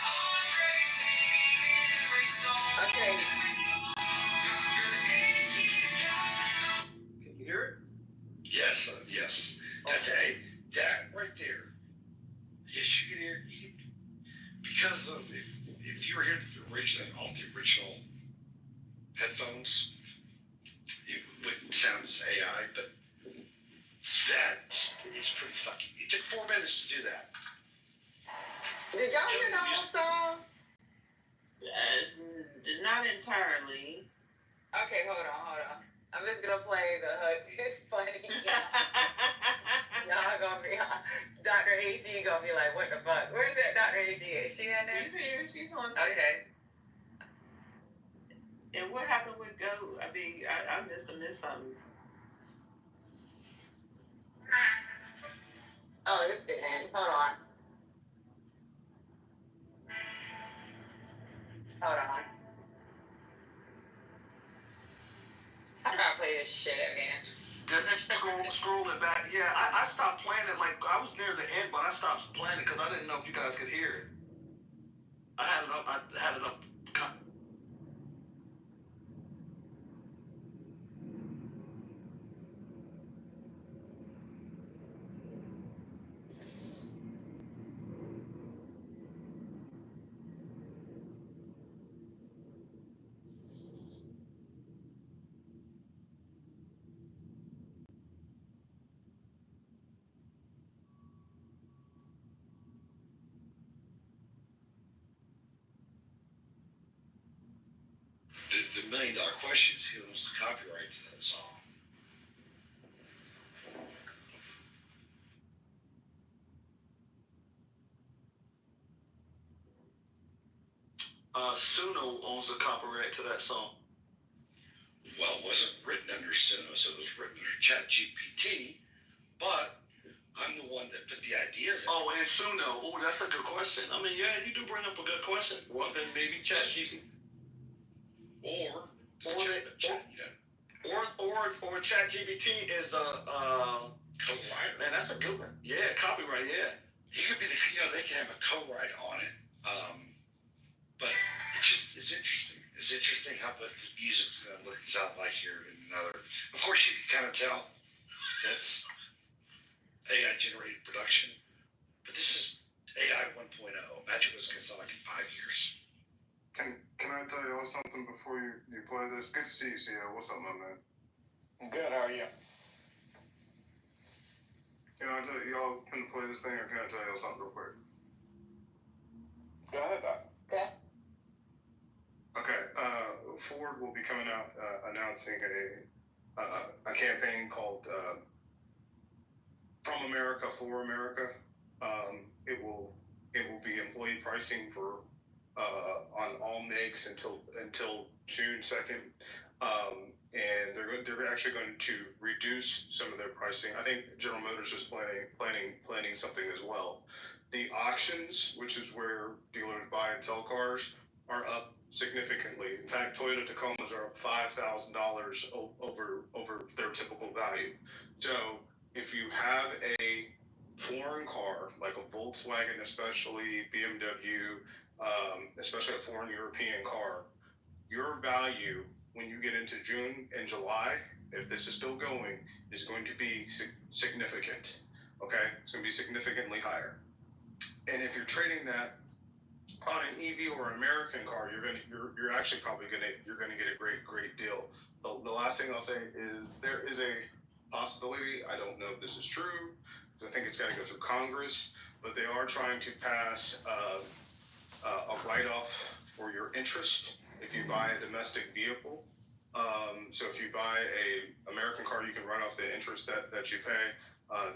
Andre's name in every song. Okay. Can you hear it? Yes, yes. That's that right there. Yes, you can hear it. Because of if you were here off the original headphones, it wouldn't sound as AI, but that is pretty fucking. It took 4 minutes to do that. Did y'all hear the whole song? Not entirely. Okay, hold on. I'm just gonna play the hook. It's funny. Y'all gonna be, Dr. AG gonna be like, what the fuck? Where's that Dr. AG? Is she in there? She's here. She's on set. Okay. And what happened with Goat? I mean, I missed something. Oh, it's the end. Hold on. How do I play this shit again? Just scroll it back. Yeah, I stopped playing it. Like, I was near the end, but I stopped playing it because I didn't know if you guys could hear it. I had it up. our question is, who owns the copyright to that song? Suno owns the copyright to that song. Well, it wasn't written under Suno, so it was written under ChatGPT, but I'm the one that put the ideas in. Oh, and Suno. Oh, that's a good question. I mean, yeah, you do bring up a good question. Well, then maybe ChatGPT. Or ChatGPT is a co-writer. Man, that's a good one. Yeah, copyright. Yeah, he could be they can have a co-write on it. But it's interesting. It's interesting how what the music's gonna look and sound like here in another. Of course, you can kind of tell that's AI generated production, but this is AI 1.0. Imagine what's gonna sound like in 5 years. Can I tell y'all something before you play this? Good to see you, CL. What's up, my man? I'm good. How are you? Can I tell y'all can play this thing, or can I tell y'all something real quick? Go ahead, Doc. Okay. Okay. Ford will be coming out announcing a campaign called "From America for America." It will be employee pricing for on all makes until June 2nd, and they're actually going to reduce some of their pricing. I think General Motors is planning something as well. The auctions, which is where dealers buy and sell cars, are up significantly. In fact, Toyota Tacomas are up $5,000 over their typical value. So if you have a foreign car, like a Volkswagen, especially BMW, especially a foreign European car, your value when you get into June and July, if this is still going, is going to be significant. Okay, it's going to be significantly higher. And if you're trading that on an EV or an American car, you're actually probably gonna get a great deal. The last thing I'll say is there is a possibility. I don't know if this is true, because I think it's got to go through Congress, but they are trying to pass a write-off for your interest if you buy a domestic vehicle. So if you buy a American car, you can write off the interest that you pay.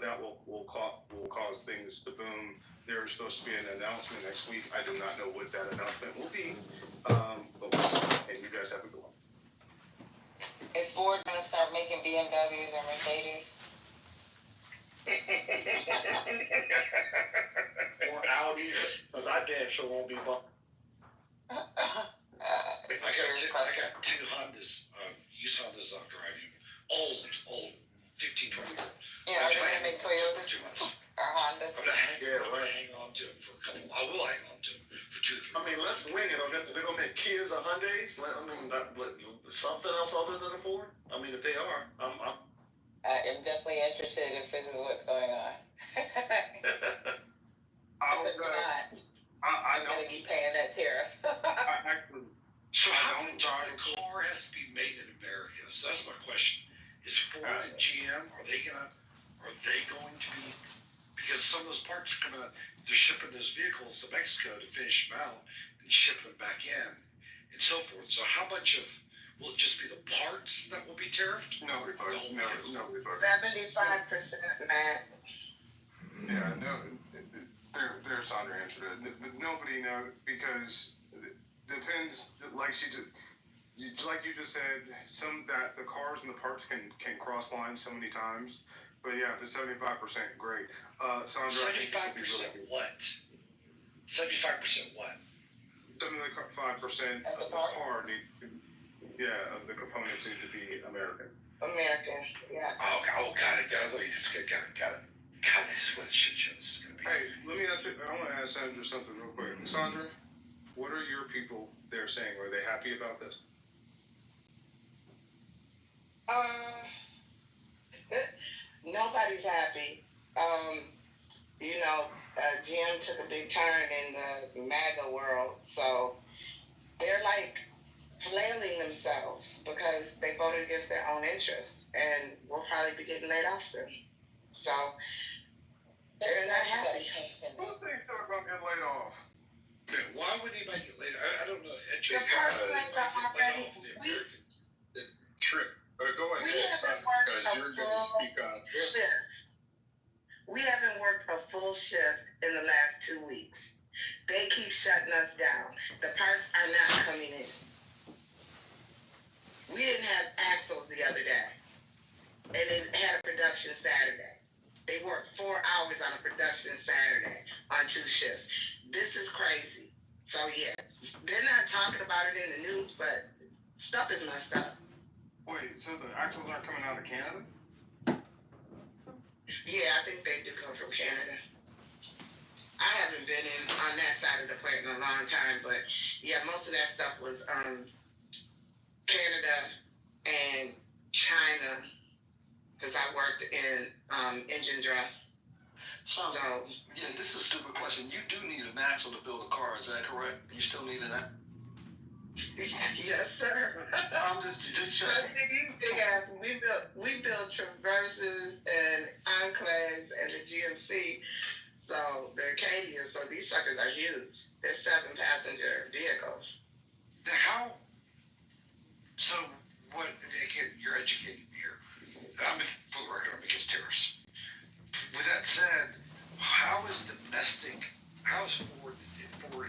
That will cause things to boom. There's supposed to be an announcement next week. I do not know what that announcement will be, but we'll see. And you guys have a good one. Is Ford going to start making BMWs and Mercedes? Or Audi, because I damn sure won't be bought. I got two Hondas, used Hondas I'm driving. Old, 15, 20 years. Yeah, are they going to make Toyotas or Hondas? I'm gonna hang on to them for a couple. I will hang on to them for 2 or 3. I mean, let's wing it. They're gonna make Kias or Hyundais. Something else other than a Ford. I mean, if they are, I'm definitely interested if this is what's going on. I'm going to be paying that tariff. So how a car has to be made in America? So that's my question. Is Ford and GM, are they going to be, because some of those parts are coming out, they're shipping those vehicles to Mexico to finish them out and ship them back in and so forth. So how much of, will it just be the parts that will be tariffed? No, 75%, Matt. Yeah, no, there's Sandra answered it. Nobody knows, because it depends, like you just said, the cars and the parts can cross lines so many times. But yeah, if it's 75%, great. Sandra, 75% what? 75% what? 75% of the car of the components need to be American. American, yeah. Oh, got it. Got it. God, this is what a shit show this is going to be. Hey, let me ask you, I want to ask Sandra something real quick. Sandra, what are your people there saying? Are they happy about this? Nobody's happy. GM took a big turn in the MAGA world, so they're like flailing themselves because they voted against their own interests, and we'll probably be getting laid off soon. So they're not happy. Who thinks they're going to get laid off? Why would anybody get laid off? I don't know. The parts are already. double shift in the last 2 weeks. They keep shutting us down. The parts are not coming in. We didn't have axles the other day, and they had a production Saturday. They worked 4 hours on a production Saturday on 2 shifts. This is crazy. So yeah, they're not talking about it in the news, but stuff is messed up. Wait, so the axles aren't coming out of Canada? Yeah, I think they do come from Canada. I haven't been in on that side of the plant in a long time, but yeah, most of that stuff was Canada and China, because I worked in engine dress. So, yeah, this is a stupid question. You do need an axle to build a car, is that correct? You still need an axle? Yes, sir. I'm just checking. Especially these big ass. We built Traverses and Enclaves and the GMC. So the Acadias. So these suckers are huge. They're 7-passenger vehicles. Now, how? So what? You're educating me here. For the record, I'm against tariffs. With that said, how is Ford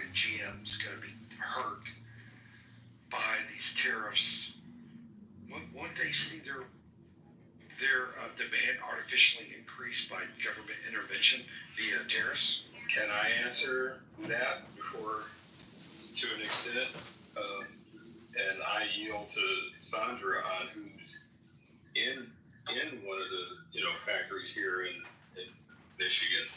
and GM's going to be hurt by these tariffs? Won't they see their demand artificially increased by government intervention via tariffs? Can I answer that before, to an extent? And I yield to Sandra on who's in one of the factories here in Michigan.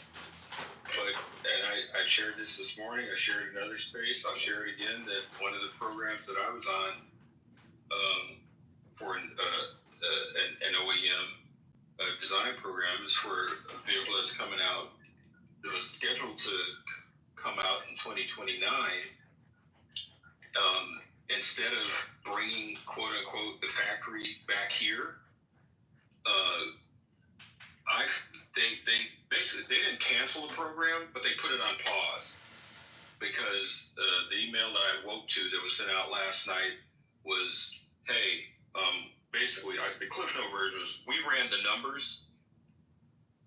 But I shared this morning. I shared it in another space. I'll share it again. That one of the programs that I was on for an OEM design program is for a vehicle that's coming out. It was scheduled to come out in 2029. Instead of bringing "quote unquote" the factory back here, they didn't cancel the program, but they put it on pause because the email that I woke to that was sent out last night was, hey, basically the Cliff Note version was, we ran the numbers.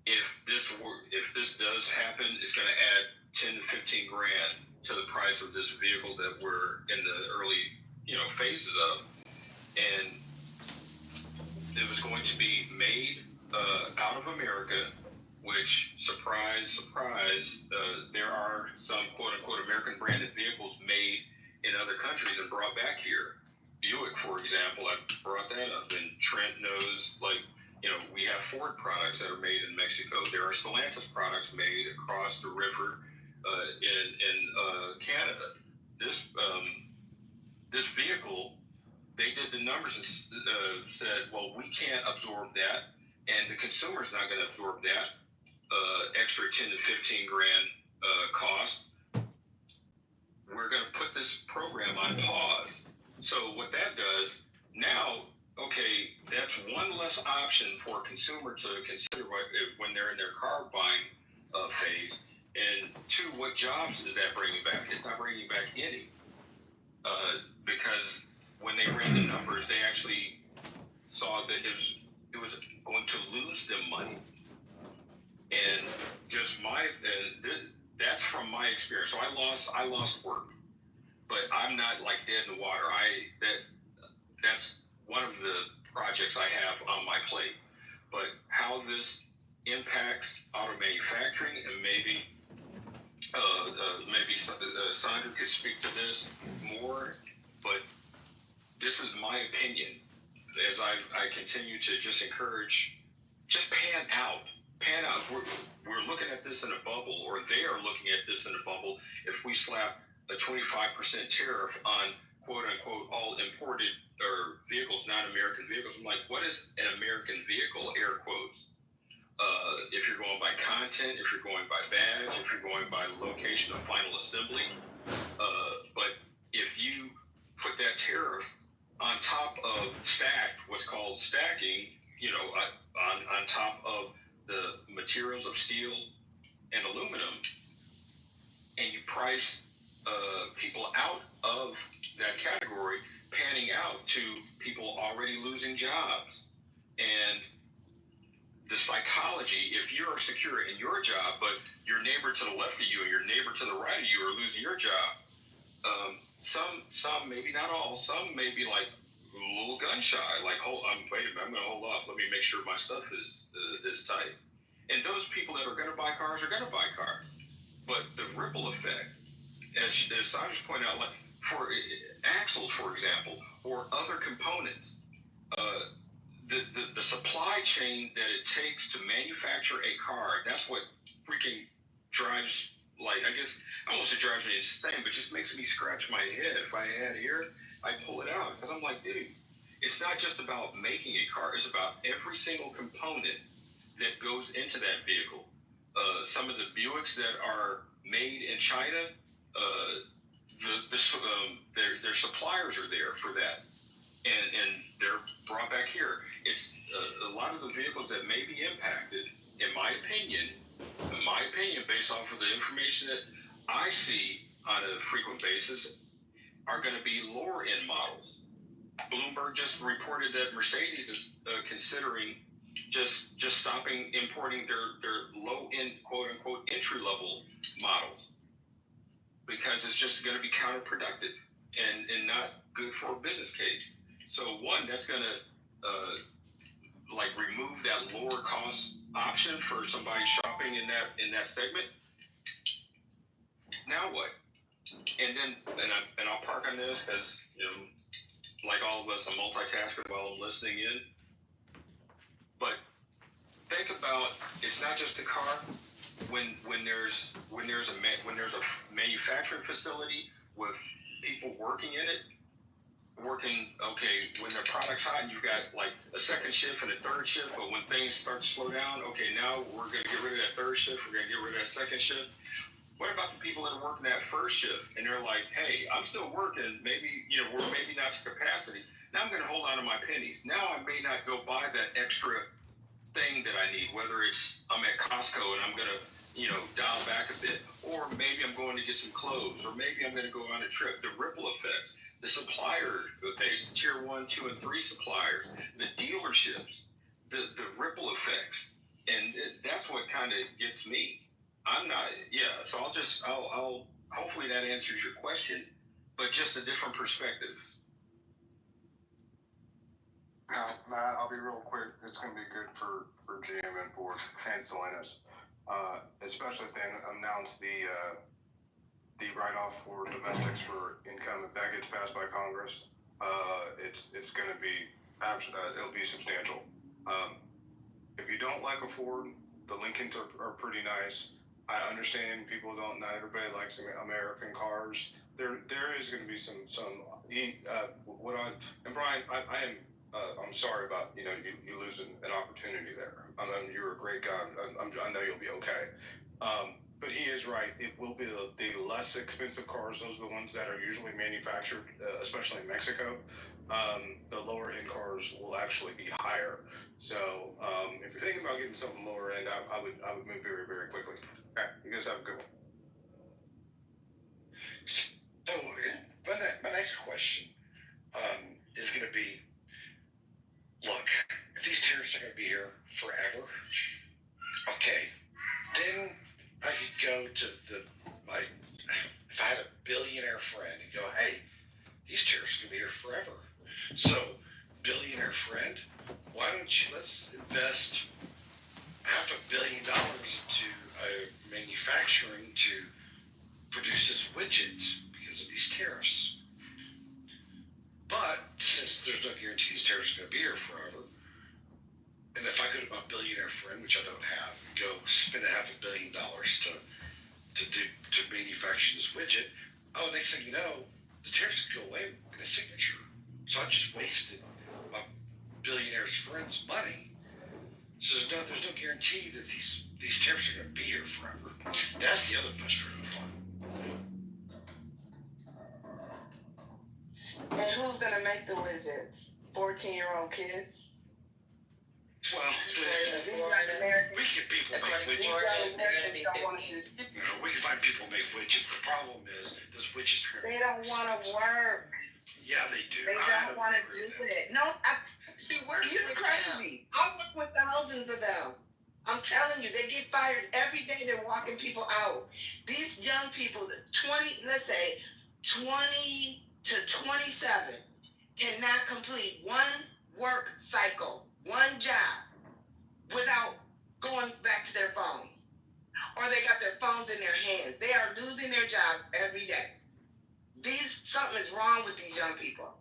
If this does happen, it's going to add 10 to 15 grand to the price of this vehicle that we're in the early phases of, and it was going to be made out of America, which, surprise, surprise, there are some quote-unquote American branded vehicles made in other countries and brought back here. Buick, for example, I brought that up, and Trent knows, we have Ford products that are made in Mexico. There are Stellantis products made across the river in Canada. This vehicle, they did the numbers and said, well, we can't absorb that, and the consumer's not going to absorb that extra 10 to 15 grand cost. We're going to put this program on pause. So what that does now, okay, that's one less option for a consumer to consider when they're in their car buying phase. And 2, what jobs is that bringing back? It's not bringing back any. Because when they ran the numbers, they actually saw that it was going to lose them money. And just that's from my experience. So I lost work, but I'm not dead in the water. That's one of the projects I have on my plate. But how this impacts auto manufacturing, and maybe Sandra could speak to this more, but this is my opinion as I continue to just encourage, just pan out. We're looking at this in a bubble, or they are looking at this in a bubble. If we slap a 25% tariff on "quote unquote" all imported or vehicles, not American vehicles, I'm like, what is an American vehicle? Air quotes. If you're going by content, if you're going by badge, if you're going by location of final assembly, but if you put that tariff on top of what's called stacking, on top of the materials of steel and aluminum, and you price people out of that category, panning out to people already losing jobs. And the psychology, if you're secure in your job, but your neighbor to the left of you and your neighbor to the right of you are losing your job, some, maybe not all, some may be like a little gun shy, like, wait a minute, I'm going to hold off. Let me make sure my stuff is tight. And those people that are going to buy cars are going to buy cars. But the ripple effect, as Sanders pointed out, like for axles, for example, or other components, the supply chain that it takes to manufacture a car, that's what freaking drives, like, I guess, I don't want to say drives me insane, but just makes me scratch my head. If I had here, I'd pull it out, because I'm like, dude, it's not just about making a car, it's about every single component that goes into that vehicle. Some of the Buicks that are made in China, their suppliers are there for that, and they're brought back here. It's a lot of the vehicles that may be impacted, in my opinion, based off of the information that I see on a frequent basis, are going to be lower end models. Bloomberg just reported that Mercedes is considering just stopping importing their low end, quote unquote, entry level models, because it's just going to be counterproductive and not good for a business case. So one, that's going to like remove that lower cost option for somebody shopping in that segment. Now what? And then I'll park on this because, you know, like all of us, I'm multitasking while I'm listening in. But think about, it's not just a car. When there's a manufacturing facility with people working in it, when their product's hot and you've got like a second shift and a third shift, but when things start to slow down, okay, now we're going to get rid of that third shift, we're going to get rid of that second shift. What about the people that are working that first shift and they're like, hey, I'm still working, maybe, you know, we're maybe not to capacity. Now I'm going to hold on to my pennies. Now I may not go buy that extra thing that I need, whether it's I'm at Costco and I'm going to, you know, dial back a bit, or maybe I'm going to get some clothes, or maybe I'm going to go on a trip. The ripple effects, the supplier base, tier 1, 2, and 3 suppliers, the dealerships, the ripple effects, and that's what kind of gets me. I'm not, yeah. So I'll hopefully that answers your question, but just a different perspective. Now, Matt, I'll be real quick. It's going to be good for GM and Ford and Salinas, especially if they announce the write-off for domestics for income. If that gets passed by Congress, it's going to be it'll be substantial. If you don't like a Ford, the Lincolns are pretty nice. I understand people don't. Not everybody likes American cars. There is going to be some. And Brian, I am. I'm sorry about you losing an opportunity there. I mean, you're a great guy. I know you'll be okay. But he is right. It will be the less expensive cars. Those are the ones that are usually manufactured, especially in Mexico. The lower end cars will actually be higher. So if you're thinking about getting something lower end, I would move very, very quickly. Okay, you guys have a good one. So my next question is going to be, look, if these tariffs are going to be here forever, okay, then I could go to if I had a billionaire friend and go, hey, these tariffs are going to be here forever. So, billionaire friend, why don't you, let's invest $500 million into manufacturing to produce this widget because of these tariffs. But since there's no guarantee these tariffs are going to be here forever, and if I go to my billionaire friend, which I don't have, and go spend $500 million to manufacture this widget, next thing you know, the tariffs could go away in a signature. So I just wasted my billionaire's friend's money. So there's no guarantee that these tariffs are going to be here forever. That's the other frustrating part. And who's going to make the widgets? 14-year-old kids? Well, we can people make widgets. We can find people make widgets. The problem is those widgets are. They don't want to work. Yeah, they do. They don't want to do it. No, She works. You're crazy. I work with thousands of them. you, they get fired every day. They're walking people out. These young people, 20 to 27, cannot complete one work cycle, one job, without going back to their phones. Or they got their phones in their hands. They are losing their jobs every day. Something is wrong with these young people.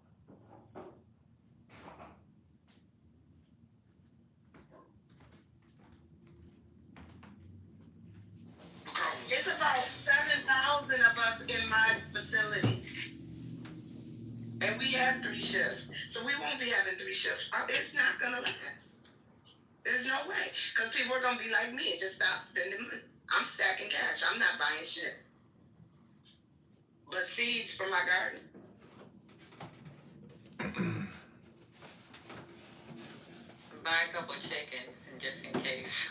It's about 7,000 of us in my facility. And we have 3 shifts. So we won't be having 3 shifts. It's not going to last. There's no way. Because people are going to be like me and just stop spending money. I'm stacking cash. I'm not buying shit. But seeds for my garden. Buy a couple chickens just in case.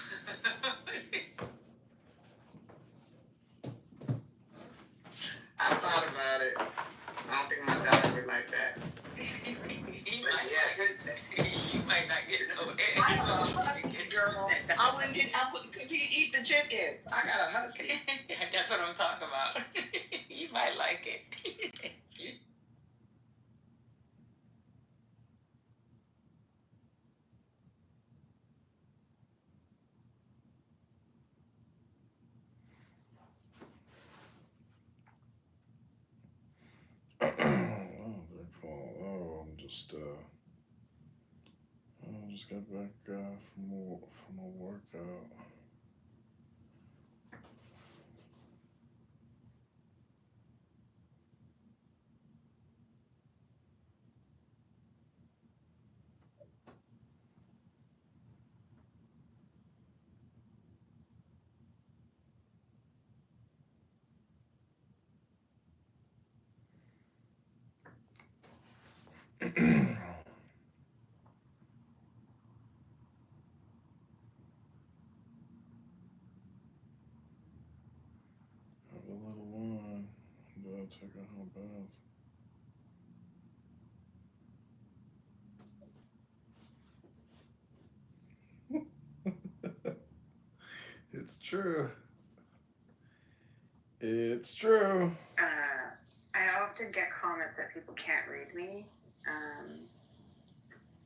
I thought about it. I don't think my dog would like that. You might not get no eggs. I wouldn't get, because he eat the chicken. I got a husky. That's what I'm talking about. You might like it. I just got back from a workout. Have a little wine, and I'll take a hot bath. It's true. It's true. I often get comments that people can't read me.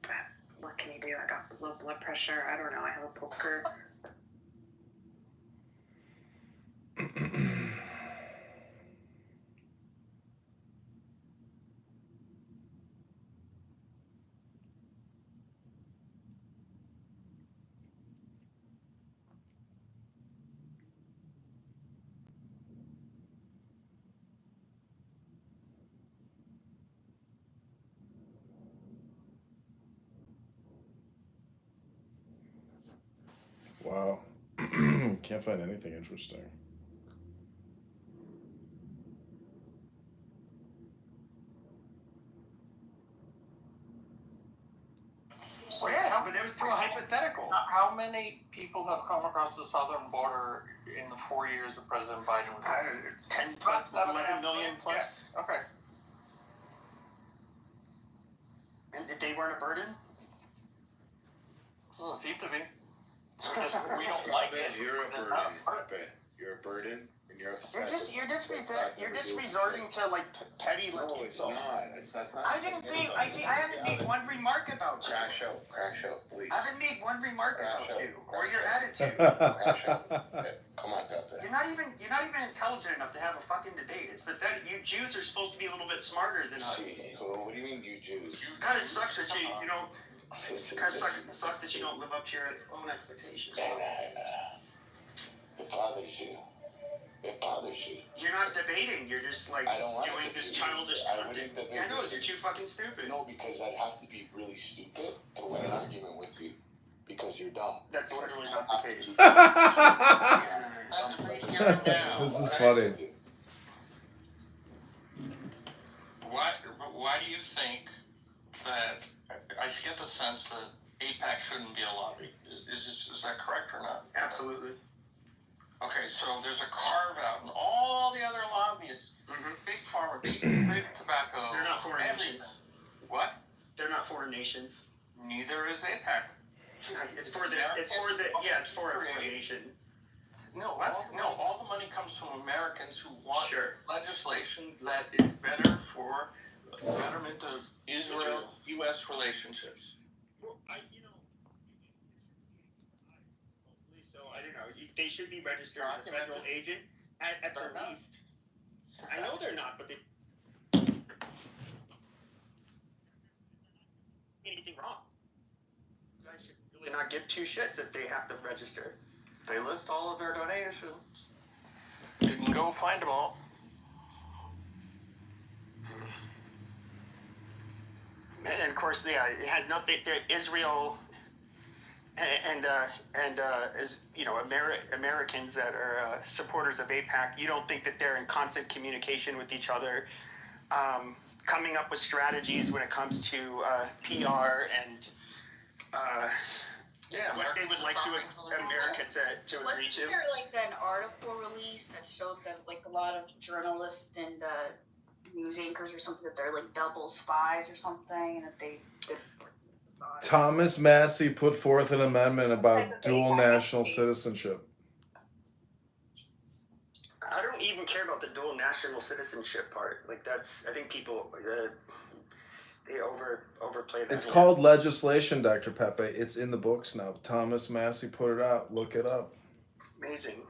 But what can you do? I got low blood pressure. I don't know. I have a poker. Wow. Can't find anything interesting. Well, yes, but it was still a hypothetical. How many people have come across the southern border in the 4 years of President Biden? 10 plus, 11 million plus. Yeah. Okay. And they weren't a burden? Doesn't seem to be. We don't like it. You're a burden. I bet you're a burden, and you're upset. You're just resorting to like petty No, it's not. That's not. I didn't say. I haven't made one remark about you. Crash out, please. I haven't made one remark about you or your attitude. Crash out. Come on, Pepe. You're not even intelligent enough to have a fucking debate. It's pathetic. You Jews are supposed to be a little bit smarter than us. What do you mean, you Jews? It kind of sucks that you don't. Kind of sucks that you don't live up to your own expectations. It bothers you. It bothers you. You're not debating. You're just like doing this childish content. Yeah, I know. You're too fucking stupid. No, because I'd have to be really stupid to win an argument with you. Because you're dumb. That's literally not the case. This is funny. Why do you think that? I get the sense that AIPAC shouldn't be a lobby. Is that correct or not? Absolutely. Okay, so there's a carve out in all the other lobbies. Mm-hmm. Big pharma, big tobacco. They're not foreign nations. What? They're not foreign nations. Neither is AIPAC. It's for affiliation. No, What? all the money comes from Americans who want Sure. legislation that is better for the betterment of Israel-U.S. relationships. Well, so I don't know. They should be registered as a federal agent at the least. I know they're not, but they anything wrong. You guys should really not give two shits if they have to register. They list all of their donations. You can go find them all. And of course, yeah, it has nothing. Israel and as you know, Americans that are supporters of AIPAC, you don't think that they're in constant communication with each other, coming up with strategies when it comes to PR and what they would like Americans to agree to. Wasn't there like an article released that showed that like a lot of journalists and news anchors or something that they're like double spies or something, and that they Thomas Massey put forth an amendment about dual national citizenship. I don't even care about the dual national citizenship part. Like I think people they overplay that. It's called legislation, Dr. Pepe. It's in the books now. Thomas Massey put it out. Look it up. Amazing.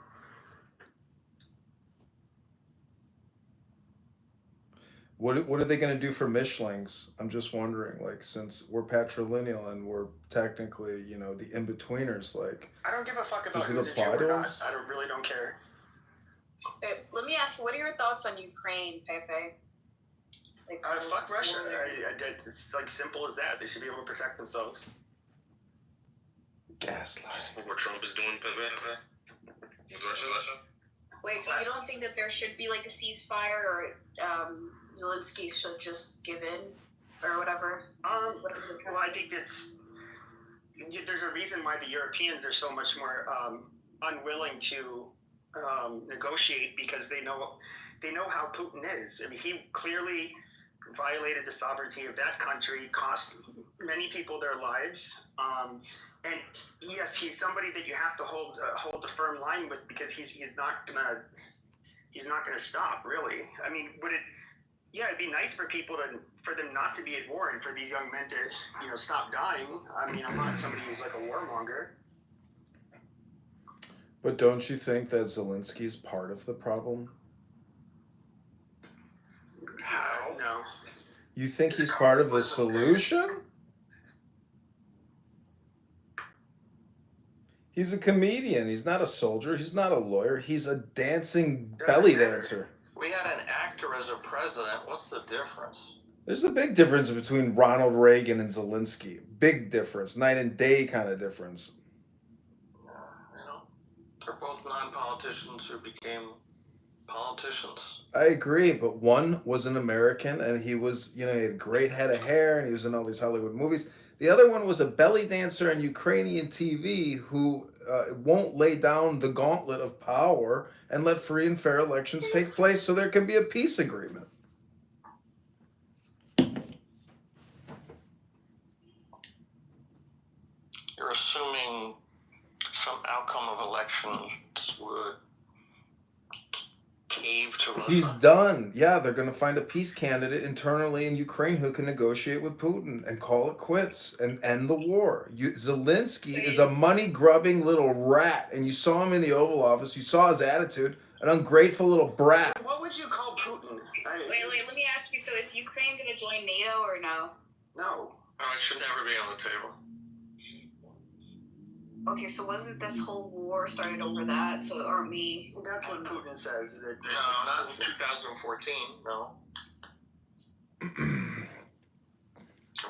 What are they going to do for Mishlings? I'm just wondering, like, since we're patrilineal and we're technically, the in-betweeners, like... I don't give a fuck about does it who's a Jew apply or to not. us? I really don't care. Let me ask you, what are your thoughts on Ukraine, Pepe? Like, fuck Russia. It's like simple as that. They should be able to protect themselves. Gaslight. What Trump is doing for that? With Russia? Wait, so you don't think that there should be like a ceasefire, or Zelensky should just give in, or whatever? Well, I think there's a reason why the Europeans are so much more unwilling to negotiate, because they know how Putin is. I mean, he clearly violated the sovereignty of that country, cost many people their lives. And yes, he's somebody that you have to hold a firm line with, because he's not gonna stop, really. I mean, it'd be nice for them not to be at war, and for these young men to stop dying. I mean, I'm not somebody who's like a warmonger. But don't you think that Zelensky's part of the problem? How? No. You think he's part of the solution? He's a comedian. He's not a soldier. He's not a lawyer. He's a dancing belly dancer. We had an actor as a president. What's the difference? There's a big difference between Ronald Reagan and Zelensky. Big difference. Night and day kind of difference. They're both non-politicians who became politicians. I agree, but one was an American, and he was, he had a great head of hair, and he was in all these Hollywood movies. The other one was a belly dancer on Ukrainian TV who won't lay down the gauntlet of power and let free and fair elections take place so there can be a peace agreement. You're assuming some outcome of elections would cave to Russia. He's done. Yeah, they're going to find a peace candidate internally in Ukraine who can negotiate with Putin and call it quits and end the war. Zelensky is a money-grubbing little rat, and you saw him in the Oval Office. You saw his attitude, an ungrateful little brat. What would you call Putin? Wait, let me ask you, so is Ukraine going to join NATO or no? No. It should never be on the table. Okay, so wasn't this whole war started over that? So aren't we... That's what Putin says. No, not in 2014, no. It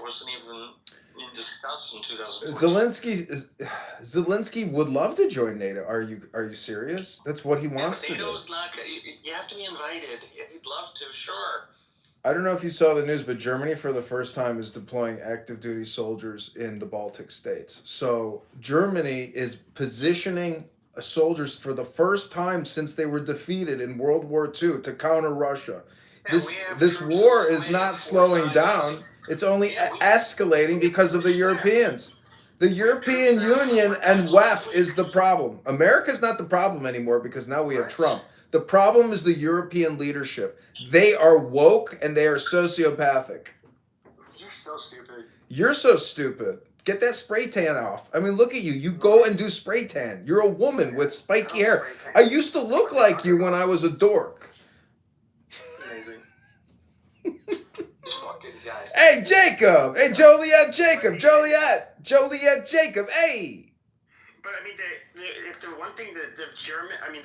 wasn't even in discussion in 2014. Zelensky would love to join NATO. Are you serious? That's what he wants to do. NATO's not... You have to be invited. He'd love to, sure. I don't know if you saw the news, but Germany for the first time is deploying active duty soldiers in the Baltic states. So Germany is positioning soldiers for the first time since they were defeated in World War II to counter Russia. This war is not slowing down. It's only escalating because of the Europeans. The European Union and WEF is the problem. America's not the problem anymore because now we have Trump. The problem is the European leadership. They are woke and they are sociopathic. You're so stupid. You're so stupid. Get that spray tan off. I mean, look at you. You go and do spray tan. You're a woman with spiky hair. I used to look like you when I was a dork. Amazing. Fucking guy. Hey, Jacob. Hey, Joliet Jacob. Joliet Jacob. Hey. But I mean, if the one thing that the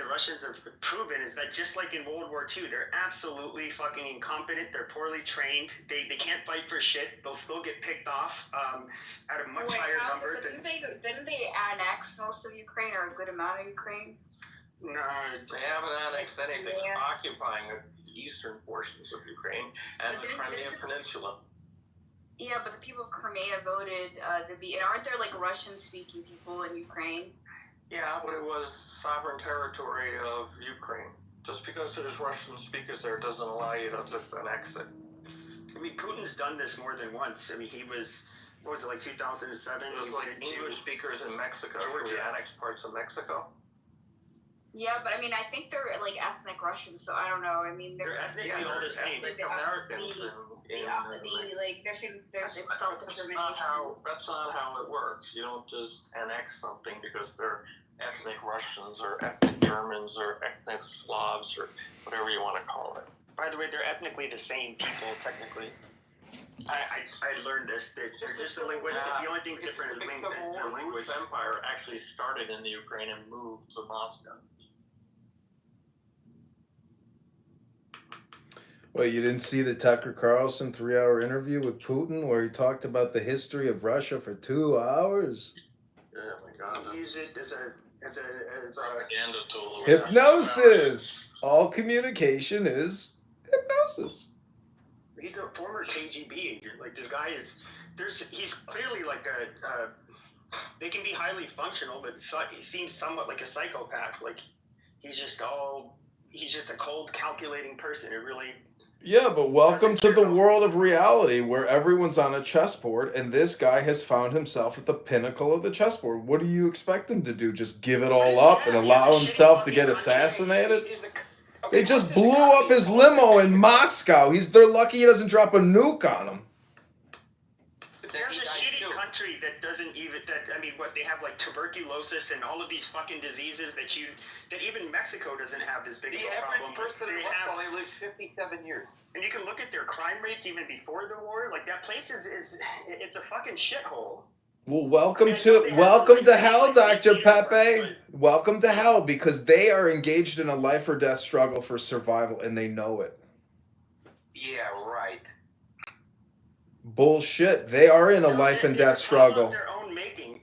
Russians have proven is that just like in World War II, they're absolutely fucking incompetent. They're poorly trained. They can't fight for shit. They'll still get picked off at a much higher number. Didn't they annex most of Ukraine or a good amount of Ukraine? No, they haven't annexed anything. They're occupying the eastern portions of Ukraine and the Crimean Peninsula. Yeah, but the people of Crimea voted to be, and aren't there like Russian-speaking people in Ukraine? Yeah, but it was sovereign territory of Ukraine. Just because there's Russian speakers there doesn't allow you to just annex it. I mean, Putin's done this more than once. I mean, he was, what was it, like 2007? It was like English speakers in Mexico. Georgia annexed parts of Mexico. Yeah, but I mean, I think they're like ethnic Russians, so I don't know. I mean, they're ethnically all the same. Ethnic Americans there's self-determination. That's not how it works. You don't just annex something because they're ethnic Russians or ethnic Germans or ethnic Slavs or whatever you want to call it. By the way, they're ethnically the same people, technically. I learned this. They're just the linguistic. The only thing's different is language. The Ruth Empire actually started in the Ukraine and moved to Moscow. Well, you didn't see the Tucker Carlson 3-hour interview with Putin where he talked about the history of Russia for 2 hours? Oh my God! Use it as a propaganda tool. Hypnosis. All communication is hypnosis. He's a former KGB agent. Like, this guy is. He's clearly like a. They can be highly functional, but he seems somewhat like a psychopath. Like, he's just a cold, calculating person. It really. Yeah, but welcome to the world of reality where everyone's on a chessboard and this guy has found himself at the pinnacle of the chessboard. What do you expect him to do? Just give it all up and allow himself to get assassinated? They just blew up his limo in Moscow. They're lucky he doesn't drop a nuke on him. There's a shitty country that doesn't even they have like tuberculosis and all of these fucking diseases that even Mexico doesn't have this big of a problem. The average person in Russia only lives 57 years. And you can look at their crime rates even before the war. Like, that place it's a fucking shithole. Well, welcome to hell, Dr. Pepe. Welcome to hell, because they are engaged in a life or death struggle for survival and they know it. Yeah, right. Bullshit. They are in a life and death struggle. Of their own making.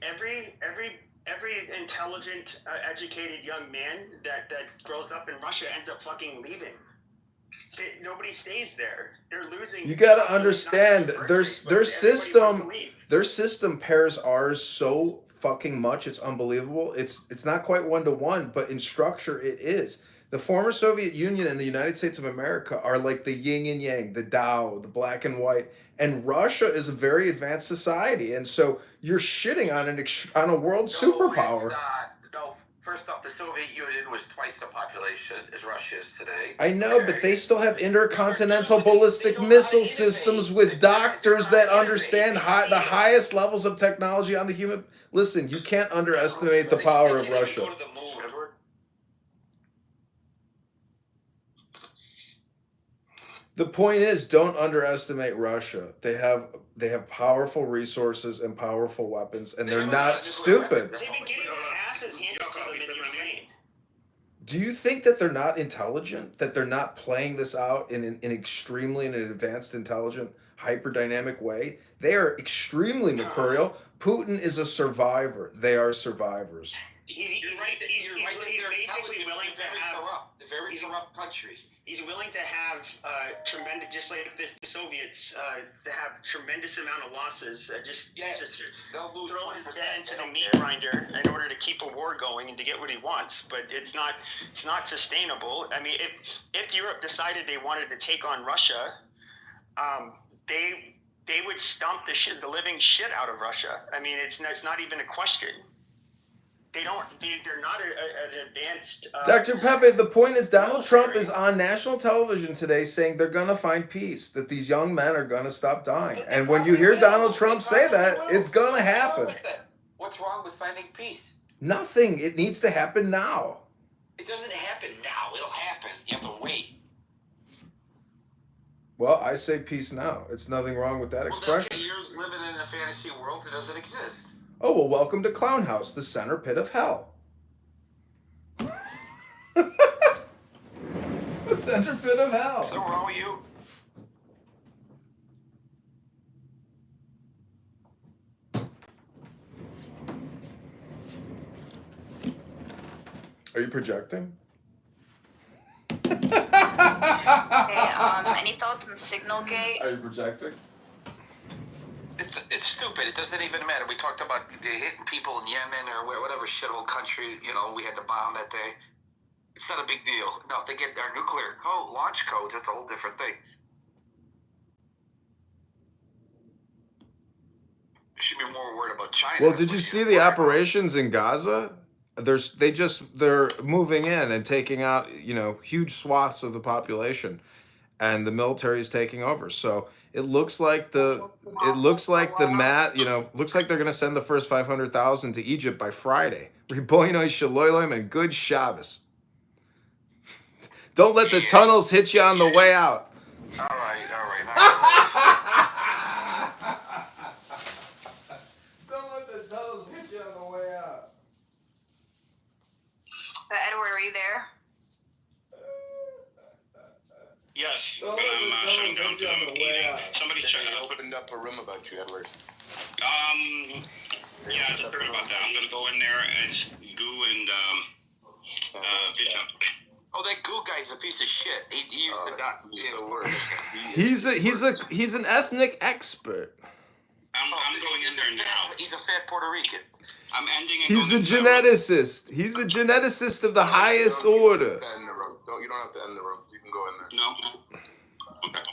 Every intelligent, educated young man that grows up in Russia ends up fucking leaving. Nobody stays there. They're losing. You got to understand their system pairs ours so fucking much. It's unbelievable. It's not quite 1-to-1, but in structure it is. The former Soviet Union and the United States of America are like the yin and yang, the Tao, the black and white. And Russia is a very advanced society. And so you're shitting on a world superpower. First off, the Soviet Union was twice the population as Russia is today. I know, but they still have intercontinental ballistic missile systems with doctors that understand the highest levels of technology on the human. Listen, you can't underestimate the power of Russia. The point is, don't underestimate Russia. They have powerful resources and powerful weapons, and they're not stupid. They've been getting their asses handed to them in Ukraine. Do you think that they're not intelligent? That they're not playing this out in an extremely advanced, intelligent, hyperdynamic way? They are extremely mercurial. Putin is a survivor. They are survivors. He's basically willing to have a very corrupt country. He's willing to have tremendous, just like the Soviets, to have tremendous amount of losses. Just throw his dad into the meat grinder in order to keep a war going and to get what he wants. But it's not sustainable. I mean, if Europe decided they wanted to take on Russia, they they would stomp the living shit out of Russia. I mean, it's not even a question. They're not an advanced. Dr. Pepe, the point is Donald Trump is on national television today saying they're going to find peace, that these young men are going to stop dying. And when you hear Donald Trump say that, it's going to happen. What's wrong with finding peace? Nothing. It needs to happen now. It doesn't happen now. It'll happen. You have to wait. Well, I say peace now. It's nothing wrong with that expression. Well, you're living in a fantasy world that doesn't exist. Oh, well, welcome to Clown House, the center pit of hell. The center pit of hell. So wrong with you? Are you projecting? Any thoughts on Signalgate? Are you projecting? It's stupid. It doesn't even matter. We talked about the hitting people in Yemen or whatever shithole country, we had to bomb that day. It's not a big deal. No, if they get their nuclear launch codes, that's a whole different thing. You should be more worried about China. Well, did you see the operations in Gaza? They're moving in and taking out, huge swaths of the population, and the military is taking over. So it looks like looks like they're going to send the first 500,000 to Egypt by Friday. Ribono Shalolim and good Shabbos. Don't let the tunnels hit you on the way out. All right. Don't let the tunnels hit you on the way out. Edward, are you there? Yes, Don't but let I'm the shutting tunnels down hit you on because I'm the way eating. out. Somebody shut They up. opened up a room about you, Edward. Yeah, I just heard about that. I'm gonna go in there and goo and fish up. Oh, that goo guy's a piece of shit. He He's the worst. He's an ethnic expert. I'm going in there now. He's a fat Puerto Rican. I'm ending and He's a going inside. geneticist. He's a geneticist of the highest order. You don't have to end the room. You can go in there. No. Okay.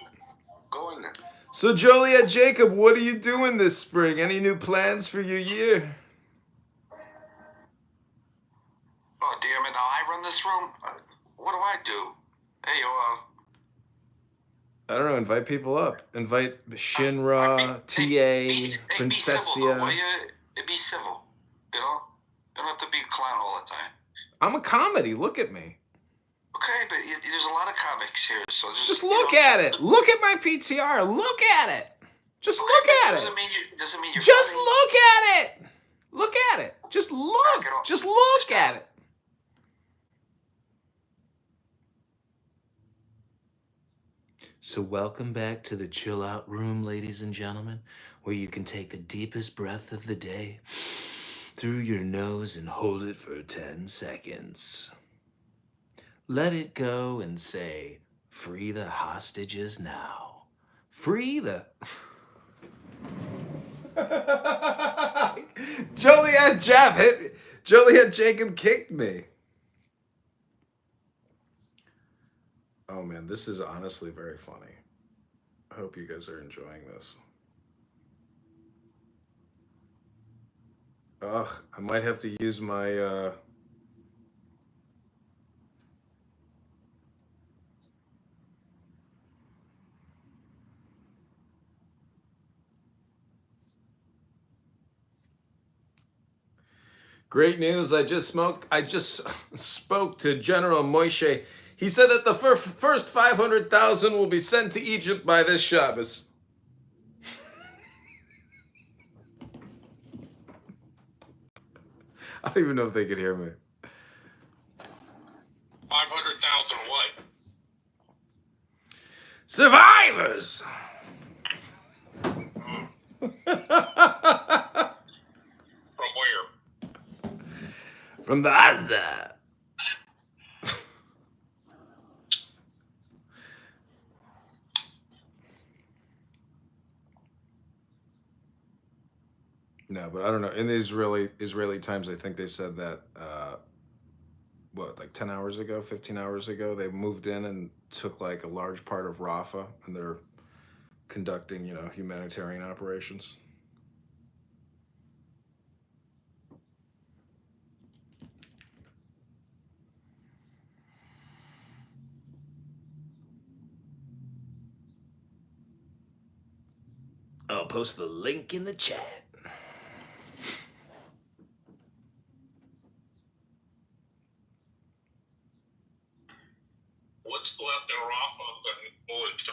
Go in there. So Joliet Jacob, what are you doing this spring? Any new plans for your year? Oh, damn it. Now I run this room? What do I do? Hey, I don't know. Invite people up. Invite Shinra, TA, Be civil, Princessia. will you? Be civil. You don't have to be a clown all the time. I'm a comedy. Look at me. Okay, but there's a lot of comics here, so Just look at it. Look at my PTR. Look at it. Just look at it. Doesn't mean you're Just funny. look at it. Look at it. Just look. Just look at it. So welcome back to the chill out room, ladies and gentlemen, where you can take the deepest breath of the day through your nose and hold it for 10 seconds. Let it go and say, free the hostages now. Free the... Joliet Jacob kicked me. Oh man, this is honestly very funny. I hope you guys are enjoying this. Ugh, I might have to use my Great news. I just spoke to General Moshe. He said that the first 500,000 will be sent to Egypt by this Shabbos. I don't even know if they could hear me. 500,000 what? Survivors! From where? From the Gaza. No, but I don't know. In the Israeli Times, I think they said that, 10 hours ago, 15 hours ago, they moved in and took like a large part of Rafah, and they're conducting, humanitarian operations. I'll post the link in the chat. What's left in Rafah of the bullets?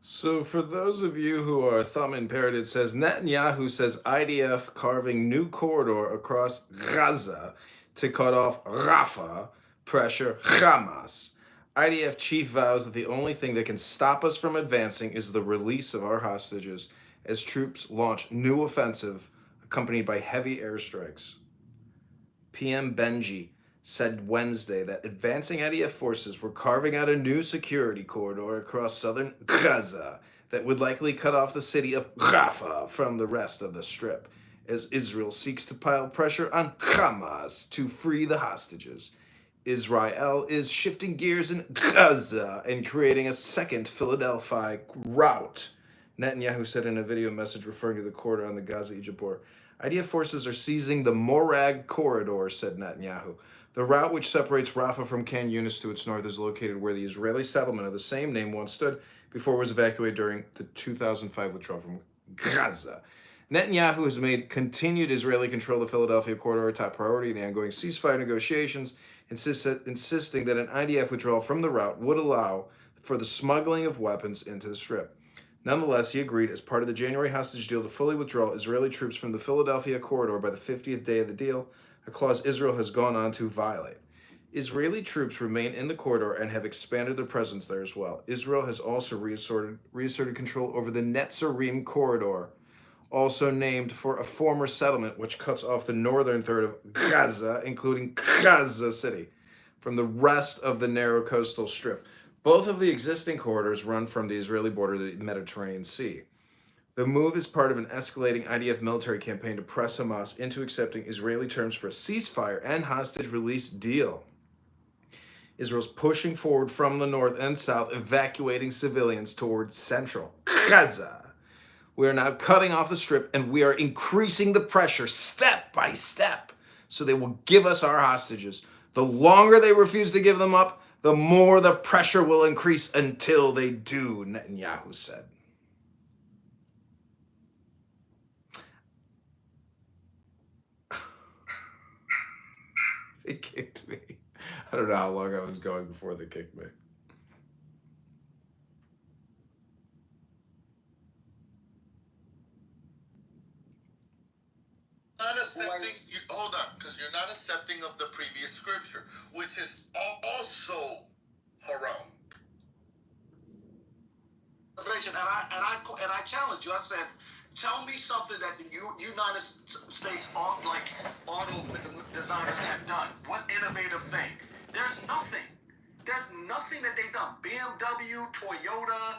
So, for those of you who are thumb impaired, it says Netanyahu says IDF carving new corridor across Gaza to cut off Rafah, pressure Hamas. IDF chief vows that the only thing that can stop us from advancing is the release of our hostages as troops launch new offensive accompanied by heavy airstrikes. PM Benji said Wednesday that advancing IDF forces were carving out a new security corridor across southern Gaza that would likely cut off the city of Rafah from the rest of the strip, as Israel seeks to pile pressure on Hamas to free the hostages. Israel is shifting gears in Gaza and creating a second Philadelphia route, Netanyahu said in a video message referring to the corridor on the Gaza-Egypt border. IDF forces are seizing the Morag corridor, said Netanyahu. The route, which separates Rafah from Khan Yunis to its north, is located where the Israeli settlement of the same name once stood before it was evacuated during the 2005 withdrawal from Gaza. Netanyahu has made continued Israeli control of the Philadelphia corridor a top priority in the ongoing ceasefire negotiations, insisting that an IDF withdrawal from the route would allow for the smuggling of weapons into the strip. Nonetheless, he agreed, as part of the January hostage deal, to fully withdraw Israeli troops from the Philadelphia corridor by the 50th day of the deal, a clause Israel has gone on to violate. Israeli troops remain in the corridor and have expanded their presence there as well. Israel has also reasserted control over the Netzarim corridor, also named for a former settlement which cuts off the northern third of Gaza, including Gaza City, from the rest of the narrow coastal strip. Both of the existing corridors run from the Israeli border to the Mediterranean Sea. The move is part of an escalating IDF military campaign to press Hamas into accepting Israeli terms for a ceasefire and hostage release deal. Israel's pushing forward from the north and south, evacuating civilians towards central Gaza. We are now cutting off the strip, and we are increasing the pressure step by step so they will give us our hostages. The longer they refuse to give them up, the more the pressure will increase until they do, Netanyahu said. They kicked me. I don't know how long I was going before they kicked me. Not accepting. Hold on, because you're not accepting of the previous scripture, which is also haram. And I challenge you. I said, tell me something that the United States auto designers have done. What innovative thing? There's nothing. There's nothing that they've done. BMW, Toyota,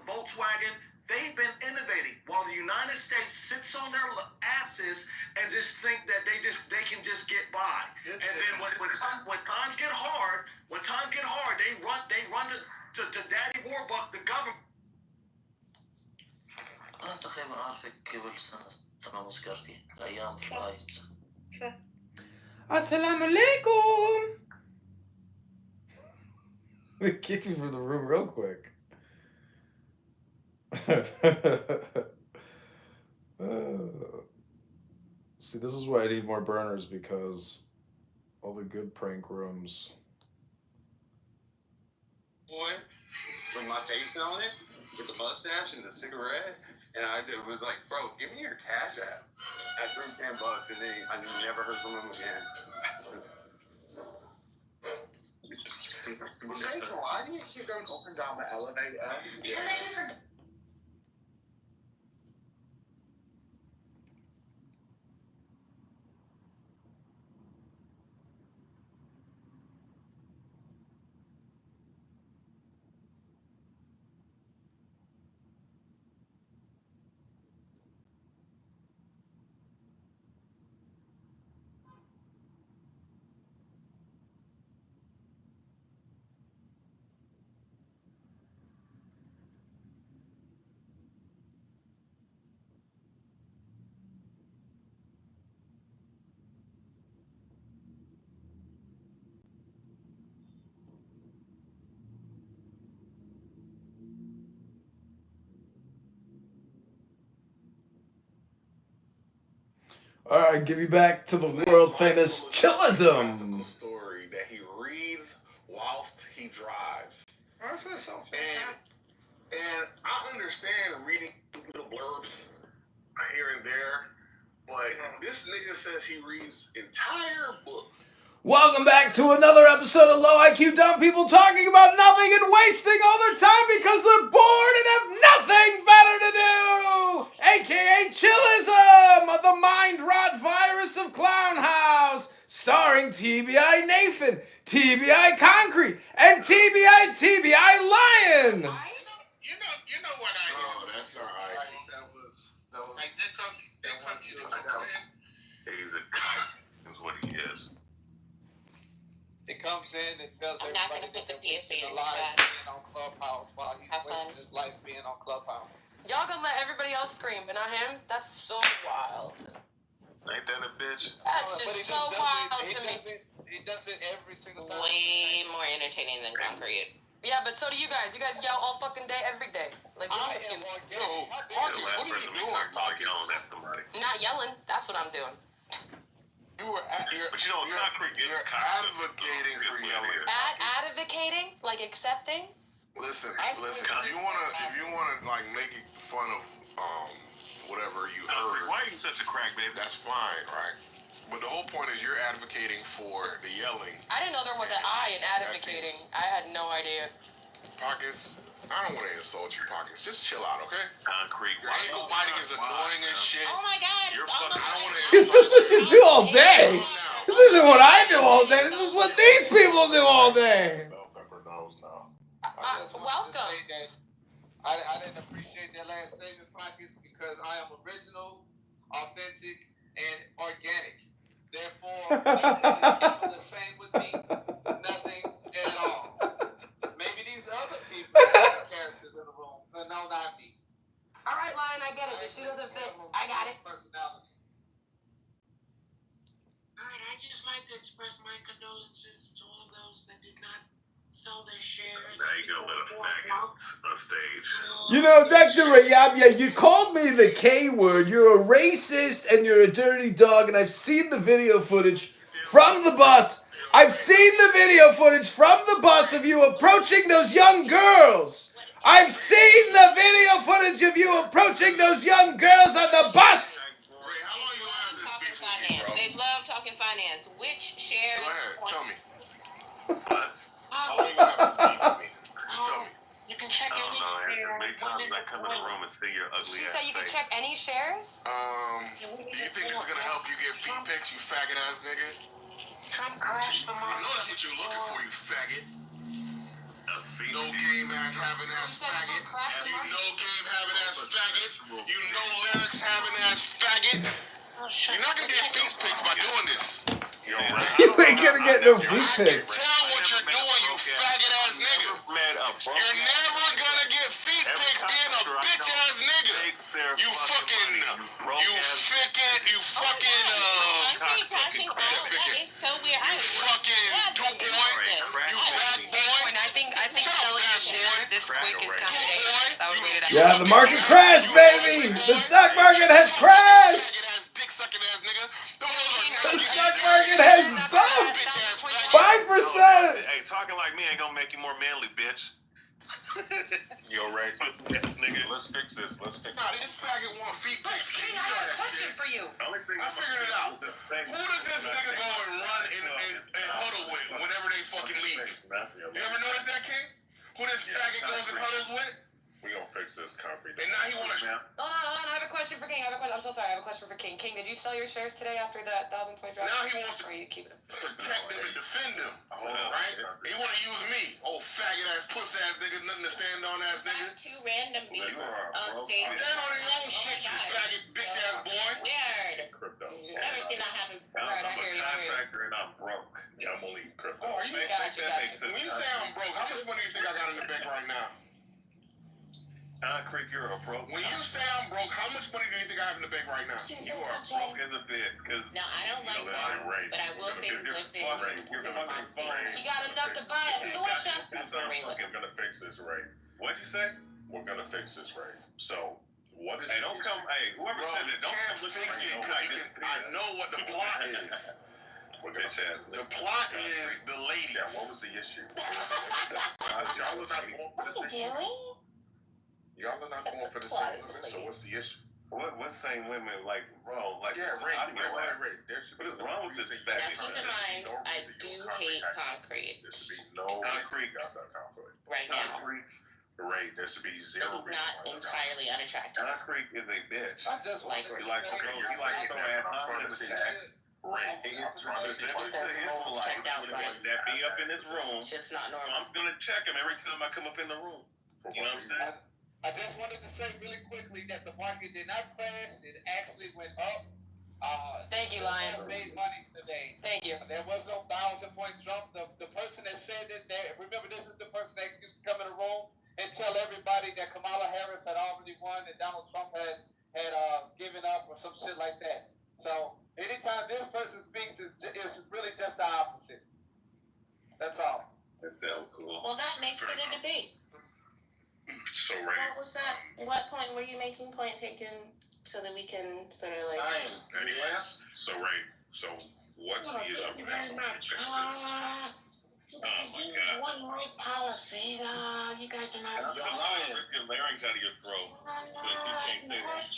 Volkswagen. They've been innovating while the United States sits on their asses and just think that they can just get by. And then when times get hard, they run to Daddy Warbuck, the government. أنا تقريبا أعرفك قبل سنة مسكرتي أيام فلايت. Assalamu alaikum. They kicked me from the room real quick. See, this is why I need more burners, because all the good prank rooms. Boy, with my face on it, with the mustache and the cigarette. And I was like, bro, give me your Cash App. I threw him $10, and then I never heard from him again. Why do you keep going up and down the elevator? Yeah. All right, give you back to the world famous chillism. Story that he reads whilst he drives. And I understand reading little blurbs here and there, but this nigga says he reads entire books. Welcome back to another episode of Low IQ Dumb People talking about nothing and wasting all their time because they're bored and have nothing better to do! AKA Chillism, the mind rot virus of Clown House, starring TBI Nathan, TBI Concrete, and TBI Lion! You know what I hear? Oh, that's alright. That was like they come you to complain. He's a cock, is what he is. It comes in and tells I'm not everybody gonna put the that PSA he's in alive the chat. being on Clubhouse while he's Have fun. wasting his life being on Clubhouse. Y'all gonna let everybody else scream, but not him? That's so wild. Ain't that a bitch? That's But just he so does wild it, to me. He does it every single time. Way more entertaining than Concrete. Yeah, but so do you guys. You guys yell all fucking day, every day. Like, I if am you, organic. Marcus, what are you doing? Yelling at somebody. not yelling. That's what I'm doing. But you know, Concrete, you're advocating for yelling. Advocating, like accepting. Listen. If you wanna like make fun of whatever you heard, why are you such a crack baby? That's fine, right? But the whole point is you're advocating for the yelling. I didn't know there was an I in advocating. I had no idea. Pockets, I don't want to insult you, Pockets. Just chill out, okay? Concrete. Ankle biting is annoying as shit. Oh my god, You're it's fucking. I don't want to This is what you do all day. This isn't what I do all day. This is what these people do all day. Welcome. I didn't appreciate that last statement, Pockets, because I am original, authentic, and organic. Therefore, nothing is the same with me. Nothing at all. Maybe these other people are the characters in the room, but no, not me. All right, Lion, I get it. The shoe doesn't fit. I got it. Personality. Alright, I just like to express my condolences to all those that did not sell their shares. Now you gonna let a faggot on stage. You know, Dr. Rayabia, you called me the K word. You're a racist and you're a dirty dog, and I've seen the video footage from the bus. I've seen the video footage from the bus of you approaching those young girls. I've seen the video footage of you approaching those young girls on the bus. Talking finance. They love talking finance. Which shares? Go ahead, tell me. How long you have this beef with me? Just tell me. You can check any share. Many times I come in the room and see your ugly She ass said you can face. check any shares? Do you think this is gonna help you get feet pics, you faggot ass nigga? Trump crashed the I market. know that's what you're looking for, you faggot. No game ass having ass faggot. You no game having ass faggot. You no lyrics having ass faggot. You're not gonna get feet pics by doing this. You ain't gonna get no feet pics. Tell what you're doing, you faggot ass nigga. You're never gonna get feet pics being a bitch ass nigga. You fucking That is so weird. I think selling the shares this quick is kind of dangerous. I would wait it out. Yeah, the market crashed, baby. The stock market has crashed. The stock market has dumped 5%. Hey, talking like me ain't gonna make you more manly, bitch. Yo, Ray, let's fix this. Let's fix Nah, this faggot want feet pics. King, I have a question for you. I figured it out. Who does this nigga go and run and huddle with whenever they fucking leave? You ever notice that, King? Who this faggot goes and huddles with? We gonna fix this concrete. And now he wanna. Hold on. I have a question for King. I'm so sorry. I have a question for King. King, did you sell your shares today after that 1,000-point drop? Now he wants to or you keep them? protect them and defend them. Right? He wanna use me. Old faggot ass, puss ass nigga, nothing to stand on ass nigga. Two random beats on stage. Stand on your own shit, you faggot bitch ass boy. Weird. Crypto. Never seen that happen. Right, I hear you. Contractor and I'm broke. Yeah, I'm only crypto. Oh, you Gotcha. When you say I'm broke, how much money do you think I got in the bank right now? Concrete, you're a broke. When you say I'm broke, how much money do you think I have in the bank right now? You are broke as a bitch. Cause No, I don't like that, but I will say let's say you're fucking fine. You got enough to buy a tuition. We're gonna fix this, right? What'd you say? We're gonna fix this, right? So, what is? Hey, don't come. Hey, whoever said it, don't come look fix it. I know what the plot is. We're gonna chat. The plot is the lady. Yeah, what was the issue? Y'all was not going for this issue. Y'all are not going for the same women, so what's the issue? What's same women like wrong? Like yeah, Ray. There should be wrong with this. Now keep in mind, I do hate concrete. There should be no concrete. Right now. Ray, there should be zero. It's not entirely unattractive. Concrete is a bitch. I just like you like to throw ass on the stack. Ray, I'm trying to say that be up in this room. It's not So normal. I'm gonna check him every time I come up in the room. You know what I'm saying? I just wanted to say really quickly that the market did not crash. It actually went up. Thank you, Lion. Made money today. Thank you. There was no 1,000-point jump. The person that said it, remember this is the person that used to come in the room and tell everybody that Kamala Harris had already won and Donald Trump had given up or some shit like that. So anytime this person speaks, it's really just the opposite. That's all. That sounds cool. Well, that makes it a debate. So Ray. What was that? What point were you making? Point taken, so that we can sort of like. Anyways, so Ray, so what's the issue? Oh my God. One more policy. You guys are not. You're lying. Rip your larynx out of your throat so that you can't say that.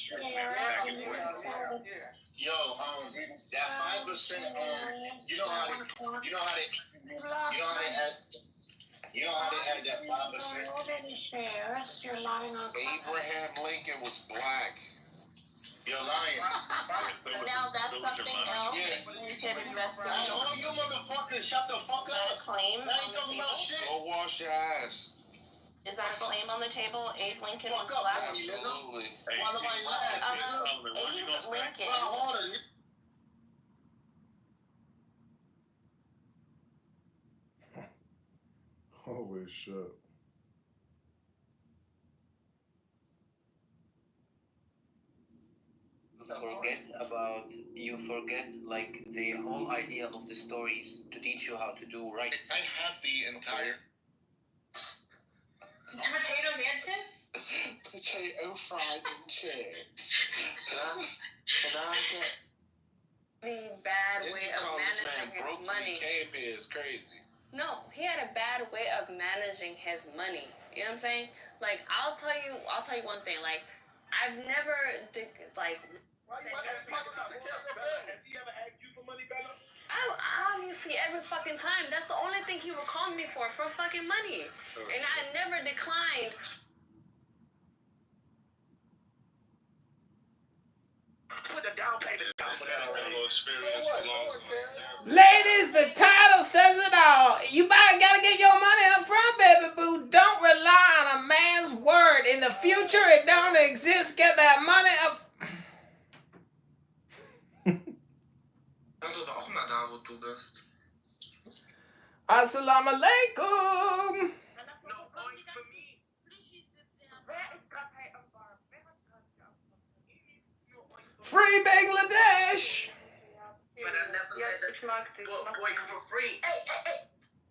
Yo, that 5%. You know how they ask. You know how they had that 5%? You're lying on. Abraham Lincoln was black. You're lying. So now that's something else we could investigate. All you motherfuckers, shut the fuck Is that a up. claim Now on you the talking about table? shit. Go wash your ass. Is that a claim on the table? Abe Lincoln was Fuck up, black. Absolutely. Why nobody laugh? Abe Lincoln. Well, hold on. Holy shit. You forget like the whole idea of the stories to teach you how to do right. I have the entire Potato mantis? potato fries and chips. Can I get The bad way of managing his money. Came here is crazy. No, he had a bad way of managing his money. You know what I'm saying? Like, I'll tell you one thing. Like, I've never Has he ever asked you for money, Bella? obviously every fucking time. That's the only thing he would call me for fucking money. And I never declined. Put the down payment down for that already. Ladies, the title says it all. You gotta get your money up front, baby boo. Don't rely on a man's word. In the future, it don't exist. Get that money up. Assalamu alaikum. Free Bangladesh. Ich mag dich. for free?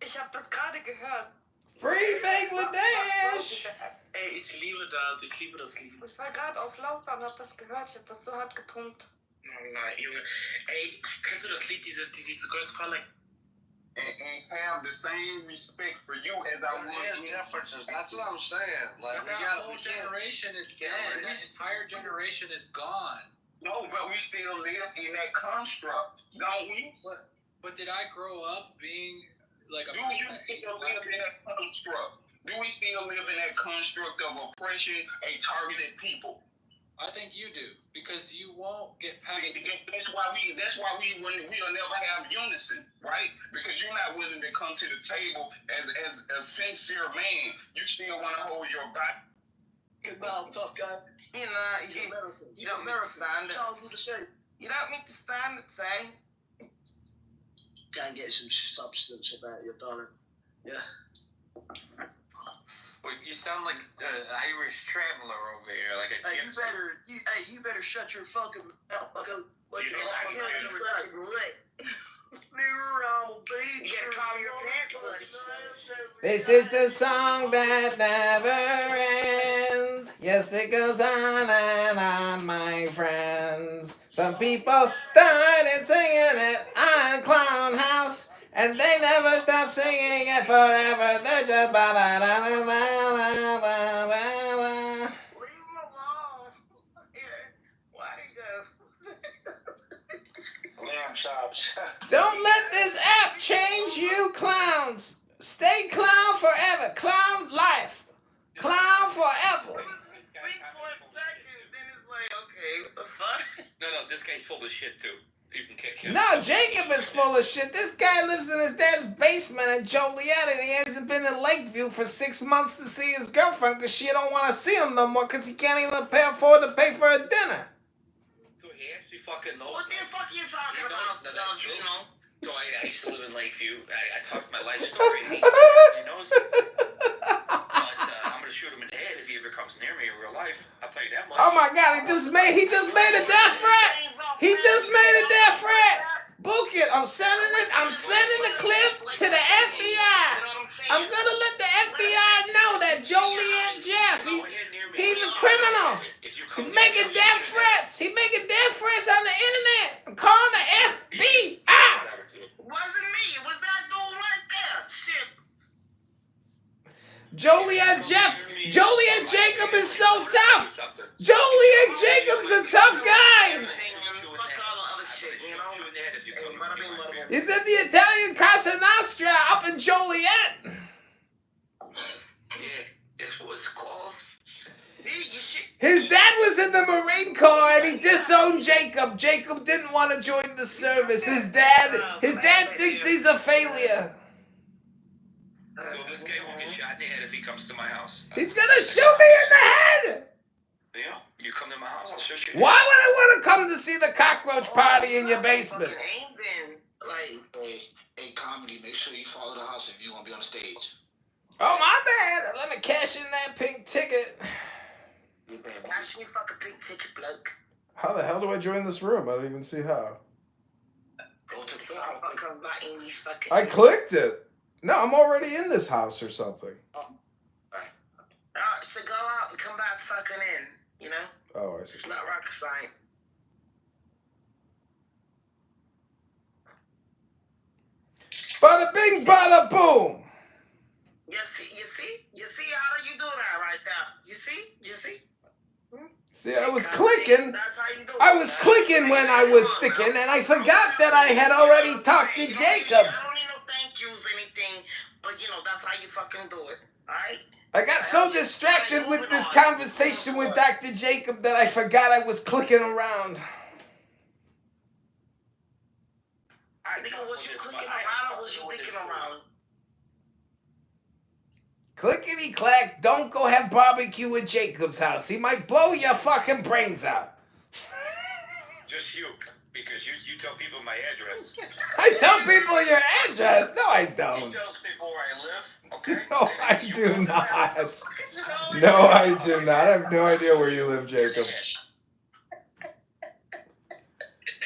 Ich habe das gerade gehört. Free Bangladesh. Ey, ich liebe das. Ich liebe das Lied. Ich war gerade auf Laufbahn und habe das gehört. Ich habe das so hart gepumpt. Nein, Junge. Ey, kennst du das Lied, dieses Girls Call like? And have the same respect for you as I would. There's differences. That's what I'm saying. Like But that whole generation is dead. That entire generation is gone. No, but we still live in that construct, don't we? But did I grow up being like a Do you still live in that construct? Do we still live in that construct of oppression and targeted people? I think you do, because you won't get past it. That's why we'll never have unison, right? Because you're not willing to come to the table as a sincere man. You still want to hold your back. You don't understand it. You don't need to stand it, say. Try and get some substance about your daughter. Yeah. Well, you sound like an Irish traveler over here, like a gypsy. You better shut your fucking mouth. Like you're fucking lit. You gotta calm your pants, buddy. This is the song that never ends. Yes, it goes on and on, my friends. Some people started singing it on Clown House, and they never stop singing it forever. They're just ba da da da da da da da. Lamb chops. Don't let this app change you, clowns. Stay clown forever. Clown life. Clown forever. No, this guy's full of shit too. You can kick him. No, Jacob is full of shit. This guy lives in his dad's basement in Joliet, and he hasn't been in Lakeview for 6 months to see his girlfriend because she don't want to see him no more because he can't even afford to pay for a dinner. So he actually fucking knows. What the fuck are you talking about? So I used to live in Lakeview. I talked my life story. He knows it. But I'm gonna shoot him in the head if he ever comes near me in real life. I'll tell you that much. Oh my God! He just made a death threat. He just made a death threat. Book it. I'm sending the clip to the FBI. I'm gonna let the FBI know that Joliet Jeff, he's a criminal. He's making death threats. He's making death threats on the internet. I'm calling the FBI. Wasn't me. It was that dude right there. Shit. Joliet Jacob is so tough. Joliet Jacob's a tough guy. He's in the Italian Casa Nostra up in Joliet. Yeah, that's what it's called. His dad was in the Marine Corps and he disowned Jacob. Jacob didn't want to join the service. His dad thinks he's a failure. So this guy will get shot in the head if he comes to my house. He's gonna shoot me in the head. Yeah, you come to my house, I'll shoot you. Why would I want to come to see the cockroach party in your basement? Hey, comedy, make sure you follow the house if you want to be on the stage. Oh, my bad. Let me cash in that pink ticket. Cash in your fucking pink ticket, bloke. How the hell do I join this room? I don't even see how. Go to the fucking button, you fucking. I clicked it. No, I'm already in this house or something. Alright, so go out and come back fucking in, you know? Oh, I see. It's not rocket science. Bada bing, bada boom. You see how do you do that right there? You see? See, I was clicking. I was clicking when I was sticking, and I forgot that I had already talked to Jacob. I don't need no thank yous or anything, but that's how you fucking do it. Alright? I got so distracted with this conversation with Dr. Jacob that I forgot I was clicking around. Nigga, was you clicking around or was you thinking around? Clickety clack, don't go have barbecue at Jacob's house. He might blow your fucking brains out. Just you, because you tell people my address. I tell people your address. No, I don't. He tells people where I live, okay? No, I do not. No, I do not. I have no idea where you live, Jacob.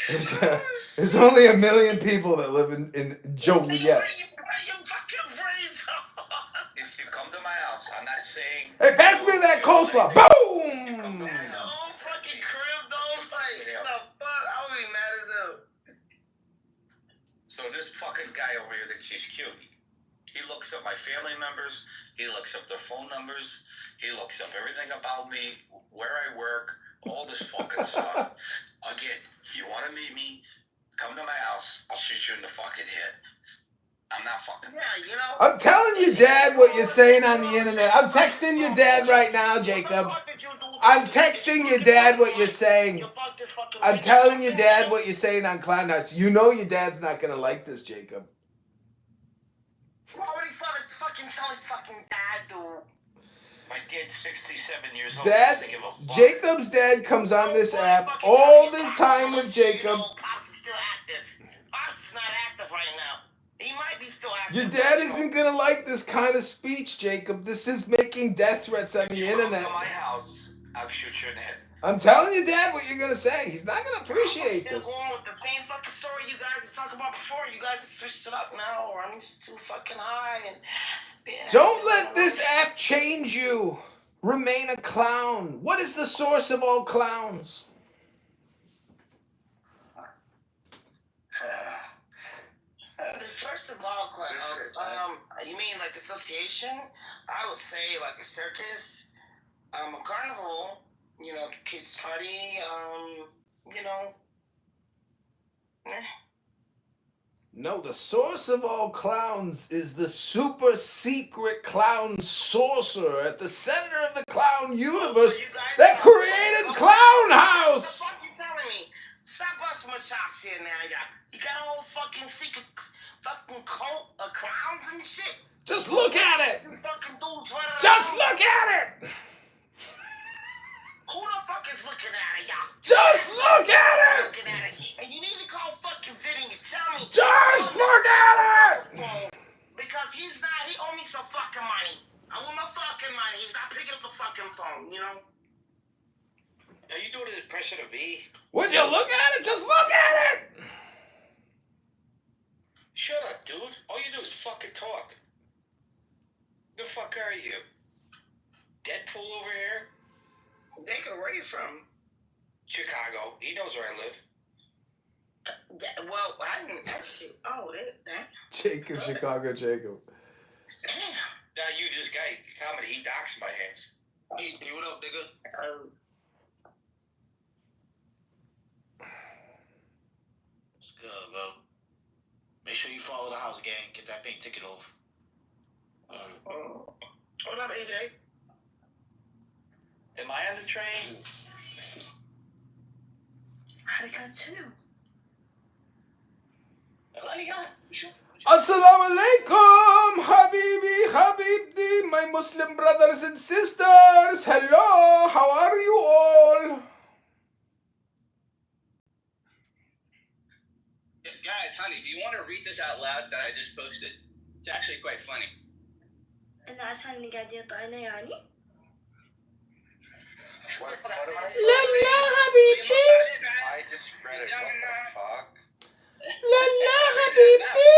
There's only 1 million people that live in Joliet. If you come to my house, I'm not saying. Hey, pass me that coleslaw. Boom! Fucking crib though, like the fuck? I would be mad as hell. So this fucking guy over here thinks she's cute. He looks up my family members. He looks up their phone numbers. He looks up everything about me, where I work, all this fucking stuff. Again, if you want to meet me, come to my house. I'll shoot you in the fucking head. I'm not fucking. Yeah, you know. I'm telling you, Dad, what you're saying on the internet. I'm texting your dad right now, Jacob. I'm texting your dad what you're saying. I'm telling your dad what you're saying on Clown House. You know your dad's not going to like this, Jacob. Why would he fucking tell his fucking dad, dude? My dad's 67 years old. Dad, He doesn't give a fuck. Jacob's dad comes on this app all the time with Jacob. Pops is still active. Pops is not active right now. He might be still active. Your dad isn't going to like this kind of speech, Jacob. This is making death threats on the internet. Come to my house, I'll shoot you in the head. I'm telling your dad what you're going to say. He's not going to appreciate still this. going with the same fucking story you guys talked about before. You guys have switched it up now, or I'm just too fucking high. And Don't let this app change you. Remain a clown. What is the source of all clowns? The source of all clowns. You mean like the association? I would say like a circus, a carnival. You know, kids party. You know. No, the source of all clowns is the super secret clown sorcerer at the center of the clown universe that created Clown House. What the fuck you telling me? Stop busting my chops here now, you got a whole fucking secret fucking cult of clowns and shit. Just look at it. Just Just look at it. Who the fuck is looking at it, y'all? Just look at it. Looking at it. And you need to call fucking Vinny and tell me. Just look at it. Because he owe me some fucking money. I want my fucking money. He's not picking up the fucking phone, you know? Are you doing an impression of me? Would you look at it? Just look at it. Shut up, dude. All you do is fucking talk. The fuck are you? Deadpool over here? Nigga, where you from? Chicago. He knows where I live. Well, I didn't ask you. Oh, that. Jacob, Chicago, Jacob. Damn. Now you just got comedy. He doxed my ass. Hey, what up, nigga? What's good, bro? Make sure you follow the house, gang. Get that pink ticket off. What up, AJ? Am I on the train? How'd it go too? Assalamu alaikum, Habibi, Habibdi, my Muslim brothers and sisters. Hello, how are you all? Guys, honey, do you want to read this out loud that I just posted? It's actually quite funny. أنا عشان قاعد يطعنا يعني؟ لا لا حبيبتي. I just read it. What the fuck? لا لا حبيبتي.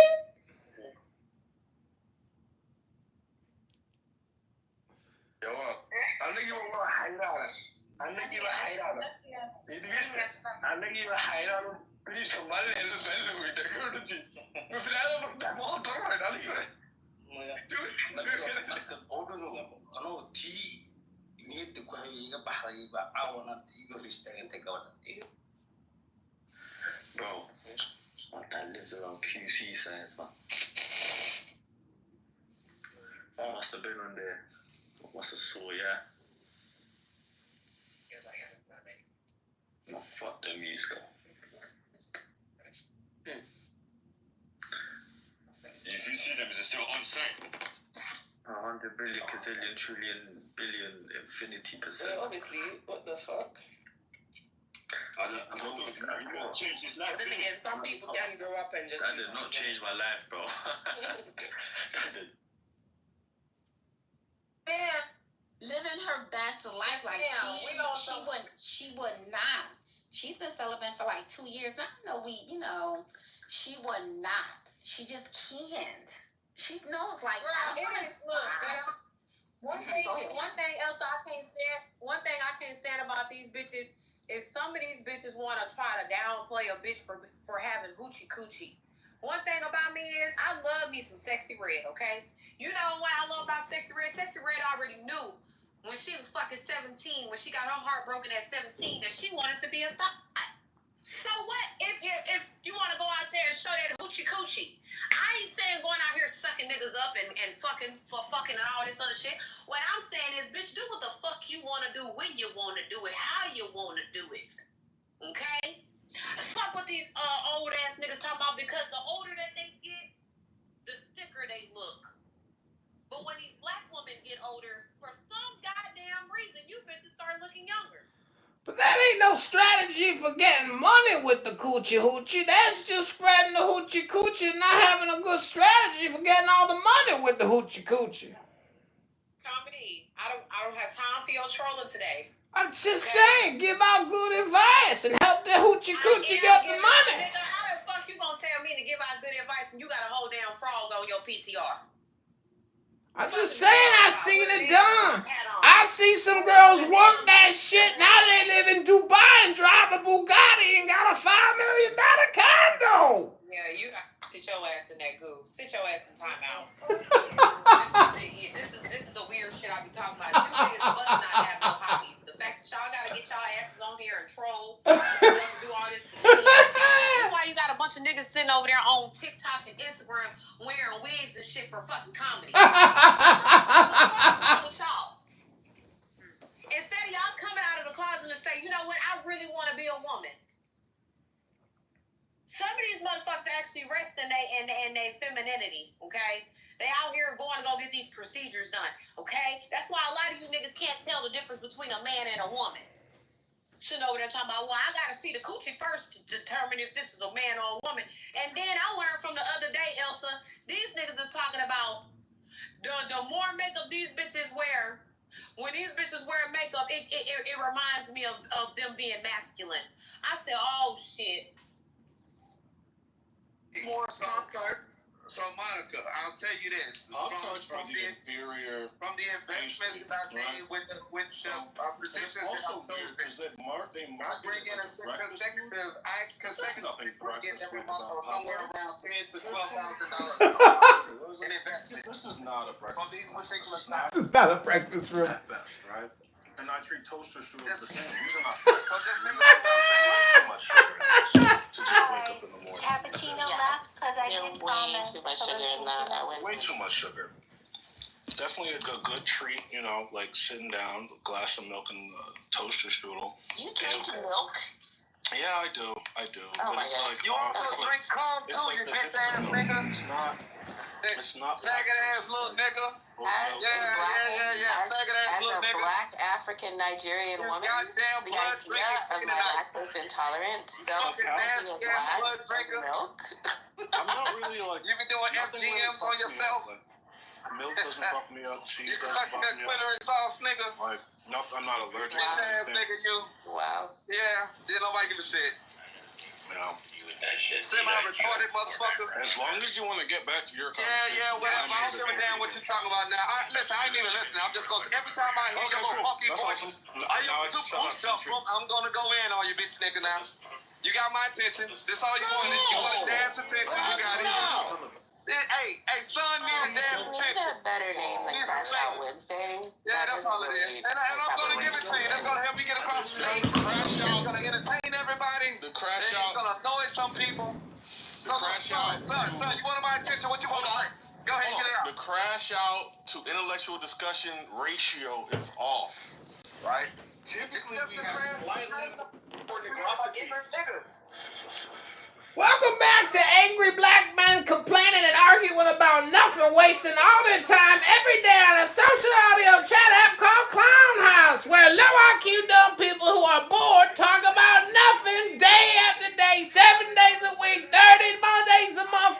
Bro, my dad lives around QC signs, man. I must have been on there. Must have saw, yeah. No, fuck them years ago. If you see them, is it still on site? 100 billion, gazillion, trillion, billion, infinity percent. Yeah, obviously, what the fuck? I don't know. Change his life. But then again, some people can grow up and just. That did not change my life, bro. That did. Yeah. Living her best life, like she would not. She's been celibate for like 2 years. I know she would not. She just can't. She knows, like, one thing else I can't stand about these bitches is some of these bitches want to try to downplay a bitch for having hoochie coochie. One thing thing about me is I love me some Sexy Red, okay? You know what I love about Sexy Red? Sexy Red already knew when she was fucking 17, when she got her heart broken at 17, that she wanted to be a thought. So what if you want to go out there and show that hoochie coochie? I ain't saying going out here sucking niggas up and fucking and all this other shit. What I'm saying is, bitch, do what the fuck you want to do, when you want to do it, how you want to do it. Okay? Fuck what these old ass niggas talking about, because the older that they get, the sicker they look. But when these black women get older, for some goddamn reason, you bitches start looking younger. But that ain't no strategy for getting money with the coochie hoochie. That's just spreading the hoochie coochie and not having a good strategy for getting all the money with the hoochie coochie. Comedy, I don't have time for your trolling today. I'm just saying, give out good advice and help the hoochie coochie get the money. Nigga, how the fuck you gonna tell me to give out good advice and you got a whole damn frog on your PTR? I'm just saying, I seen it done. I see some girls work that shit. Now they live in Dubai and drive a Bugatti and got a $5 million condo. Yeah, you sit your ass in that goo. Sit your ass in timeout. This is the weird shit I be talking about. You niggas must not have no hobbies. The fact that y'all gotta get y'all asses on here and troll, do all this. That's why you got a bunch of niggas sitting over there on TikTok and Instagram wearing wigs and shit for fucking comedy. What's with y'all? Instead of y'all coming out of the closet and say, you know what, I really want to be a woman. Some of these motherfuckers actually rest in their femininity, okay? They out here going to go get these procedures done, okay? That's why a lot of you niggas can't tell the difference between a man and a woman. Sitting over there talking about, well, I got to see the coochie first to determine if this is a man or a woman. And then I learned from the other day, Elsa, these niggas is talking about the more makeup these bitches wear. When these bitches wear makeup, it reminds me of them being masculine. I said, oh, shit. More So Monica, I'll tell you this. From the investments that I made with the positions that I'm I bring in a consecutive bring in every month or somewhere around $10,000 to $12,000 in investments. This is not a breakfast room. This is not a breakfast room. At best, right? And I treat toasters through the same. These are not to just wake up in the morning. Cappuccino left because I did promise. Too much sugar in that. Way too much sugar. It's definitely a good treat, you know, like sitting down, a glass of milk and toaster strudel. You drink milk? Yeah, I do. Oh but my it's God. like You also drink cum too, you bitch ass nigga. It's not. Faggot ass little nigga. As a black African Nigerian woman, the idea of my lactose intolerant self-indulging a glass of milk. I'm not really like. You be doing FGMs on yourself. Milk doesn't fuck me up. Cheese You doesn't fuck fuck that me clitoris off, nigga. Like, no, I'm not allergic Bitch to ass anything. nigga, you. Wow. Yeah, didn't nobody give a shit. No. Semi-retarded motherfucker. As long as you want to get back to your Yeah, whatever. I don't give a damn what you talking about now. Listen, I ain't even listening. I'm just going to, every time I hear your little funky voice, I'm going to go in on you, bitch nigga now. You got my attention. This all you want is you want dad's attention. You got it. Hey, son, need a damn attention. Need a better name than Crash Out Wednesday. Yeah, that's all it is. And I'm going to give it to you. That's going to help you get across the stage. It's going to entertain everybody. The crash out. It's going to annoy some people. The crash out. Son, you want my attention? What you want to say? Go ahead, get it out. The crash out to intellectual discussion ratio is off, right? Typically, we have slightly more diversity. Welcome back to angry black men complaining and arguing about nothing, wasting all their time every day on a social audio chat app called Clown House, where low IQ dumb people who are bored talk about nothing day after day, 7 days a week, 30 days a month.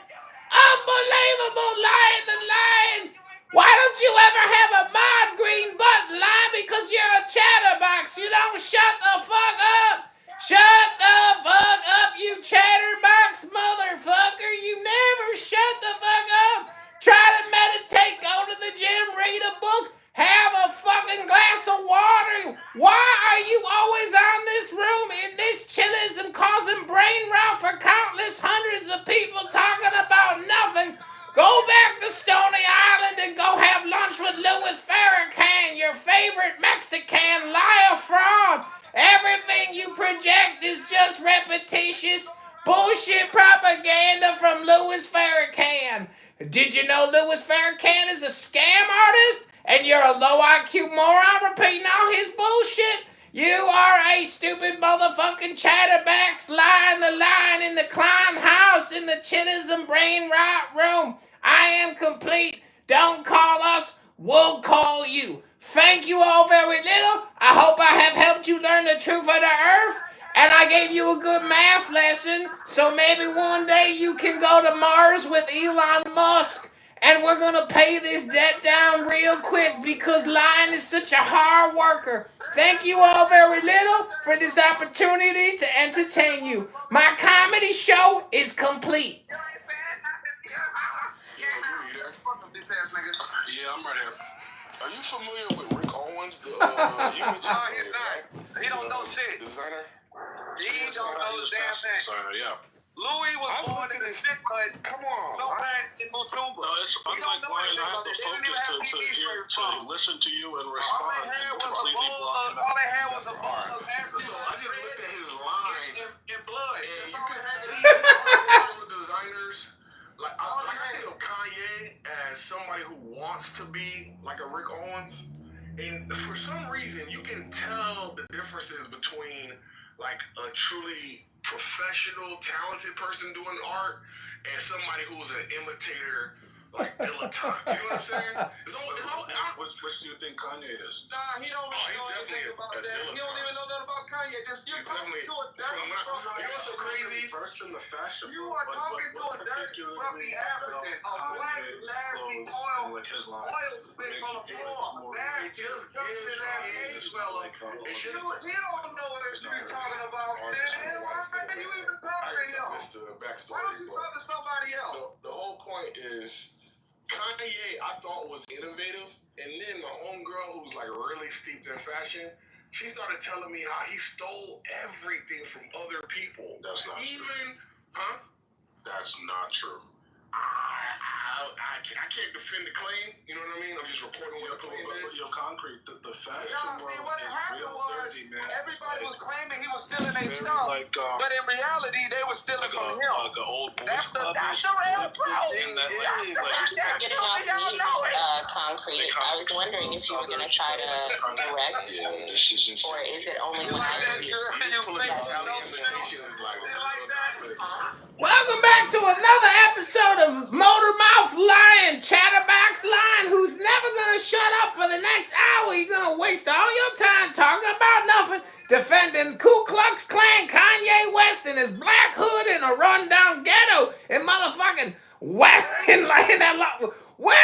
Unbelievable, lying. Why don't you ever have a mod green button, line? Because you're a chatterbox. You don't shut the fuck up. Shut the fuck up, you chatterbox motherfucker. You never shut the fuck up. Try to meditate, go to the gym, read a book. you're a low IQ moron repeating all his bullshit. You are a stupid motherfucking chatterbacks lying the line in the clown house in the Chisholm brain rot room. I am complete. Don't call us. We'll call you. Thank you all very little. I hope I have helped you learn the truth of the earth. And I gave you a good math lesson. So maybe one day you can go to Mars with Elon Musk. And we're going to pay this debt down real quick because Lion is such a hard worker. Thank you all very little for this opportunity to entertain you. My comedy show is complete. Yeah, I'm right here. Are you familiar with Rick Owens? You mentioned he's not. He don't know shit. Designer? He don't know the damn thing. Designer, yeah. Louis was born in the sick hood. Come on. Somewhere in Mutumba. No, it's unlike Lion. I have the focus to listen to you and respond and completely block it All out. they had was a bowl of So I just looked at his line. in blood. And you can see all the designers. Like I think of Kanye as somebody who wants to be like a Rick Owens. And for some reason, you can tell the differences between like a truly professional, talented person doing art and somebody who's an imitator, like dilettante. You know what I'm saying? Which do you think Kanye is? Nah, he don't really know anything about that. He don't even know nothing about Kanye. You're talking to a dirty You know what's so crazy? First in the fashion. You are talking to a dirty, scruffy African, a black, nasty oil spick on the floor. Nasty, disgusting ass gay fella. He don't know what you're talking about, man. Why are you even talking to him? Why don't you talk to somebody else? The whole point is Kanye, I thought was innovative, and then the homegirl who's like really steeped in fashion, she started telling me how he stole everything from other people. That's not true. Huh? That's not true. I can't defend the claim. You know what I mean? I'm just reporting what the claim is. Your concrete, the fashion See, what world happened is real was dirty, man. everybody was claiming he was stealing their stuff, but in reality, they were stealing from him. Like an old That's the real truth. Concrete. I was wondering if you were going to try to direct, or is it only when I speak? Welcome back to another episode of Motor Mouth Lion, Chatterbox Lion, who's never gonna shut up for the next hour. You're gonna waste all your time talking about nothing, defending Ku Klux Klan, Kanye West, and his black hood in a rundown ghetto in motherfucking where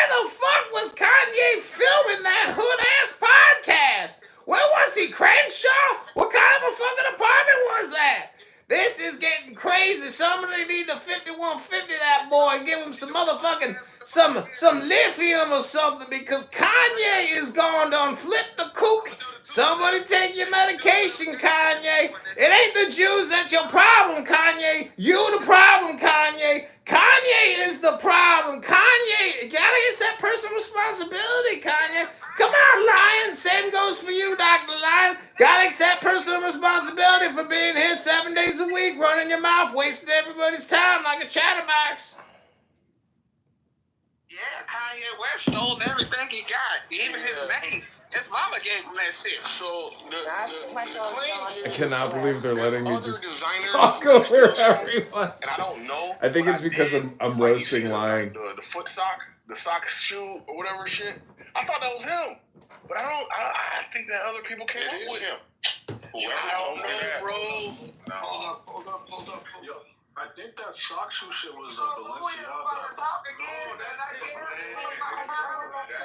the fuck was Kanye filming that hood-ass podcast? Where was he, Crenshaw? What kind of a fucking apartment was that? This is getting crazy. Somebody need to 5150 that boy and give him some motherfucking, some lithium or something, because Kanye is going to flip the kook. Somebody take your medication, Kanye. It ain't the Jews that's your problem, Kanye. You the problem, Kanye. Kanye is the problem. Kanye, you gotta accept personal responsibility, Kanye. Come on, Lion. Same goes for you, Dr. Lion. Gotta accept personal responsibility for being here 7 days a week, running your mouth, wasting everybody's time like a chatterbox. Yeah, Kanye West stole everything he got, even his name. His mama gave him that shit. So I cannot believe they're letting me just talk over everyone. And I don't know. I think it's because I'm roasting Lion. The foot sock, the sock shoe, or whatever shit. I thought that was him, but I think that other people came up with him. I don't know, bro. Hold up. Yo, I think that sock shoe shit was a Balenciaga.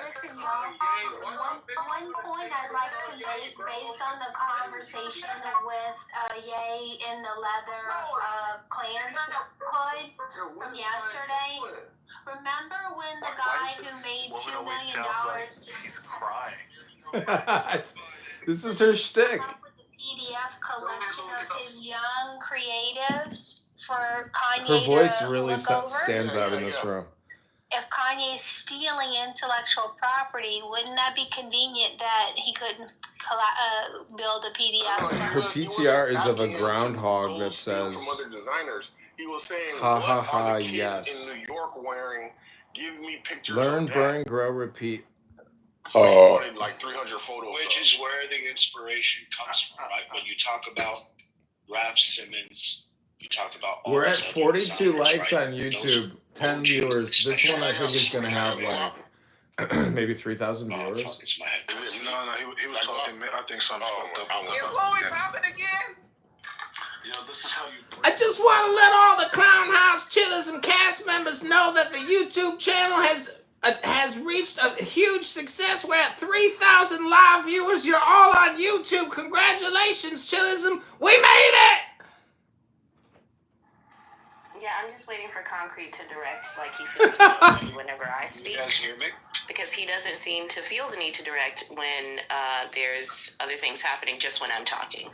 Listen, y'all, one point I'd like to make based on the conversation with Ye in the leather Klan's hood from yesterday. Remember when the guy who made $2 million crying? This is her shtick. PDF collection of his young creatives for Kanye Her voice to really look over? stands out in this room. If Kanye's stealing intellectual property, wouldn't that be convenient that he couldn't build a PDF? Her PTR is of a groundhog that says, from other designers. He was saying, ha ha what ha, are the kids yes. in New York wearing? Give me pictures Learn, of that. burn, grow, repeat. So he wanted like 300 photos. Which is where the inspiration comes from, right? When you talk about Ralph Simmons, you talk about all We're at these other 42 designers, likes right? on YouTube, 10 viewers. This one I think is going to have like maybe 3,000 viewers. Fuck, it's my head. No, he was talking. I think something's fucked up. Is Louis talking again? Yeah, this is how you. I just want to let all the Clown House Chillism cast members know that the YouTube channel has reached a huge success. We're at 3,000 live viewers. You're all on YouTube. Congratulations, Chillism. We made it! Yeah, I'm just waiting for Concrete to direct like he feels whenever I speak. You guys hear me? Because he doesn't seem to feel the need to direct when there's other things happening just when I'm talking.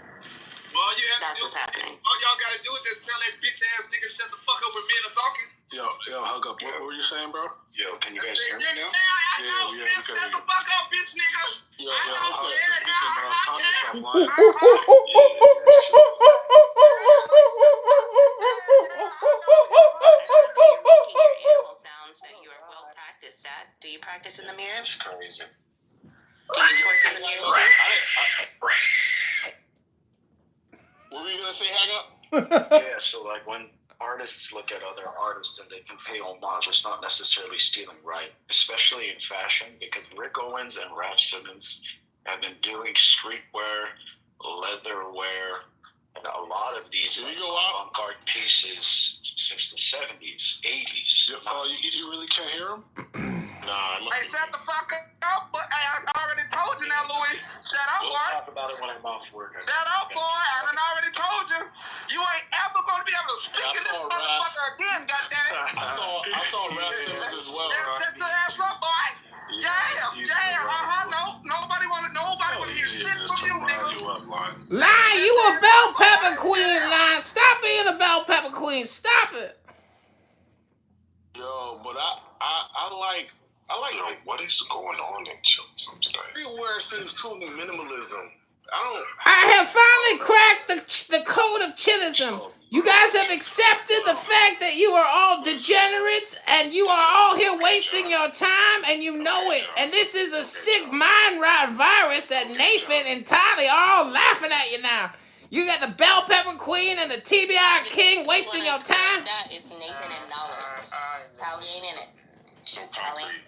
Well, you have That's what's happening. All y'all gotta do is just tell that bitch ass nigga shut the fuck up when men are talking. Yo, hug up. What were you saying, bro? Yo, can you guys hear me now? Yeah, we can Shut hear the fuck up, bitch nigga. you. Sounds that you are well practiced at. Do you practice in the mirror? This is crazy. Do you twerk in the mirror too? What were you gonna say, hang up? Yeah, so like when artists look at other artists and they can pay homage, it's not necessarily stealing, right? Especially in fashion, because Rick Owens and Ralph Simmons have been doing streetwear, leatherwear, and a lot of these avant-garde pieces since the 70s, 80s. You really can't hear him? Nah, Hey, shut the fuck up, but I already told you now, Louis. Shut up, We'll boy. talk about it when I'm off work. Shut up, boy. I done already told you. You ain't ever gonna be able to speak in this motherfucker again, goddammit. I saw Ralph Simmons as well. Shut your ass up, boy. Jam. Nobody wanna hear shit from you, nigga. Lie, you a bell pepper queen, lie. Stop being a bell pepper queen. Stop it. Yo, but I like. What is going on in Chillism today? Everywhere seems too minimalism. I have finally cracked the code of Chillism. You guys have accepted the fact that you are all degenerates and you are all here wasting your time and you know it. And this is a sick mind rot virus that Nathan and Tyler are all laughing at you now. You got the Bell Pepper Queen and the TBI King wasting your time. That it's Nathan and Knowledge. Tally ain't in it. So concrete.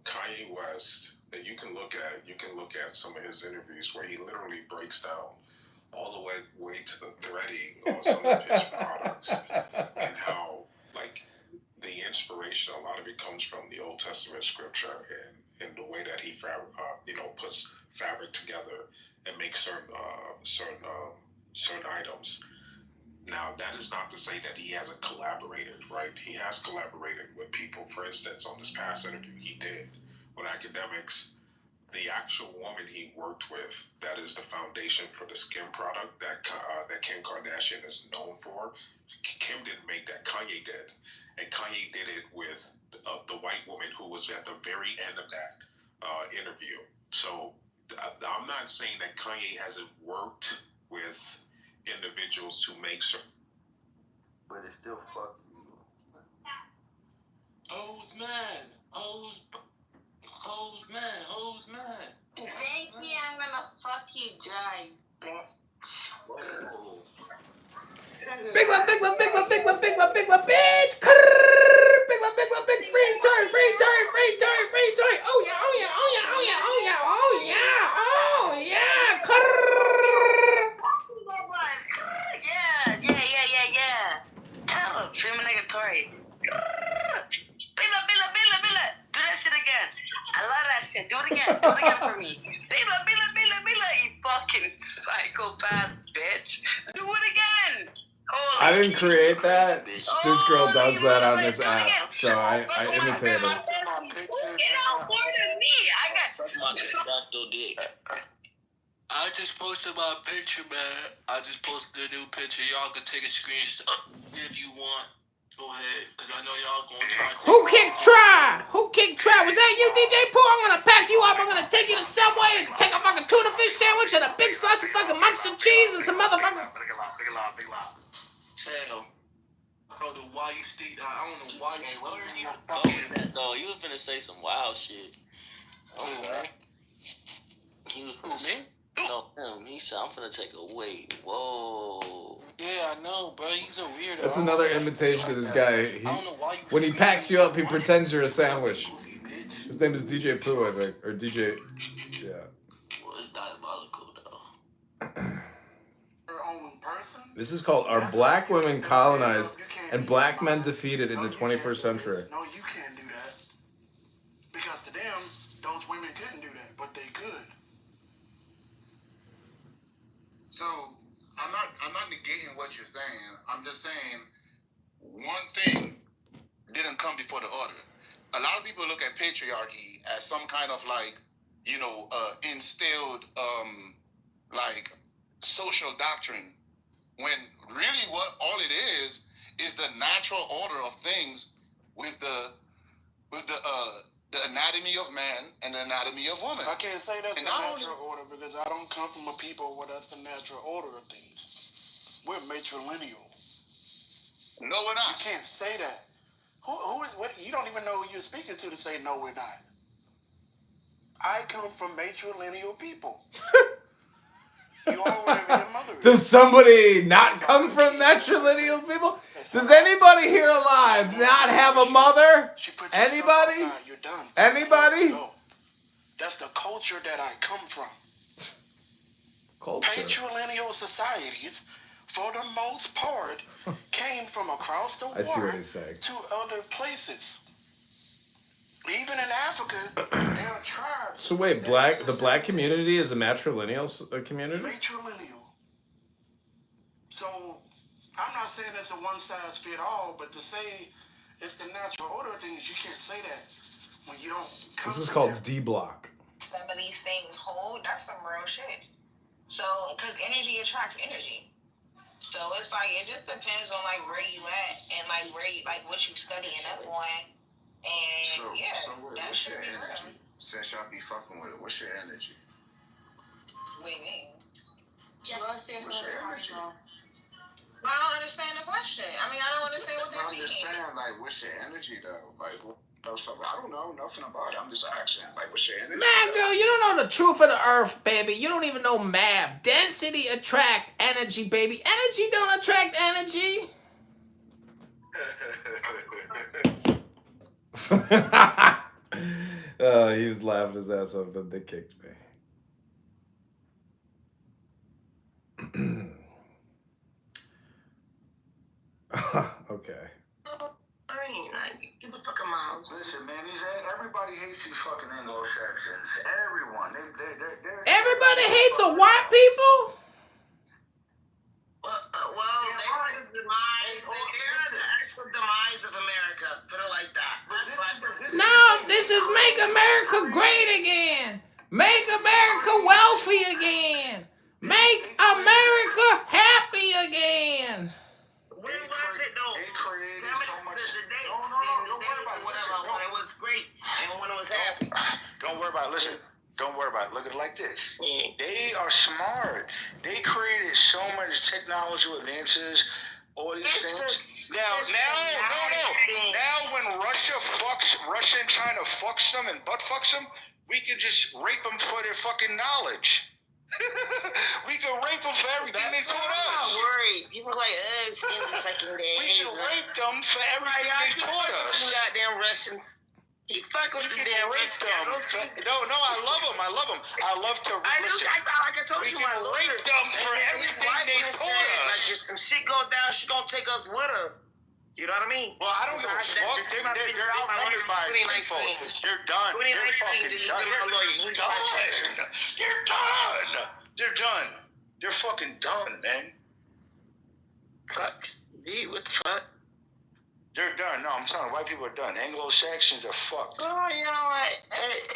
Kanye West. And you can look at some of his interviews where he literally breaks down all the way to the threading of some of his products and how like the inspiration, a lot of it comes from the Old Testament scripture and the way that he puts fabric together and makes certain items. Now, that is not to say that he hasn't collaborated, right? He has collaborated with people. For instance, on this past interview he did with academics, the actual woman he worked with, that is the foundation for the skin product that Kim Kardashian is known for. Kim didn't make that, Kanye did. And Kanye did it with the white woman who was at the very end of that interview. So I'm not saying that Kanye hasn't worked with individuals who make certain, but it's still fuck you. Who's mad? Who's mad? JP, I'm gonna fuck you dry, bitch. Whoa. Big one, bitch. Big one, free turn. Oh yeah. Yeah. Tell him, stream a nigga Tory. Bila. Do that shit again. I love that shit. Do it again for me. Bila, you fucking psychopath bitch. Do it again. I didn't create that. This girl does that on this app, so I imitated her. You know more than me. I got dick. I just posted my picture, man. I just posted a new picture. Y'all can take a screenshot if you want. Go ahead, because I know y'all gonna try to. Who kicked Try? Was that you, DJ Pooh? I'm gonna pack you up. I'm gonna take you to Subway and take a fucking tuna fish sandwich and a big slice of fucking Munster cheese and some motherfucking. Tell. Bro, the why you stick, I don't know why you Hey, where stick you your go fucking. with that though? You was finna say some wild shit. Oh, man. He was finna say, no, him. He said, I'm finna take a wait. Whoa. Yeah, I know, bro. He's a weirdo. That's another imitation of this guy. When he packs you up, he pretends you're a sandwich. His name is DJ Pooh, I think, or DJ. Yeah. Well, it's diabolical though. This is called "Are Black Women Colonized and Black Men Defeated in the 21st Century?" No, you can't do that. Because to them, those women couldn't do that, but they could. So I'm not negating what you're saying. I'm just saying one thing didn't come before the other. A lot of people look at patriarchy as some kind of like, instilled like social doctrine, when really what all it is the natural order of things with the anatomy of man and the anatomy of woman. I can't say that's and the natural order because I don't come from a people where that's the natural order of things. We're matrilineal. No, we're not. You can't say that. Who is what? You don't even know who you're speaking to say no, we're not. I come from matrilineal people. You are whatever your mother is. Does somebody not come from matrilineal people? Does anybody here alive not have a mother? Anybody? You're done. Anybody? No. That's the culture that I come from. Culture. Patrilineal societies, for the most part, came from across the I see what water he's saying. to other places. Even in Africa, there are tribes. So wait, the black community is a matrilineal community? Matrilineal. So I'm not saying it's a one-size-fits-all, but to say it's the natural order of things, you can't say that when you don't. This is called D-Block. Some of these things hold, that's some real shit. So, because energy attracts energy. So it's like, it just depends on like where you at and like where you, like what you studying up on. And So that what's should your be energy? real. Since y'all be fucking with it, what's your energy? What do you mean? What's your energy? I don't understand the question. I mean, I don't understand what they're I'm just saying. saying, like, what's your energy though? Like, I don't know nothing about it. I'm just asking, like, what's your energy? Man, girl, you don't know the truth of the earth, baby. You don't even know math. Density attract energy, baby. Energy don't attract energy. He was laughing his ass off and they kicked me. Okay. Get the fuck out. Listen, man, everybody hates these fucking Anglo-Saxons. Everyone. They're Everybody hates a white people? Well, they're the actual demise of America. Put it like that. No, this is make America great again. Make America wealthy again. Make America happy again. When was it though? Tell me the dates and whatever, when it was great and when it was happy. Don't worry about it. Listen. Don't worry about it. Look at it like this. They are smart. They created so much technological advances, all these things. Now when Russia and China fucks them and butt fucks them, we can just rape them for their fucking knowledge. We can rape them for everything they taught us. I'm not worried. People are like, it's in the fucking days. We can rape them for everything they taught us. Goddamn Russians. You fuck with the damn Russians. No, I love them. I love to. I told you, my lawyer. Rape them for everything they taught us. Like, if some shit go down, she gonna take us with her. You know what I mean? Well, I don't give a fuck. They're outnumbered by 2019. They're done. 2019, he's been my lawyer. He's done. They're done. They're done. They're fucking done, man. Fucks. Dude, what the fuck? They're done. No, I'm telling you, white people are done. Anglo-Saxons are fucked. Oh, you know what?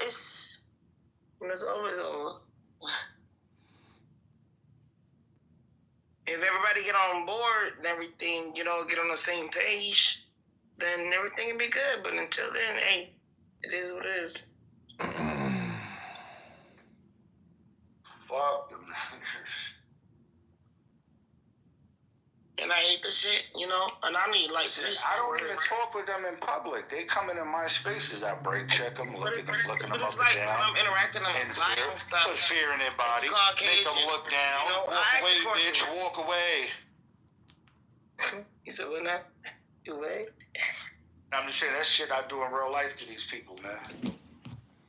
It's always over. If everybody get on board and everything, get on the same page, then everything will be good. But until then, hey, it is what it is. Fuck them. And I hate to and shit, you know. And I need like this. I don't even talk with them in public. They come into my spaces. I break check them, look at them, looking them up like and down. when I'm interacting with them and stuff. Put fear in their body. Make them look down. You know, walk away, bitch. Walk away. You said what now? You away? I'm just saying that shit I do in real life to these people, man.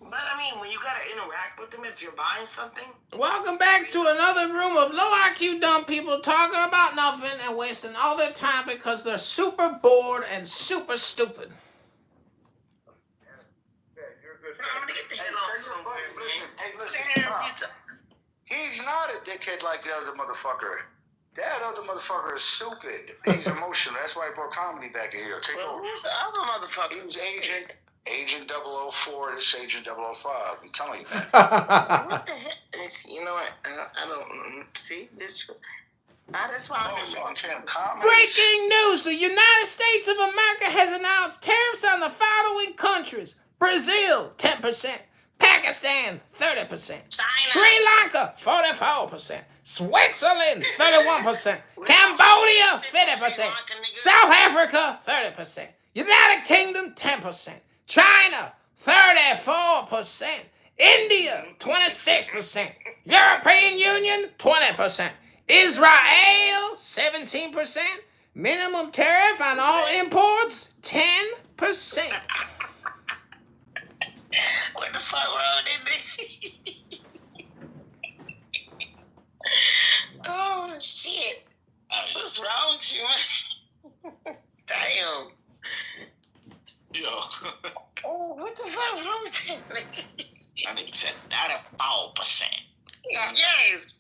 But I mean, when you gotta interact with them if you're buying something. Welcome back to another room of low IQ dumb people talking about nothing and wasting all their time because they're super bored and super stupid. I'm gonna get the hell off somewhere, man. Hey, listen. He's not a dickhead like the other motherfucker. That other motherfucker is stupid. He's emotional. That's why he brought comedy back in here. Take over. Who's the other motherfucker? He's Agent 004. This Agent 005. I'm telling you, man. What the hell? You know what? I don't see this. That's why I'm Breaking news! The United States of America has announced tariffs on the following countries: Brazil, 10%. Pakistan, 30%. Sri Lanka, 44%. Switzerland, 31%. Cambodia, 50%. South Africa, 30%. United Kingdom, 10%. China, 34%. India, 26%. European Union, 20%. Israel, 17%. Minimum tariff on all imports, 10%. What the fuck wrong with this? Oh shit! What's wrong with you, man? Damn. Yo. Oh, what the fuck wrong with that? I think said 34%. Yes.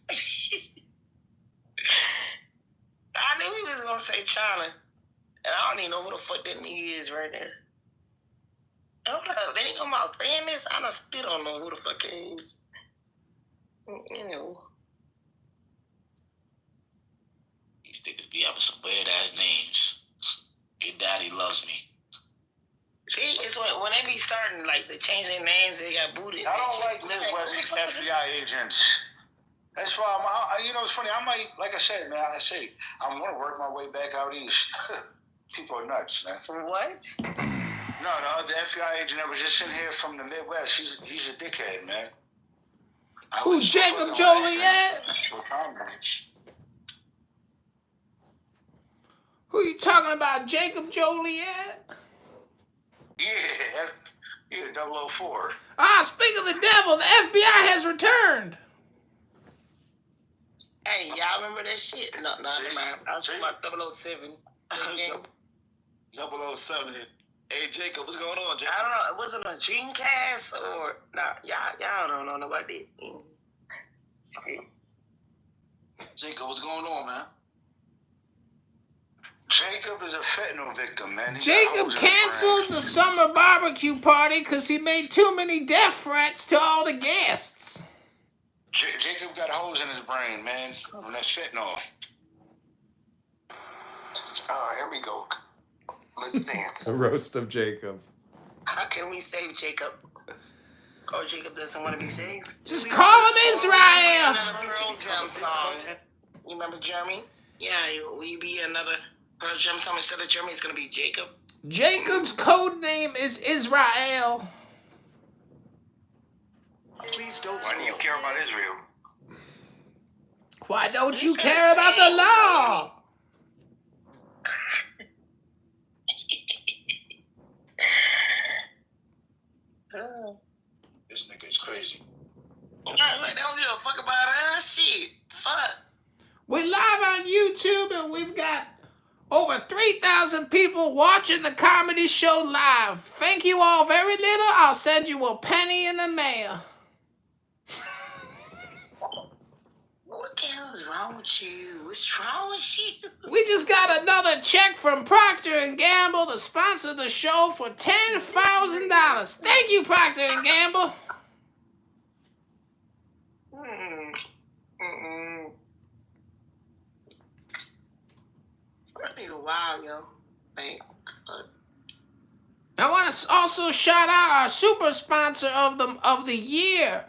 I knew he was gonna say China, and I don't even know who the fuck that nigga is right now. Hold up, they ain't come out saying this. I still don't know who the fuck it is. You know. These niggas be having some weird ass names. Your daddy loves me. See, it's when they be starting like they change their names, they got booted. I don't like Midwest FBI agents. That's why you know, it's funny. I might, like I said, man. I want to work my way back out east. People are nuts, man. What? No, the other FBI agent that was just in here from the Midwest, he's a dickhead, man. Who, Jacob Joliet? Who you talking about, Jacob Joliet? Yeah, 004. Speak of the devil, the FBI has returned. Hey, y'all remember that shit? No, never mind. I was talking about 007. 007. Hey, Jacob, what's going on, Jacob? I don't know. Was it a Dreamcast or nah? Y'all don't know nobody. Jacob, what's going on, man? Jacob is a fentanyl victim, man. Jacob canceled the summer barbecue party because he made too many death threats to all the guests. Jacob got holes in his brain, man. On that fentanyl. Here we go. Let's dance. A roast of Jacob. How can we save Jacob? Or Jacob doesn't want to be saved? Just call him Israel. Another Pearl Jam song. You remember Jeremy? Yeah, will you be another Pearl Jam song instead of Jeremy? It's going to be Jacob. Jacob's code name is Israel. Please don't. Why do you care about Israel? Why don't you care about the law? This nigga is crazy. They don't give a fuck about us. Shit. Fuck. We're live on YouTube and we've got over 3,000 people watching the comedy show live. Thank you all very little. I'll send you a penny in the mail. What the hell is wrong with you? What's wrong with you? We just got another check from Procter & Gamble to sponsor the show for $10,000. Thank you, Procter & Gamble. Wow, yo. I want to also shout out our super sponsor of the year.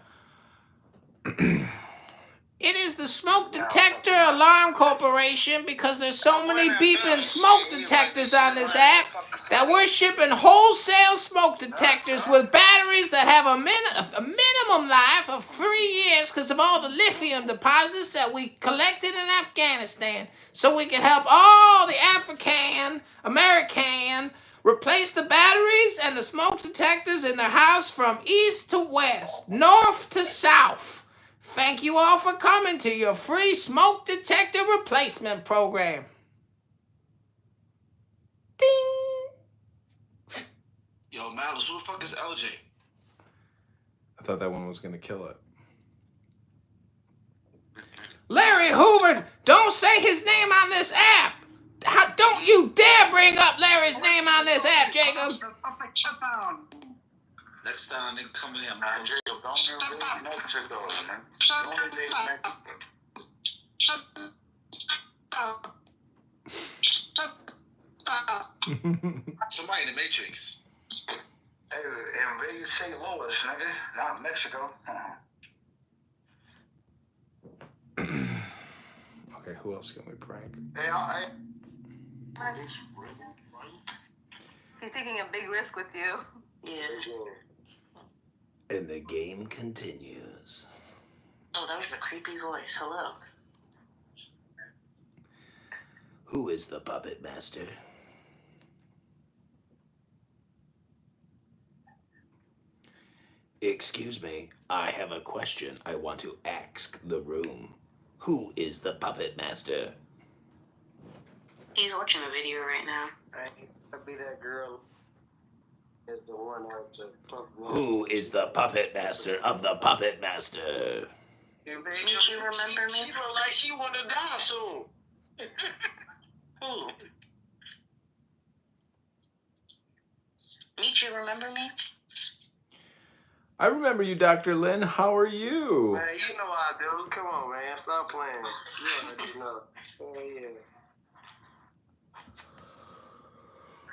It is the Smoke Detector Alarm Corporation because there's so many beeping smoke detectors on this app that we're shipping wholesale smoke detectors with batteries that have a minimum life of 3 years because of all the lithium deposits that we collected in Afghanistan. So we can help all the African American replace the batteries and the smoke detectors in their house from east to west, north to south. Thank you all for coming to your free smoke detector replacement program. Ding! Yo, Malice, who the fuck is LJ? I thought that one was gonna kill it. Larry Hoover, don't say his name on this app. Don't you dare bring up Larry's name on this app, Jacob. Next time they come in here, man. Jacob, don't invade Mexico, man. Don't invade Mexico. Somebody in the Matrix. Hey, invade St. Louis, nigga. Not Mexico. Okay, who else can we prank? Hey, He's taking a big risk with you. Yeah. And the game continues. Oh, that was a creepy voice. Hello. Who is the puppet master? Excuse me, I have a question I want to ask the room. Who is the puppet master? He's watching a video right now. I'd be that girl. Is the one out to pump. Who is the puppet master of the puppet master? You remember me? She look like she want to die soon. Who? Meet you, remember me? I remember you, Dr. Lin. How are you? Man, you know I do. Come on, man. Stop playing. You already know. Oh, yeah.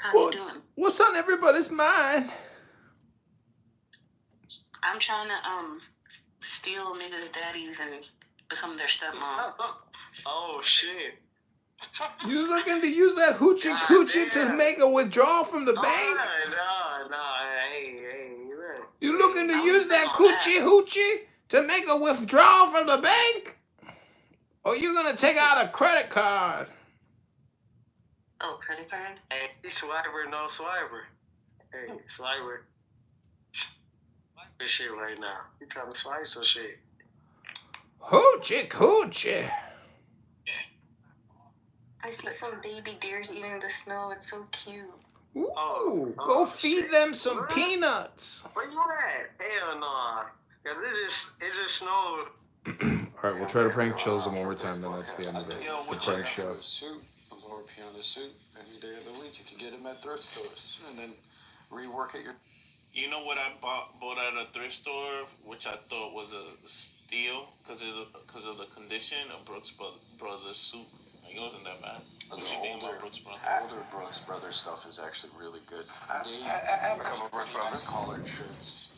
How you doing? What's on everybody's mind? I'm trying to steal niggas' daddies and become their stepmom. Oh, shit. You looking to use that hoochie coochie to make a withdrawal from the bank? No, hey. You looking to use that coochie hoochie to make a withdrawal from the bank? Or you gonna take out a credit card? Oh, credit card? Hey, Swiper, no Swiper. Hey, Swiper. This shit right now. You trying to swipe some shit. Hoochie coochie. I see some baby deers eating the snow. It's so cute. Ooh, go feed them some peanuts. Where you at? Hell no. Cause it just snowed. All right, we'll try to prank Chills one more time, then that's the end of the prank show. Suit, a Lord Piana suit, any day of the week. You can get them at thrift stores and then rework it. You know what I bought at a thrift store, which I thought was a steal because of the condition of Brooks Brothers suit. It wasn't that bad. What you think about Brooks Brothers? Older Brooks Brothers stuff is actually really good. I have a couple of Brooks Brothers. Collared shirts.